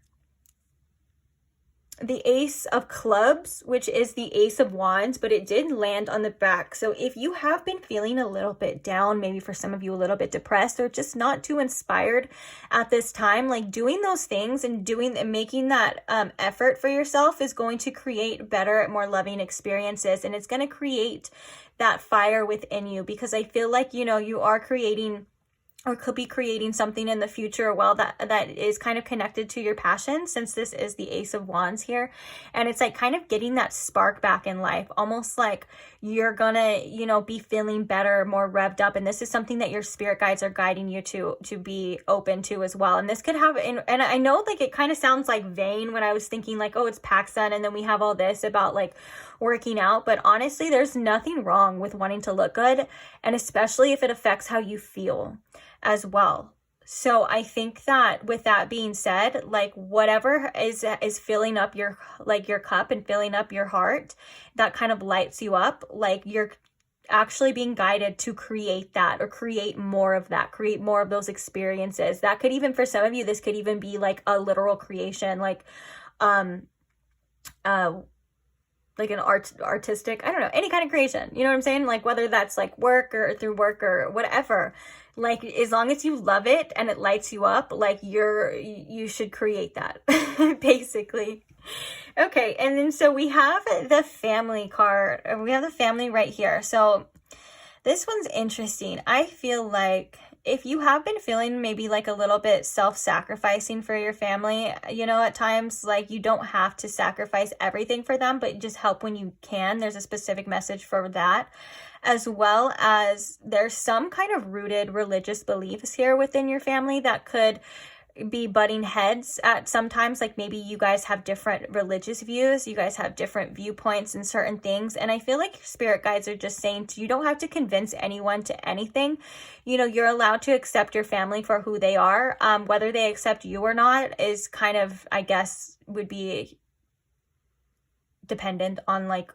the Ace of Clubs, which is the Ace of Wands, but it did land on the back. So if you have been feeling a little bit down, maybe for some of you a little bit depressed, or just not too inspired at this time, like doing those things and making that effort for yourself is going to create better, more loving experiences. And it's going to create that fire within you, because I feel like, you know, you are creating or could be creating something in the future, well, that is kind of connected to your passion, since this is the Ace of Wands here. And it's like kind of getting that spark back in life, almost like you're gonna, you know, be feeling better, more revved up. And this is something that your spirit guides are guiding you to be open to as well. And this could have, and I know like it kind of sounds like vain when I was thinking like, oh, it's PacSun, and then we have all this about like working out, but honestly, there's nothing wrong with wanting to look good, and especially if it affects how you feel as well. So I think that with that being said, like whatever is filling up your cup and filling up your heart, that kind of lights you up, like you're actually being guided to create that, or create more of that, create more of those experiences. That could even, for some of you, this could even be like a literal creation, like an artistic, I don't know, any kind of creation, you know what I'm saying? Like whether that's like work or through work or whatever, like as long as you love it and it lights you up, like you should create that basically. Okay, and then so we have the family card, we have the family right here. So this one's interesting. I feel like if you have been feeling maybe like a little bit self-sacrificing for your family, you know, at times, like you don't have to sacrifice everything for them, but just help when you can. There's a specific message for that, as well as there's some kind of rooted religious beliefs here within your family that could be butting heads at sometimes. Like maybe you guys have different religious views, you guys have different viewpoints in certain things, and I feel like your spirit guides are just saying you don't have to convince anyone to anything. You know, you're allowed to accept your family for who they are. Whether they accept you or not is kind of, I guess, would be dependent on like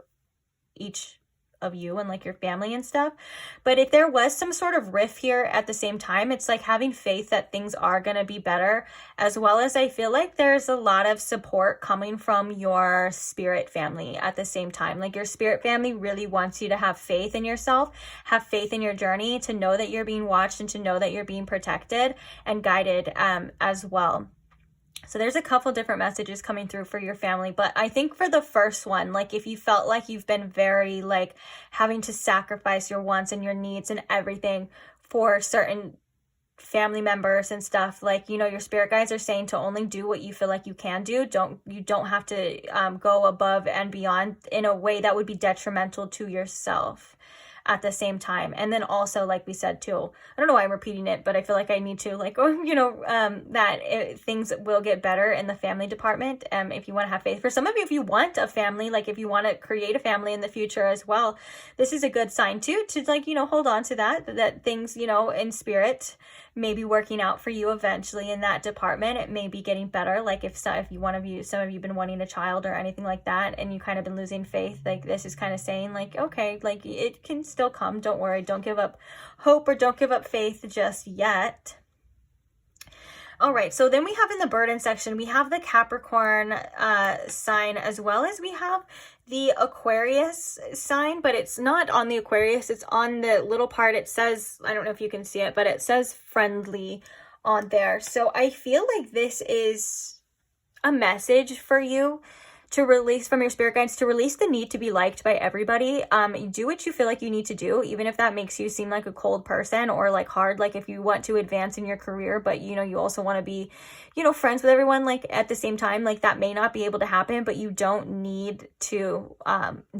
each of you and like your family and stuff. But if there was some sort of riff here at the same time, it's like having faith that things are going to be better, as well as I feel like there's a lot of support coming from your spirit family at the same time. Like your spirit family really wants you to have faith in yourself, have faith in your journey, to know that you're being watched and to know that you're being protected and guided as well. So there's a couple different messages coming through for your family, but I think for the first one, like if you felt like you've been very like having to sacrifice your wants and your needs and everything for certain family members and stuff, like, you know, your spirit guides are saying to only do what you feel like you can do. You don't have to go above and beyond in a way that would be detrimental to yourself at the same time. And then also, like we said too, I don't know why I'm repeating it, but I feel like I need to, like, you know, that things will get better in the family department. If you want to have faith. For some of you, if you want a family, like if you want to create a family in the future as well, this is a good sign too, to like, you know, hold on to that things, you know, in spirit maybe working out for you eventually in that department. It may be getting better. Like if some of you been wanting a child or anything like that, and you kind of been losing faith, like this is kind of saying like, okay, like it can still come. Don't worry. Don't give up hope or don't give up faith just yet. All right, so then we have in the burden section, we have the Capricorn sign, as well as we have the Aquarius sign, but it's not on the Aquarius, it's on the little part. It says, I don't know if you can see it, but it says friendly on there. So I feel like this is a message for you to release from your spirit guides, to release the need to be liked by everybody. Do what you feel like you need to do, even if that makes you seem like a cold person or like hard. Like if you want to advance in your career, but you know, you also want to be, you know, friends with everyone, like at the same time, like that may not be able to happen, but you don't need to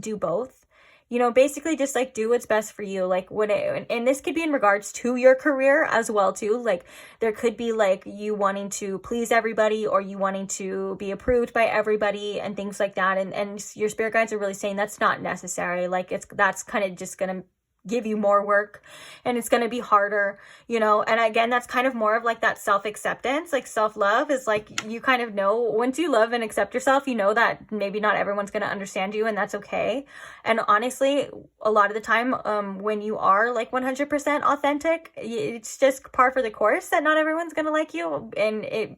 do both. You know, basically just like do what's best for you. Like and this could be in regards to your career as well too. Like there could be like you wanting to please everybody, or you wanting to be approved by everybody and things like that. And your spirit guides are really saying that's not necessary. Like that's kind of just gonna give you more work, and it's going to be harder, you know. And again, that's kind of more of like that self-acceptance. Like self-love is like, you kind of know, once you love and accept yourself, you know that maybe not everyone's going to understand you, and that's okay. And honestly, a lot of the time, when you are like 100% authentic, it's just par for the course that not everyone's going to like you. And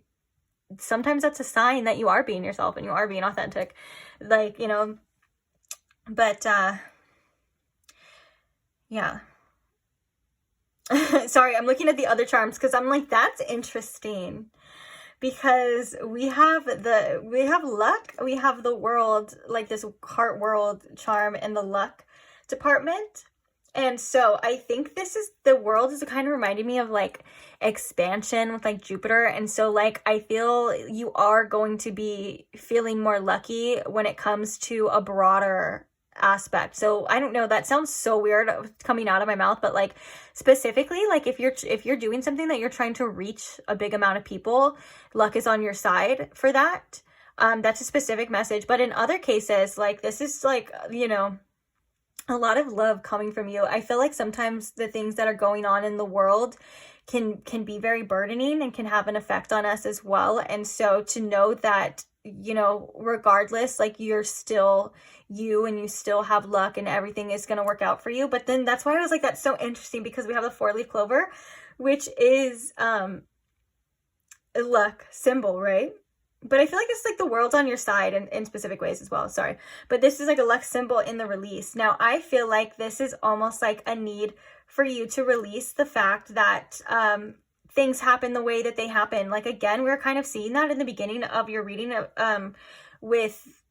sometimes that's a sign that you are being yourself and you are being authentic, like, you know. But yeah. Sorry, I'm looking at the other charms because I'm like, that's interesting, because we have luck, we have the world, like this heart world charm in the luck department. And so I think the world is kind of reminding me of like expansion with like Jupiter. And so like, I feel you are going to be feeling more lucky when it comes to a broader aspect. So I don't know, that sounds so weird coming out of my mouth, but like specifically, like if you're doing something that you're trying to reach a big amount of people, luck is on your side for that. That's a specific message. But in other cases, like this is like, you know, a lot of love coming from you. I feel like sometimes the things that are going on in the world can be very burdening and can have an effect on us as well. And so to know that, you know, regardless, like you're still you and you still have luck and everything is going to work out for you. But then that's why I was like, that's so interesting, because we have the 4-leaf clover, which is a luck symbol, right? But I feel like it's like the world's on your side in specific ways as well. Sorry. But this is like a luck symbol in the release. Now, I feel like this is almost like a need for you to release the fact that things happen the way that they happen. Like, again, we're kind of seeing that in the beginning of your reading with,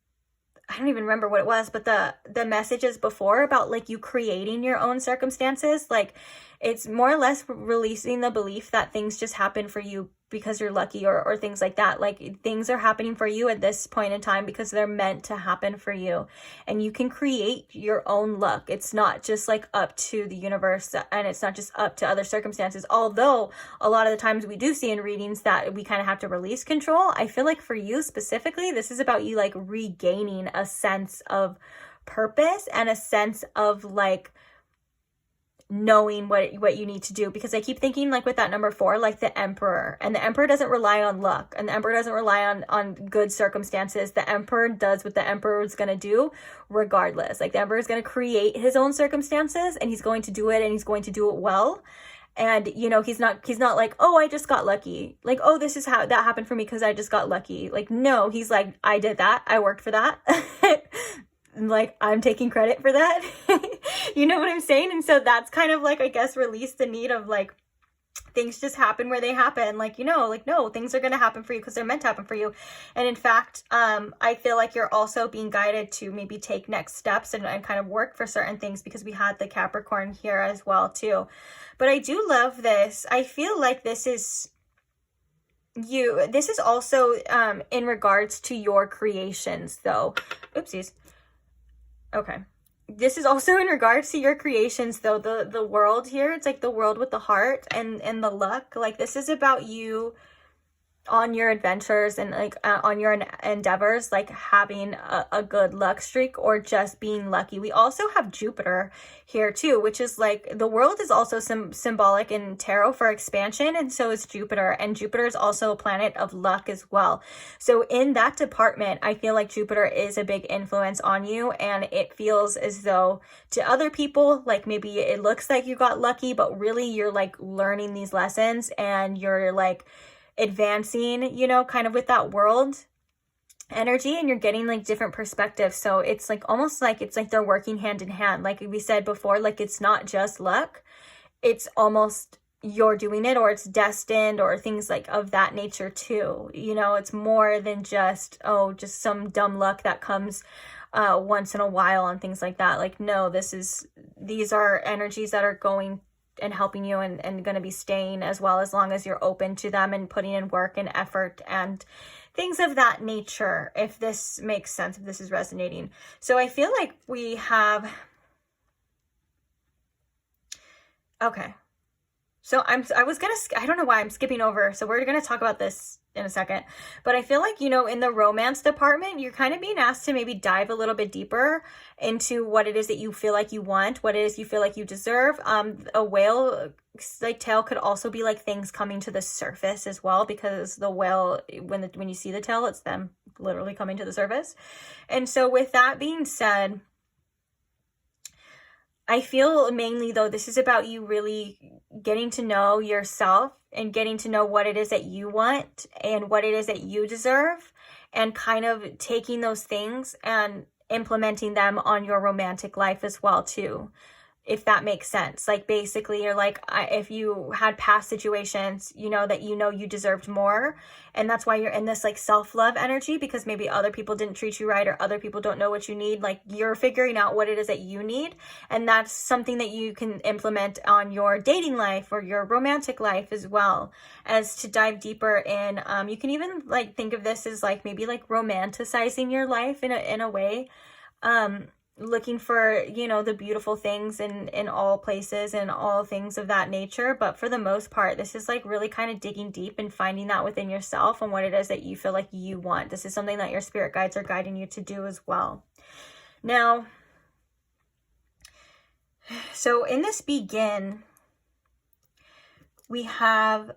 I don't even remember what it was, but the messages before about like you creating your own circumstances. Like it's more or less releasing the belief that things just happen for you because you're lucky, or things like that. Like things are happening for you at this point in time because they're meant to happen for you, and you can create your own luck. It's not just like up to the universe, and it's not just up to other circumstances, although a lot of the times we do see in readings that we kind of have to release control. I feel like for you specifically, this is about you like regaining a sense of purpose and a sense of like knowing what you need to do. Because I keep thinking like with that number 4, like the emperor, and the emperor doesn't rely on luck, and the emperor doesn't rely on good circumstances. The emperor does what the emperor is going to do regardless. Like the emperor is going to create his own circumstances, and he's going to do it, and he's going to do it well. And you know, he's not like, oh, I just got lucky, like, oh, this is how that happened for me because I just got lucky. Like, no, he's like, I did that, I worked for that. Like, I'm taking credit for that. You know what I'm saying? And so that's kind of like, I guess, release the need of like, things just happen where they happen. Like, you know, like, no, things are going to happen for you because they're meant to happen for you. And in fact, I feel like you're also being guided to maybe take next steps and kind of work for certain things, because we had the Capricorn here as well too. But I do love this. I feel like this is you. This is also in regards to your creations though. Oopsies. Okay. This is also in regards to your creations though. The world here, it's like the world with the heart and the luck. Like this is about you on your adventures and like on your endeavors, like having a good luck streak or just being lucky. We also have Jupiter here too, which is like, the world is also symbolic in tarot for expansion, and so is Jupiter, and Jupiter is also a planet of luck as well. So in that department, I feel like Jupiter is a big influence on you, and it feels as though to other people, like maybe it looks like you got lucky, but really you're like learning these lessons and you're like advancing, you know, kind of with that world energy, and you're getting like different perspectives. So it's like almost like it's like they're working hand in hand. Like we said before, like it's not just luck, it's almost you're doing it, or it's destined, or things like of that nature too. You know, it's more than just, oh, just some dumb luck that comes once in a while and things like that. Like, no, these are energies that are going and helping you and going to be staying as well, as long as you're open to them and putting in work and effort and things of that nature, if this makes sense, if this is resonating. So I feel like we have, okay. So I don't know why I'm skipping over. So we're going to talk about this in a second, but I feel like, you know, in the romance department, you're kind of being asked to maybe dive a little bit deeper into what it is that you feel like you want, what it is you feel like you deserve. A whale like tail could also be like things coming to the surface as well, because the whale, when you see the tail, it's them literally coming to the surface. And so with that being said, I feel mainly though, this is about you really getting to know yourself and getting to know what it is that you want and what it is that you deserve, and kind of taking those things and implementing them on your romantic life as well too, if that makes sense. Like basically you're like, if you had past situations, you know, that you know you deserved more, and that's why you're in this like self-love energy, because maybe other people didn't treat you right, or other people don't know what you need. Like you're figuring out what it is that you need, and that's something that you can implement on your dating life or your romantic life as well. As to dive deeper in, you can even like think of this as like maybe like romanticizing your life in a way, looking for, you know, the beautiful things in all places and all things of that nature. But for the most part, this is like really kind of digging deep and finding that within yourself and what it is that you feel like you want. This is something that your spirit guides are guiding you to do as well. Now, so in this begin, we have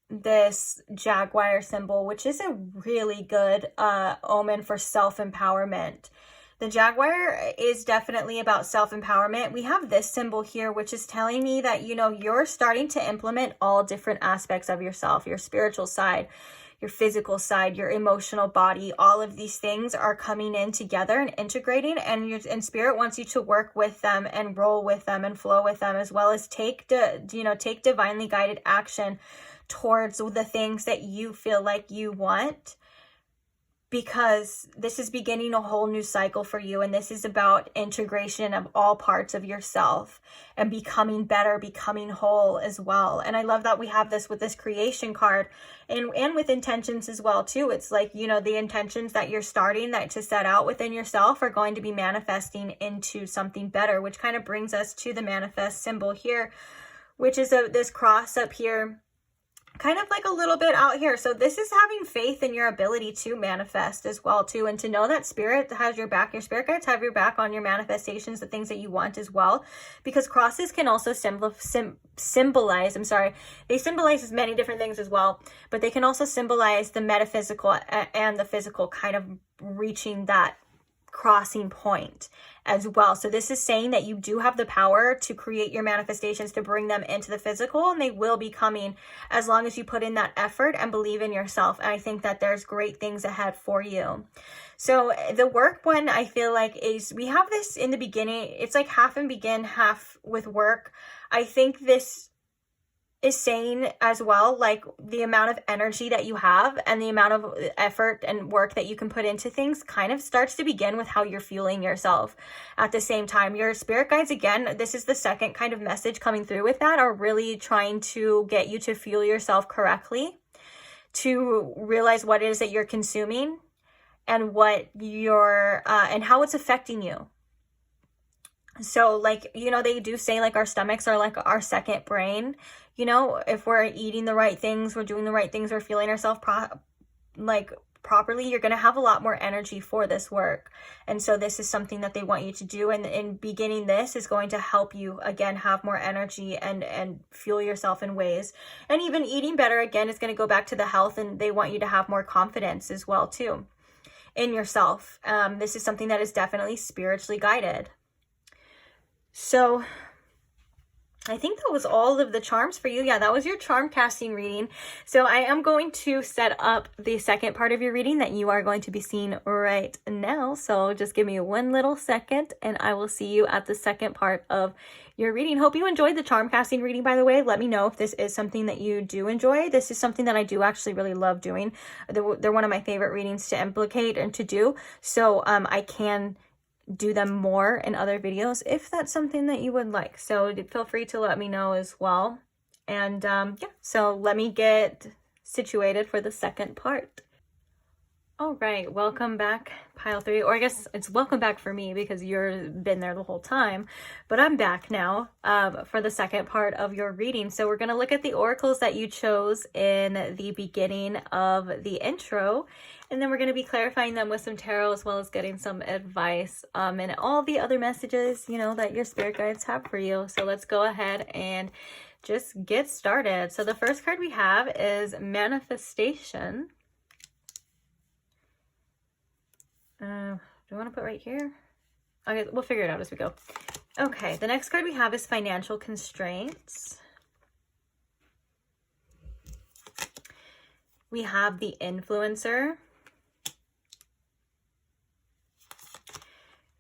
this jaguar symbol, which is a really good omen for self-empowerment. The jaguar is definitely about self-empowerment. We have this symbol here, which is telling me that, you know, you're starting to implement all different aspects of yourself, your spiritual side, your physical side, your emotional body. All of these things are coming in together and integrating, and spirit wants you to work with them and roll with them and flow with them, as well as take divinely guided action towards the things that you feel like you want, because this is beginning a whole new cycle for you. And this is about integration of all parts of yourself and becoming better, becoming whole as well. And I love that we have this with this creation card, and with intentions as well too. It's like, you know, the intentions that you're starting that to set out within yourself are going to be manifesting into something better, which kind of brings us to the manifest symbol here, which is this cross up here, kind of like a little bit out here. So this is having faith in your ability to manifest as well too, and to know that spirit has your back. Your spirit guides have your back on your manifestations, the things that you want as well, because crosses can also symbolize, they symbolize many different things as well, but they can also symbolize the metaphysical and the physical, kind of reaching that crossing point as well. So this is saying that you do have the power to create your manifestations, to bring them into the physical, and they will be coming as long as you put in that effort and believe in yourself. And I think that there's great things ahead for you. So the work one, I feel like, is we have this in the beginning. It's like half and begin, half with work. I think this is saying as well, like the amount of energy that you have and the amount of effort and work that you can put into things kind of starts to begin with how you're fueling yourself at the same time. Your spirit guides, again, this is the second kind of message coming through with that, are really trying to get you to fuel yourself correctly, to realize what it is that you're consuming and what you're and how it's affecting you. So like, you know, they do say like our stomachs are like our second brain. You know, if we're eating the right things, we're doing the right things, we're feeling ourselves properly, you're going to have a lot more energy for this work. And so this is something that they want you to do. And in beginning, this is going to help you again have more energy and fuel yourself in ways. And even eating better again is going to go back to the health, and they want you to have more confidence as well too in yourself. This is something that is definitely spiritually guided. So I think that was all of the charms for you. Yeah, that was your charm casting reading. So I am going to set up the second part of your reading that you are going to be seeing right now. So just give me one little second and I will see you at the second part of your reading. Hope you enjoyed the charm casting reading, by the way. Let me know if this is something that you do enjoy. This is something that I do actually really love doing. They're one of my favorite readings to implicate and to do. So I can do them more in other videos if that's something that you would like. So feel free to let me know as well. And yeah, so let me get situated for the second part. All right, welcome back, pile 3, or I guess it's welcome back for me because you've been there the whole time, but I'm back now for the second part of your reading. So we're going to look at the oracles that you chose in the beginning of the intro, and then we're going to be clarifying them with some tarot as well as getting some advice and all the other messages, you know, that your spirit guides have for you. So let's go ahead and just get started. So the first card we have is Manifestation. Do I want to put right here? Okay, we'll figure it out as we go. Okay, the next card we have is Financial Constraints. We have the Influencer.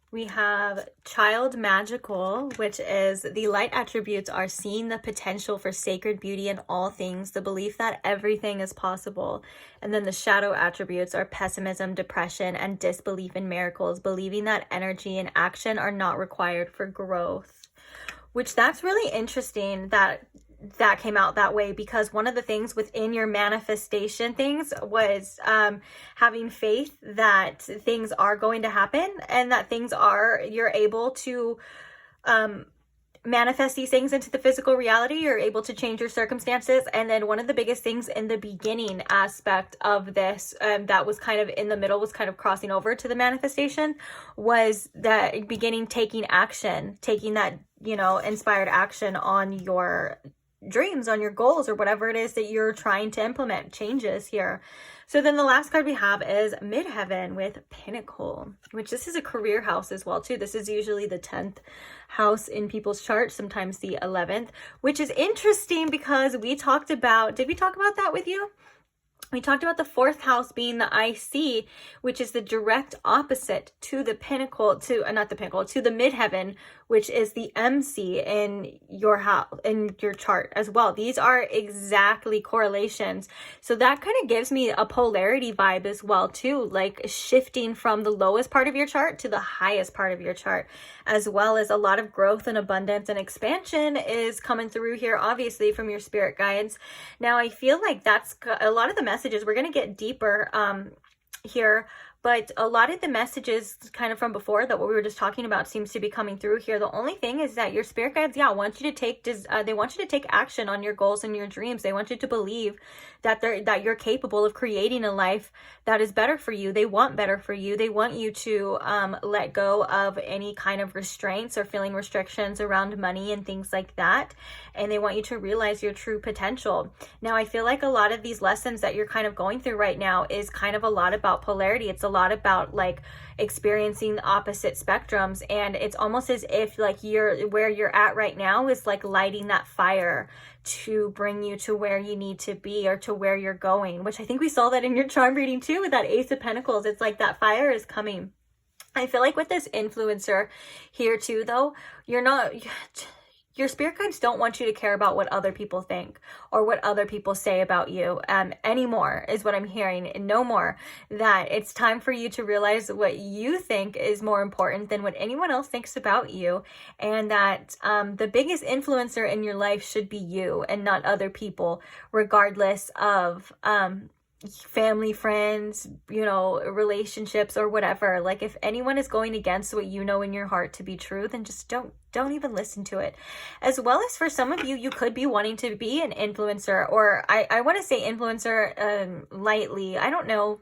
We have Child Magical, which is the light attributes are seeing the potential for sacred beauty in all things, the belief that everything is possible. And then the shadow attributes are pessimism, depression, and disbelief in miracles, believing that energy and action are not required for growth. Which that's really interesting that came out that way, because one of the things within your manifestation things was having faith that things are going to happen and that you're able to manifest these things into the physical reality. You're able to change your circumstances. And then one of the biggest things in the beginning aspect of this that was kind of in the middle, was kind of crossing over to the manifestation, was that beginning taking action, taking that, you know, inspired action on your dreams, on your goals, or whatever it is that you're trying to implement changes here. So then the last card we have is Midheaven with Pinnacle, which this is a career house as well too. This is usually the 10th house in people's charts, sometimes the 11th, which is interesting because did we talk about that with you? We talked about the 4th house being the IC, which is the direct opposite to the pinnacle, to the midheaven, which is the MC in your house, in your chart as well. These are exactly correlations. So that kind of gives me a polarity vibe as well too, like shifting from the lowest part of your chart to the highest part of your chart, as well as a lot of growth and abundance and expansion is coming through here, obviously from your spirit guides. Now I feel like that's a lot of the messages. We're going to get deeper here, but a lot of the messages kind of from before, that what we were just talking about, seems to be coming through here. The only thing is that your spirit guides, want you to take they want you to take action on your goals and your dreams. They want you to believe that you're capable of creating a life that is better for you. They want better for you. They want you to let go of any kind of restraints or feeling restrictions around money and things like that. And they want you to realize your true potential. Now, I feel like a lot of these lessons that you're kind of going through right now is kind of a lot about polarity. It's a lot about like experiencing opposite spectrums, and it's almost as if like where you're at right now is like lighting that fire to bring you to where you need to be, or to where you're going, which I think we saw that in your charm reading too with that Ace of Pentacles. It's like that fire is coming. I feel like with this influencer here too, though, your spirit guides don't want you to care about what other people think or what other people say about you anymore, is what I'm hearing. No more. That it's time for you to realize what you think is more important than what anyone else thinks about you, and that the biggest influencer in your life should be you and not other people, regardless of family, friends, you know, relationships or whatever. Like if anyone is going against what you know in your heart to be true, then just don't even listen to it. As well as for some of you, you could be wanting to be an influencer, or I want to say influencer lightly. I don't know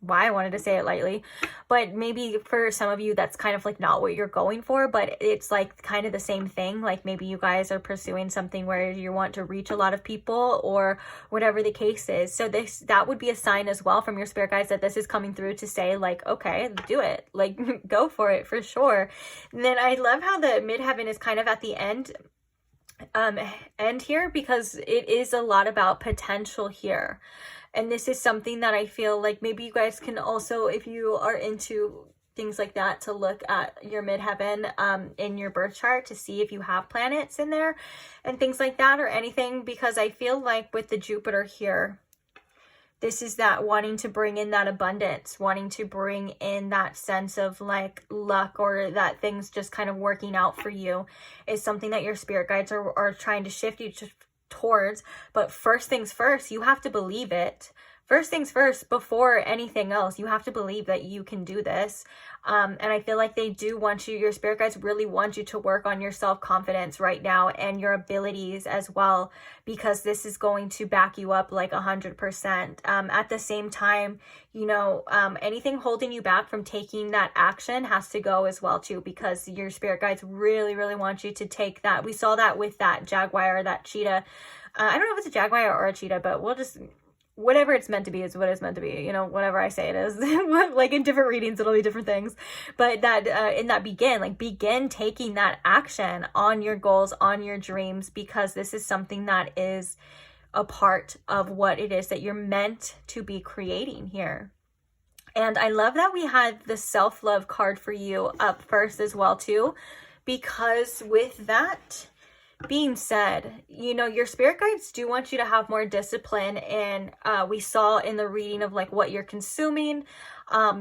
why I wanted to say it lightly, but maybe for some of you that's kind of like not what you're going for, but it's like kind of the same thing. Like maybe you guys are pursuing something where you want to reach a lot of people or whatever the case is. So that would be a sign as well from your spirit guides that this is coming through to say like, okay, do it, like go for it for sure. And then I love how the midheaven is kind of at the end here, because it is a lot about potential here. And this is something that I feel like maybe you guys can also, if you are into things like that, to look at your midheaven in your birth chart to see if you have planets in there and things like that or anything, because I feel like with the Jupiter here, this is that wanting to bring in that abundance, wanting to bring in that sense of like luck, or that things just kind of working out for you, is something that your spirit guides are trying to shift you towards. But first things first, you have to believe it. First things first, before anything else, you have to believe that you can do this. And I feel like they do want you, your spirit guides really want you to work on your self-confidence right now and your abilities as well, because this is going to back you up like 100%. At the same time, you know, anything holding you back from taking that action has to go as well too, because your spirit guides really, really want you to take that. We saw that with that jaguar or that cheetah. I don't know if it's a jaguar or a cheetah, but we'll just, whatever it's meant to be is what it's meant to be, you know, whatever I say it is. Like in different readings it'll be different things, but that in that begin taking that action on your goals, on your dreams, because this is something that is a part of what it is that you're meant to be creating here. And I love that we had the self-love card for you up first as well too, because with that being said, you know, your spirit guides do want you to have more discipline. And we saw in the reading of like what you're consuming,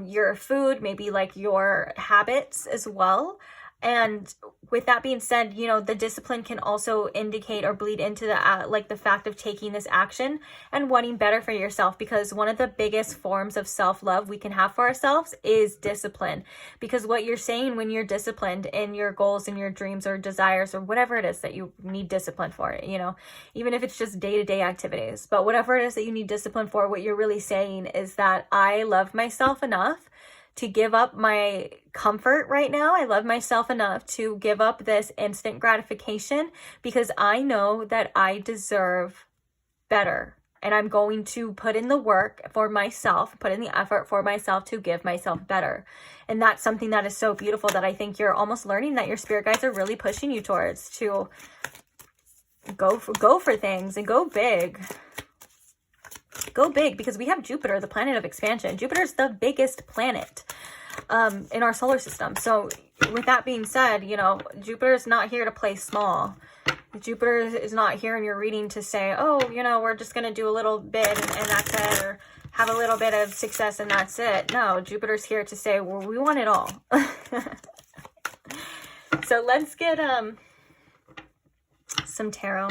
your food, maybe like your habits as well. And with that being said, you know, the discipline can also indicate or bleed into the like the fact of taking this action and wanting better for yourself, because one of the biggest forms of self-love we can have for ourselves is discipline. Because what you're saying when you're disciplined in your goals and your dreams or desires or whatever it is that you need discipline for, you know, even if it's just day-to-day activities, but whatever it is that you need discipline for, what you're really saying is that I love myself enough to give up my comfort right now. I love myself enough to give up this instant gratification, because I know that I deserve better. And I'm going to put in the work for myself, put in the effort for myself to give myself better. And that's something that is so beautiful that I think you're almost learning that your spirit guides are really pushing you towards, to go for things and go big. Go big, because we have Jupiter, the planet of expansion. Jupiter's the biggest planet in our solar system. So with that being said, you know, Jupiter's not here to play small. Jupiter is not here in your reading to say, oh, you know, we're just going to do a little bit and that's it, or have a little bit of success and that's it. No, Jupiter's here to say, well, we want it all. So let's get some tarot.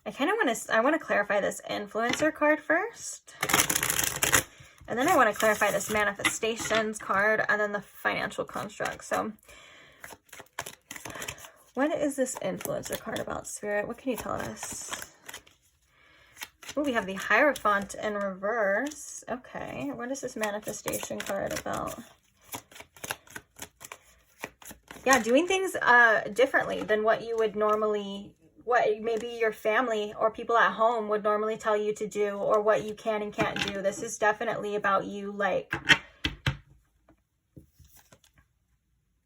I want to clarify this influencer card first. And then I want to clarify this manifestations card, and then the financial construct. So what is this influencer card about, Spirit? What can you tell us? Oh, we have the Hierophant in reverse. Okay, what is this manifestation card about? Yeah, doing things differently than what you would normally, what maybe your family or people at home would normally tell you to do, or what you can and can't do. This is definitely about you like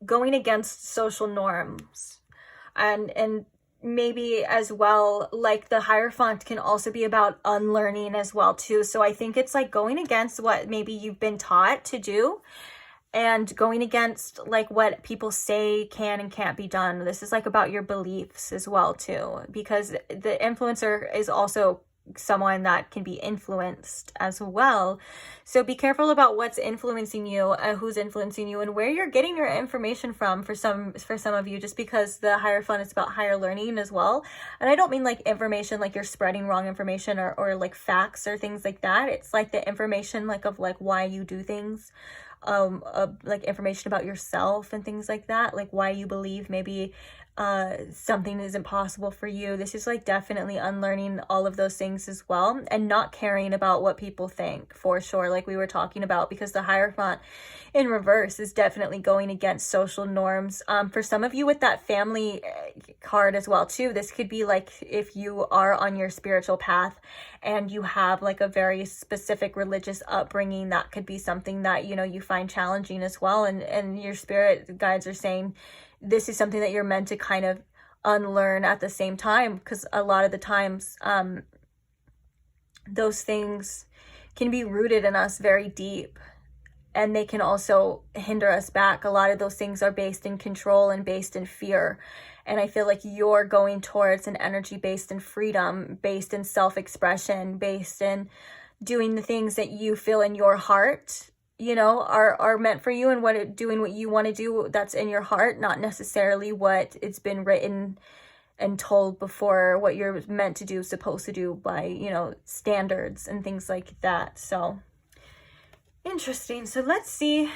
going against social norms, and maybe as well, like the Hierophant can also be about unlearning as well too. So I think it's like going against what maybe you've been taught to do, and going against like what people say can and can't be done. This is like about your beliefs as well too, because the influencer is also someone that can be influenced as well. So be careful about what's influencing you, who's influencing you, and where you're getting your information from. For some of you, just because the Hierophant is about higher learning as well. And I don't mean like information like you're spreading wrong information or like facts or things like that. It's like the information like of like why you do things, like information about yourself and things like that, like why you believe maybe something isn't possible for you. This is like definitely unlearning all of those things as well, and not caring about what people think, for sure, like we were talking about, because the Hierophant in reverse is definitely going against social norms. For some of you with that family card as well too, this could be like if you are on your spiritual path and you have like a very specific religious upbringing, that could be something that, you know, you find challenging as well, and your spirit guides are saying this is something that you're meant to kind of unlearn at the same time, because a lot of the times those things can be rooted in us very deep, and they can also hinder us back. A lot of those things are based in control and based in fear, and I feel like you're going towards an energy based in freedom, based in self-expression, based in doing the things that you feel in your heart, you know, are meant for you, and doing what you want to do that's in your heart, not necessarily what it's been written and told before, what you're meant to do, supposed to do by, you know, standards and things like that. So interesting. So let's see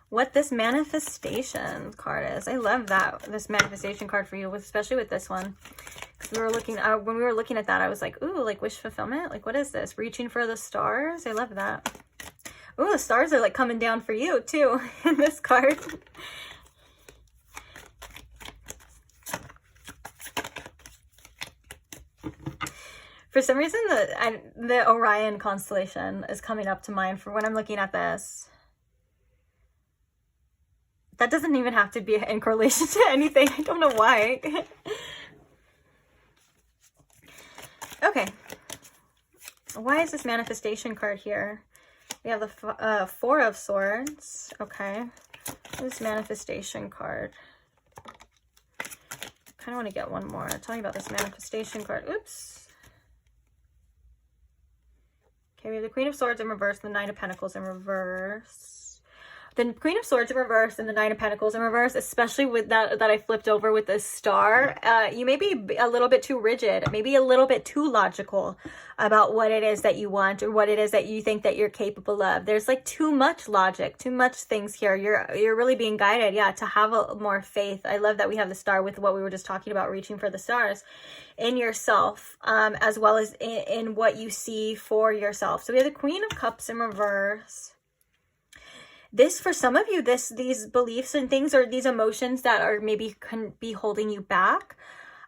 what this manifestation card is. I love that, this manifestation card for you, especially with this one. Because we were looking, when we were looking at that, I was like, ooh, like wish fulfillment? Like, what is this? Reaching for the stars? I love that. Ooh, the stars are like coming down for you too in this card. For some reason, the Orion constellation is coming up to mind for when I'm looking at this. That doesn't even have to be in correlation to anything. I don't know why. Okay. Why is this manifestation card here? We have the Four of Swords. Okay. This manifestation card. Kind of want to get one more. Tell me about this manifestation card. Oops. Okay, we have the Queen of Swords in reverse, the Nine of Pentacles in reverse. The Queen of Swords in reverse and the Nine of Pentacles in reverse, especially with that I flipped over with this star. You may be a little bit too rigid, maybe a little bit too logical about what it is that you want or what it is that you think that you're capable of. There's like too much logic, too much things here. You're really being guided, yeah, to have more faith. I love that we have the star with what we were just talking about, reaching for the stars in yourself, as well as in what you see for yourself. So we have the Queen of Cups in reverse. This, for some of you, these beliefs and things, or these emotions that are maybe can be holding you back,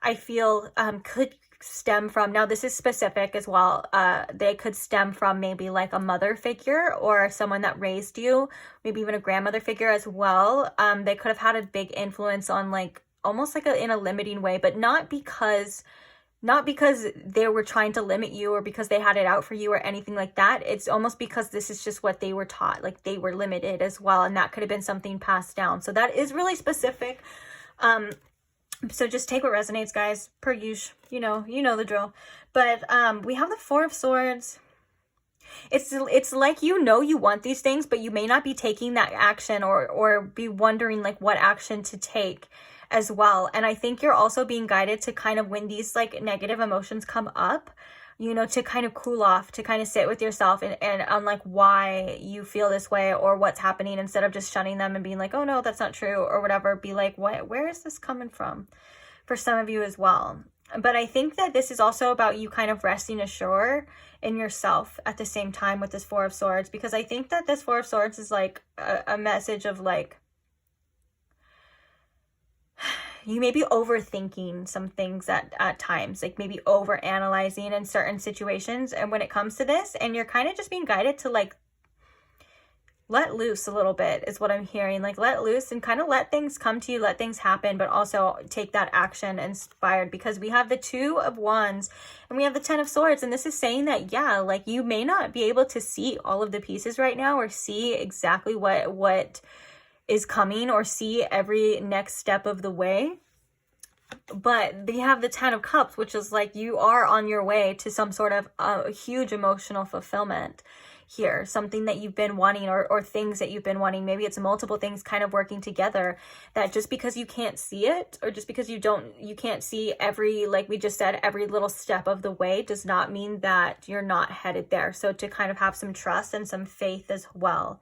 I feel could stem from, now this is specific as well, they could stem from maybe like a mother figure or someone that raised you, maybe even a grandmother figure as well. They could have had a big influence on, like, almost like in a limiting way, but not because they were trying to limit you or because they had it out for you or anything like that. It's almost because this is just what they were taught. Like, they were limited as well, and that could have been something passed down. So that is really specific. So just take what resonates, guys, per usual. You know the drill. But we have the Four of Swords. It's like, you want these things, but you may not be taking that action or be wondering like what action to take as well. And I think you're also being guided to kind of, when these like negative emotions come up, to kind of cool off, to kind of sit with yourself and on like why you feel this way or what's happening, instead of just shunning them and being like, oh no, that's not true or whatever. Be like, where is this coming from, for some of you as well. But I think that this is also about you kind of resting assured in yourself at the same time with this Four of Swords, because I think that this Four of Swords is like a message of like, you may be overthinking some things at times, like maybe over analyzing in certain situations. And when it comes to this, and you're kind of just being guided to like let loose a little bit is what I'm hearing. Like, let loose and kind of let things come to you, let things happen, but also take that action inspired, because we have the Two of Wands and we have the Ten of Swords. And this is saying that, yeah, like you may not be able to see all of the pieces right now or see exactly what is coming or see every next step of the way. But they have the 10 of Cups, which is like you are on your way to some sort of huge emotional fulfillment here, something that you've been wanting, or things that you've been wanting. Maybe it's multiple things kind of working together, that just because you can't see it, or just because you can't see every, like we just said, every little step of the way, does not mean that you're not headed there. So to kind of have some trust and some faith as well.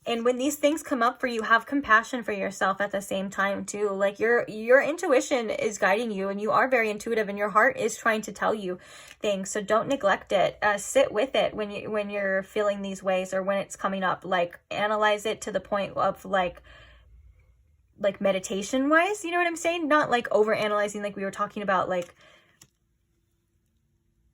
And when these things come up for you, have compassion for yourself at the same time too. Like your intuition is guiding you, and you are very intuitive, and your heart is trying to tell you things. So don't neglect it. Sit with it when you're feeling these ways, or when it's coming up. Like analyze it to the point of like meditation wise, you know what I'm saying? Not like over analyzing, like we were talking about, like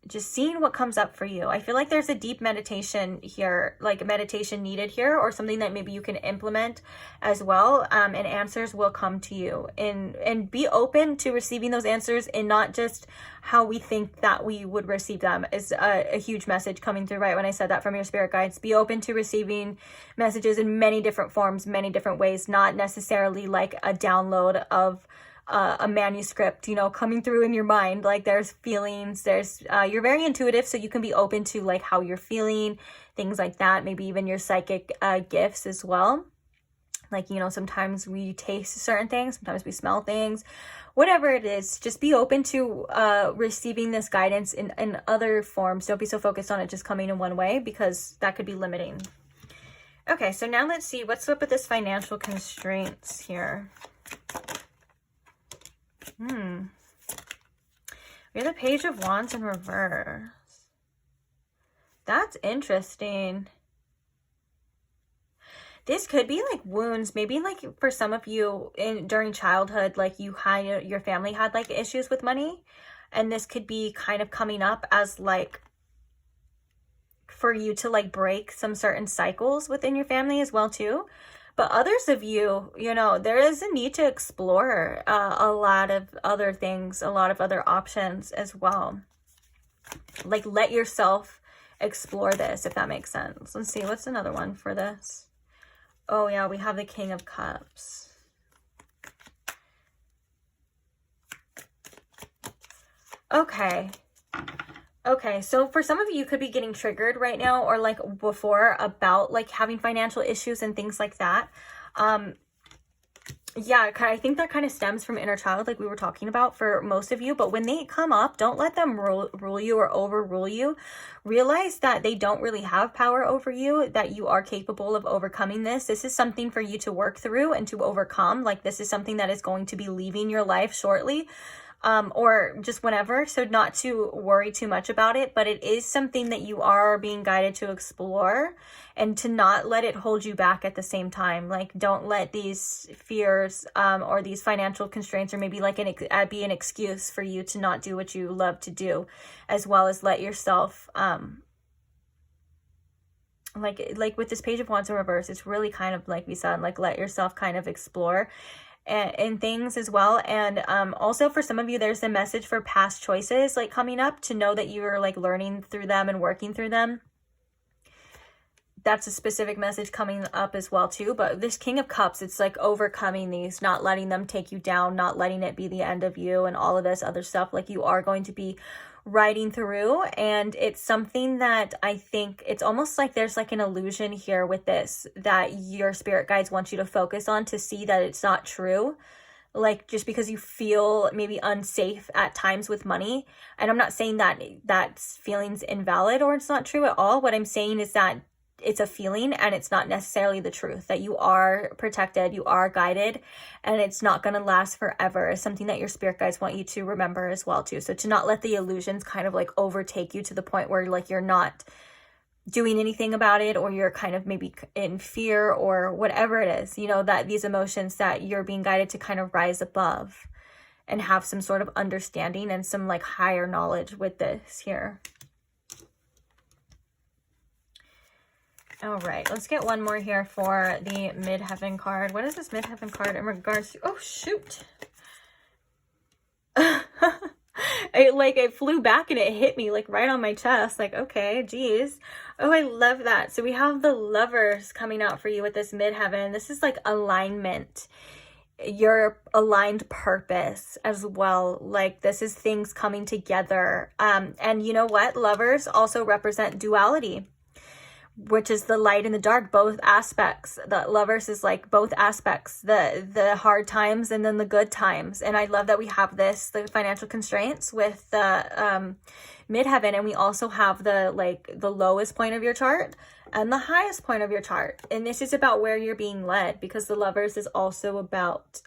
just seeing what comes up for you. I feel like there's a deep meditation here, like meditation needed here, or something that maybe you can implement as well. And answers will come to you, and be open to receiving those answers, and not just how we think that we would receive them. Is a huge message coming through right when I said that from your spirit guides. Be open to receiving messages in many different forms, many different ways, not necessarily like a download of a manuscript, you know, coming through in your mind. Like there's feelings, there's you're very intuitive, so you can be open to like how you're feeling, things like that. Maybe even your psychic gifts as well. Like, you know, sometimes we taste certain things, sometimes we smell things, whatever it is. Just be open to receiving this guidance in other forms. Don't be so focused on it just coming in one way, because that could be limiting. Okay, so now let's see what's up with this financial constraints here. We have the Page of Wands in reverse. That's interesting. This could be like wounds, maybe like for some of you during childhood, like your family had like issues with money, and this could be kind of coming up as like for you to like break some certain cycles within your family as well too. But others of you, you know, there is a need to explore a lot of other things, a lot of other options as well. Like let yourself explore this, if that makes sense. Let's see, what's another one for this? Oh yeah, we have the King of Cups. Okay. Okay, so for some of you could be getting triggered right now, or like before, about like having financial issues and things like that. Yeah, I think that kind of stems from inner child, like we were talking about for most of you. But when they come up, don't let them rule you or overrule you. Realize that they don't really have power over you, that you are capable of overcoming this. This is something for you to work through and to overcome. Like this is something that is going to be leaving your life shortly. Or just whenever, so not to worry too much about it, but it is something that you are being guided to explore, and to not let it hold you back at the same time. Like don't let these fears or these financial constraints, or maybe like be an excuse for you to not do what you love to do, as well as let yourself like with this Page of Wands in reverse, it's really kind of like we said, like let yourself kind of explore and things as well. And also for some of you, there's a message for past choices like coming up, to know that you're like learning through them and working through them. That's a specific message coming up as well too. But this King of Cups, it's like overcoming these, not letting them take you down, not letting it be the end of you, and all of this other stuff. Like you are going to be riding through, and it's something that I think it's almost like there's like an illusion here with this, that your spirit guides want you to focus on, to see that it's not true. Like just because you feel maybe unsafe at times with money, and I'm not saying that that feeling's invalid or it's not true at all. What I'm saying is that it's a feeling, and it's not necessarily the truth, that you are protected, you are guided, and it's not going to last forever. It's something that your spirit guides want you to remember as well too. So to not let the illusions kind of like overtake you to the point where like you're not doing anything about it, or you're kind of maybe in fear or whatever it is, you know, that these emotions, that you're being guided to kind of rise above and have some sort of understanding and some like higher knowledge with this here. All right, let's get one more here for the Midheaven card. What is this Midheaven card in regards to? Oh, shoot. It flew back and it hit me like right on my chest. Like, okay, geez. Oh, I love that. So we have the Lovers coming out for you with this Midheaven. This is like alignment. your aligned purpose as well. Like, this is things coming together. And you know what? Lovers also represent duality, which is the light and the dark, both aspects. The lovers is like both aspects, the hard times and then the good times. And I love that we have this, the financial constraints with the midheaven, and we also have the lowest point of your chart and the highest point of your chart. And this is about where you're being led, because the lovers is also about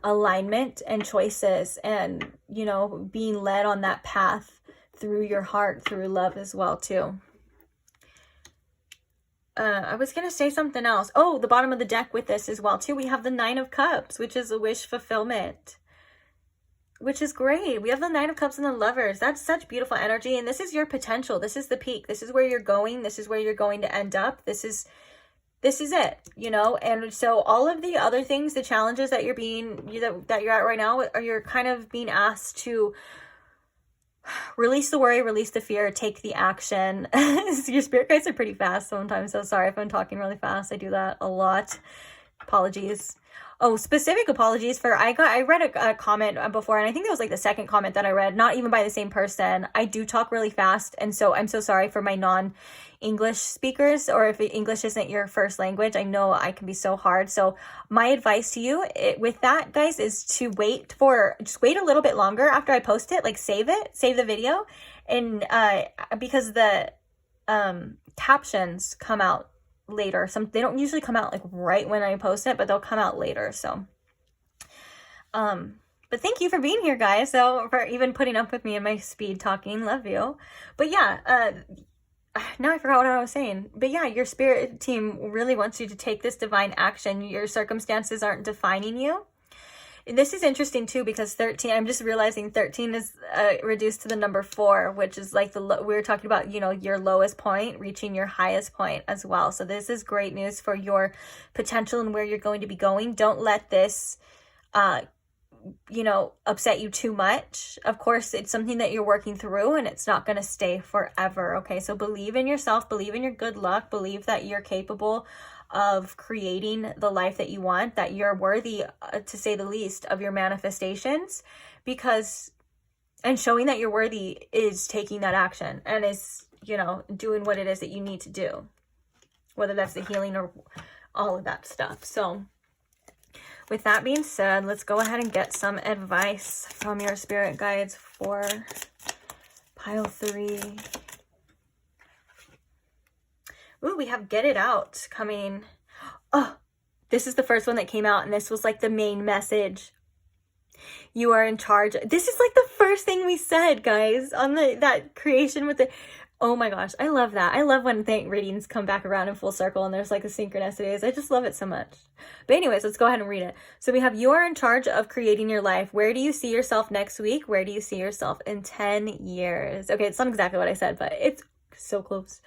alignment and choices, and you know, being led on that path through your heart, through love as well too. I was going to say something else. Oh, the bottom of the deck with this as well too, we have the Nine of Cups, which is a wish fulfillment, which is great. We have the Nine of Cups and the Lovers. That's such beautiful energy. And this is your potential. This is the peak. This is where you're going. This is where you're going to end up. This is it, you know? And so all of the other things, the challenges that that you're at right now, you're kind of being asked to release the worry, release the fear, take the action. Your spirit guides are pretty fast sometimes, so sorry if I'm talking really fast. I do that a lot. Apologies. Oh, specific apologies for, I read a comment before, and I think that was like the second comment that I read, not even by the same person. I do talk really fast, and so I'm so sorry for my non-English speakers, or if English isn't your first language. I know I can be so hard. So my advice to you with that, guys, is to just wait a little bit longer after I post it, like save the video, and because the captions come out later. They don't usually come out like right when I post it, but they'll come out later. So but thank you for being here, guys. So for even putting up with me and my speed talking. Love you. But yeah, now I forgot what I was saying. But yeah, your spirit team really wants you to take this divine action. Your circumstances aren't defining you. This is interesting too, because 13, I'm just realizing 13 is reduced to the number 4, which is like we were talking about, you know, your lowest point reaching your highest point as well. So this is great news for your potential and where you're going to be going. Don't let this, you know, upset you too much. Of course, it's something that you're working through, and it's not going to stay forever. Okay. So believe in yourself, believe in your good luck, believe that you're capable of creating the life that you want, that you're worthy, to say the least, of your manifestations, and showing that you're worthy is taking that action, and is, you know, doing what it is that you need to do, whether that's the healing or all of that stuff. So with that being said, let's go ahead and get some advice from your spirit guides for pile 3. Ooh, we have Get It Out coming. Oh, this is the first one that came out, and this was like the main message. You are in charge. This is like the first thing we said, guys, on that creation with the... Oh my gosh, I love that. I love when readings come back around in full circle and there's like a synchronicities. I just love it so much. But anyways, let's go ahead and read it. So we have, you are in charge of creating your life. Where do you see yourself next week? Where do you see yourself in 10 years? Okay, it's not exactly what I said, but it's so close.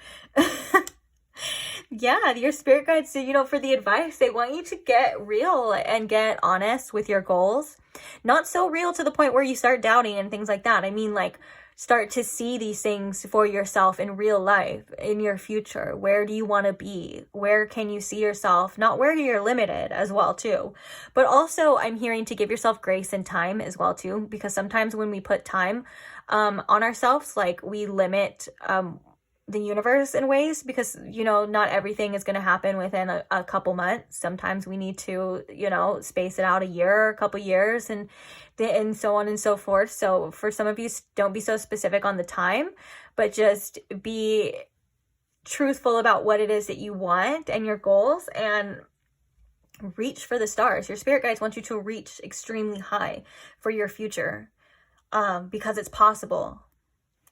Yeah, your spirit guides, you know, for the advice, they want you to get real and get honest with your goals. Not so real to the point where you start doubting and things like that. I mean, like, start to see these things for yourself in real life, in your future. Where do you want to be? Where can you see yourself? Not where you're limited as well too. But also, I'm hearing to give yourself grace and time as well too, because sometimes when we put time on ourselves, like, we limit the universe in ways, because, you know, not everything is going to happen within a couple months. Sometimes we need to, you know, space it out a year or a couple years, and so on and so forth. So for some of you, don't be so specific on the time, but just be truthful about what it is that you want and your goals, and reach for the stars. Your spirit guides want you to reach extremely high for your future, because it's possible.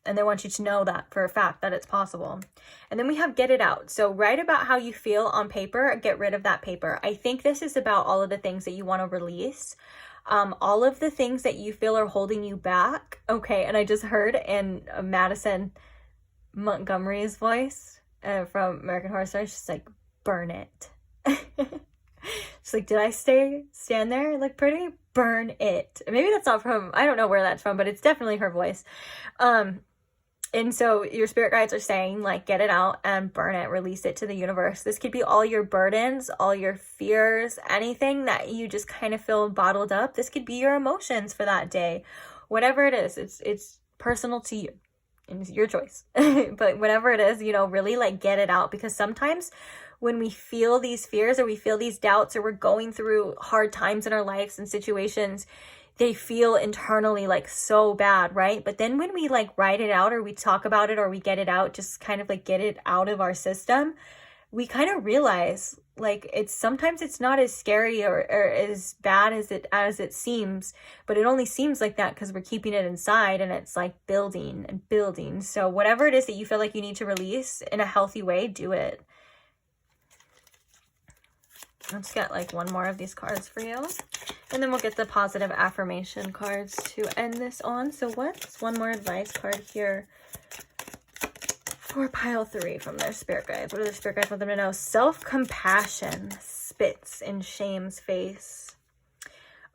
And they want you to know that for a fact, that it's possible. And then we have Get It Out. So write about how you feel on paper. Get rid of that paper. I think this is about all of the things that you want to release. All of the things that you feel are holding you back. Okay, and I just heard in Madison Montgomery's voice from American Horror Story, she's like, burn it. She's like, did I stand there like pretty? Burn it. Maybe that's not from, I don't know where that's from, but it's definitely her voice. And so your spirit guides are saying, like, get it out and burn it, release it to the universe. This could be all your burdens, all your fears, anything that you just kind of feel bottled up. This could be your emotions for that day. Whatever it is, it's personal to you. And it's your choice. But whatever it is, you know, really like get it out, because sometimes when we feel these fears or we feel these doubts or we're going through hard times in our lives and situations, they feel internally like so bad, right? But then when we like write it out or we talk about it or we get it out, just kind of like get it out of our system, we kind of realize like sometimes it's not as scary or as bad as it seems, but it only seems like that because we're keeping it inside and it's like building and building. So whatever it is that you feel like you need to release in a healthy way, do it. Let's get like one more of these cards for you. And then we'll get the positive affirmation cards to end this on. So what's one more advice card here for pile 3 from their spirit guides? What do their spirit guides want them to know? Self-compassion spits in shame's face.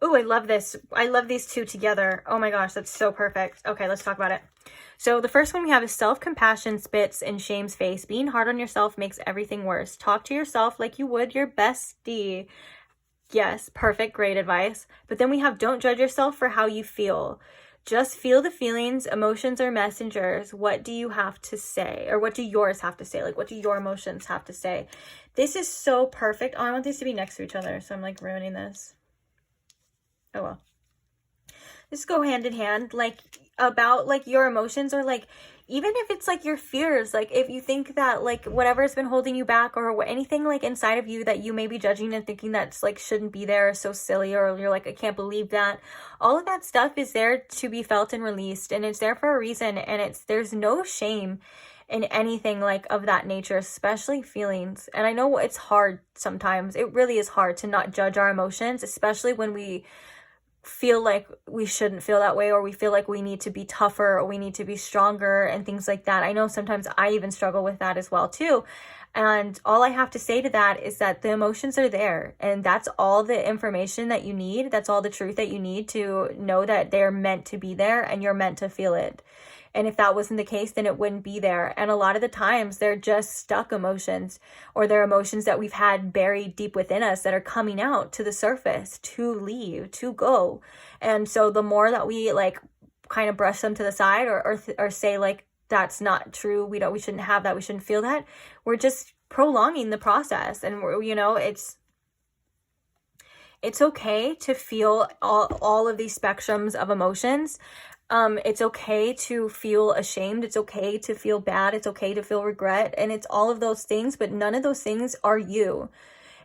Oh, I love this. I love these two together. Oh my gosh, that's so perfect. Okay, let's talk about it. So the first one we have is self-compassion spits in shame's face. Being hard on yourself makes everything worse. Talk to yourself like you would your bestie. Yes, perfect, great advice. But then we have don't judge yourself for how you feel. Just feel the feelings. Emotions are messengers. What do you have to say? Or what do yours have to say? Like, what do your emotions have to say? This is so perfect. Oh, I want these to be next to each other, so I'm like ruining this. Oh well. Just go hand in hand, like about like your emotions, or like even if it's like your fears, like if you think that like whatever has been holding you back or anything like inside of you that you may be judging and thinking that's like shouldn't be there, or so silly, or you're like, I can't believe that, all of that stuff is there to be felt and released, and it's there for a reason. And there's no shame in anything like of that nature, especially feelings. And I know it's hard sometimes. It really is hard to not judge our emotions, especially when we feel like we shouldn't feel that way, or we feel like we need to be tougher or we need to be stronger and things like that. I know sometimes I even struggle with that as well too. And all I have to say to that is that the emotions are there, and that's all the information that you need. That's all the truth that you need to know that they're meant to be there and you're meant to feel it. And if that wasn't the case, then it wouldn't be there. And a lot of the times they're just stuck emotions, or they're emotions that we've had buried deep within us that are coming out to the surface to leave, to go. And so the more that we like kind of brush them to the side or say like, that's not true, we shouldn't have that, we shouldn't feel that, we're just prolonging the process. And we're, you know, it's okay to feel all of these spectrums of emotions. It's okay to feel ashamed. It's okay to feel bad. It's okay to feel regret. And it's all of those things, but none of those things are you.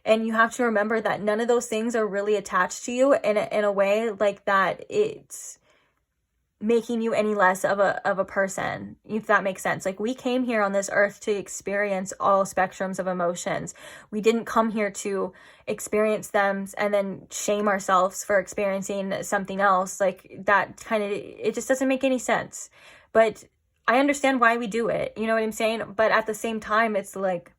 And you have to remember that none of those things are really attached to you in a way like that it's making you any less of a person, if that makes sense. Like, we came here on this earth to experience all spectrums of emotions. We didn't come here to experience them and then shame ourselves for experiencing something else. Like, that kind of, it just doesn't make any sense. But I understand why we do it, you know what I'm saying? But at the same time, it's like,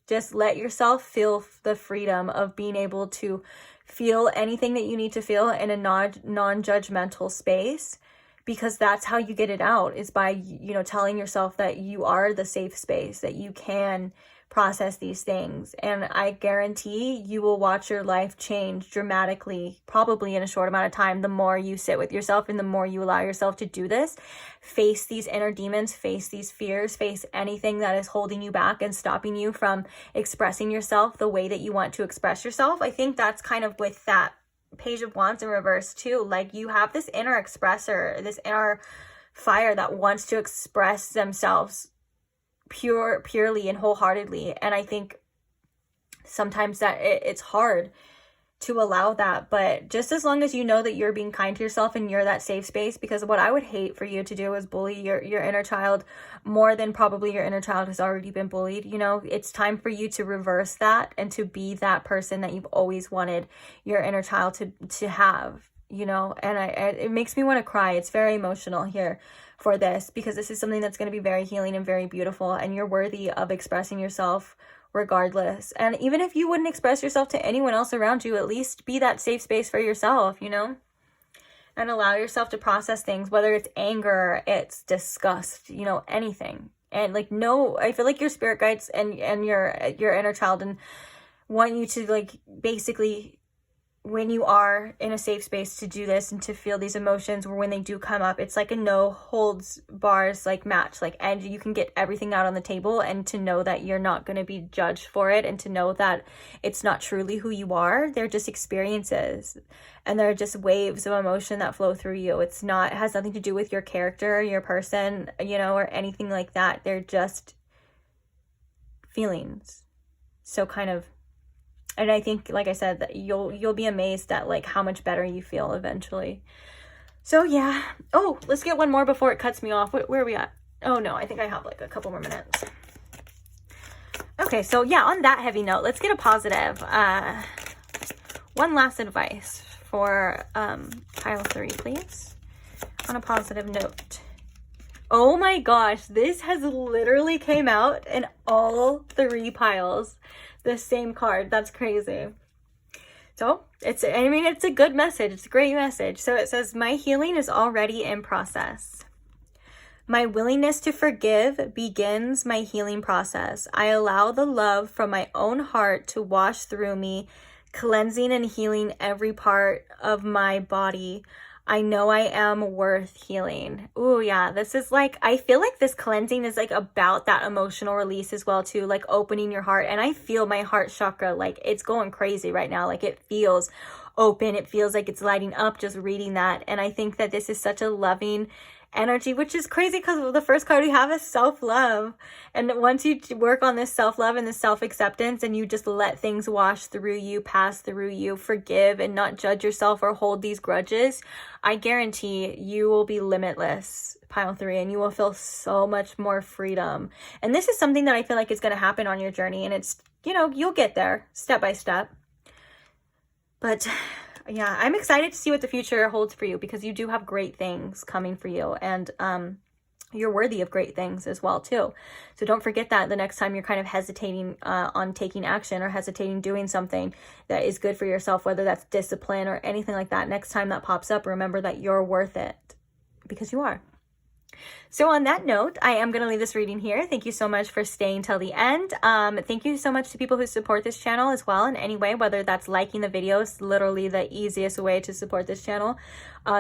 just let yourself feel the freedom of being able to feel anything that you need to feel in a non-judgmental space. Because that's how you get it out, is by, you know, telling yourself that you are the safe space, that you can process these things. And I guarantee you will watch your life change dramatically, probably in a short amount of time, the more you sit with yourself and the more you allow yourself to do this. Face these inner demons, face these fears, face anything that is holding you back and stopping you from expressing yourself the way that you want to express yourself. I think that's kind of with that Page of Wands in reverse too. Like, you have this inner expressor, this inner fire that wants to express themselves purely and wholeheartedly. And I think sometimes that it's hard to allow that, but just as long as you know that you're being kind to yourself and you're that safe space, because what I would hate for you to do is bully your inner child more than probably your inner child has already been bullied. You know, it's time for you to reverse that and to be that person that you've always wanted your inner child to have, you know. And it makes me want to cry. It's very emotional here for this, because this is something that's going to be very healing and very beautiful, and you're worthy of expressing yourself regardless. And even if you wouldn't express yourself to anyone else around you, at least be that safe space for yourself, you know. and allow yourself to process things, whether it's anger, it's disgust, you know, anything. And like, no, I feel like your spirit guides and your inner child and want you to like basically, when you are in a safe space to do this and to feel these emotions, or when they do come up, it's like a no holds bars like match, like, and you can get everything out on the table, and to know that you're not going to be judged for it, and to know that it's not truly who you are. They're just experiences, and they're just waves of emotion that flow through you. It has nothing to do with your character, your person, you know, or anything like that. They're just feelings. So kind of, and I think, like I said, that you'll be amazed at like how much better you feel eventually. So yeah. Oh, let's get one more before it cuts me off. Where are we at? Oh no, I think I have like a couple more minutes. Okay, so yeah, on that heavy note, let's get a positive. One last advice for pile 3, please. On a positive note. Oh my gosh, this has literally came out in all 3 piles. The same card. That's crazy. So it's a good message. It's a great message. So it says, my healing is already in process. My willingness to forgive begins my healing process. I allow the love from my own heart to wash through me, cleansing and healing every part of my body. I know I am worth healing. Ooh, yeah, this is like, I feel like this cleansing is like about that emotional release as well too, like opening your heart. And I feel my heart chakra, like it's going crazy right now. Like it feels open. It feels like it's lighting up just reading that. And I think that this is such a loving energy, which is crazy because the first card we have is self-love. And once you work on this self-love and this self-acceptance, and you just let things wash through you, pass through you, forgive and not judge yourself or hold these grudges, I guarantee you will be limitless, pile 3, and you will feel so much more freedom. And this is something that I feel like is going to happen on your journey, and it's, you know, you'll get there step by step. But yeah, I'm excited to see what the future holds for you, because you do have great things coming for you, and you're worthy of great things as well too. So don't forget that the next time you're kind of hesitating on taking action, or hesitating doing something that is good for yourself, whether that's discipline or anything like that, next time that pops up, remember that you're worth it, because you are. So on that note, I am going to leave this reading here. Thank you so much for staying till the end. Thank you so much to people who support this channel as well in any way, whether that's liking the videos, literally the easiest way to support this channel,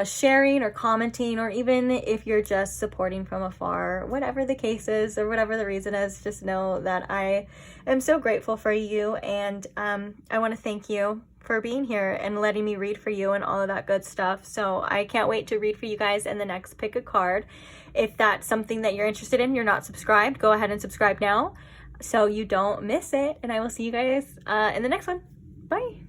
sharing or commenting, or even if you're just supporting from afar, whatever the case is or whatever the reason is, just know that I am so grateful for you, and I want to thank you for being here and letting me read for you and all of that good stuff. So I can't wait to read for you guys in the next pick a card. If that's something that you're interested in, you're not subscribed, go ahead and subscribe now so you don't miss it. And I will see you guys in the next one. Bye.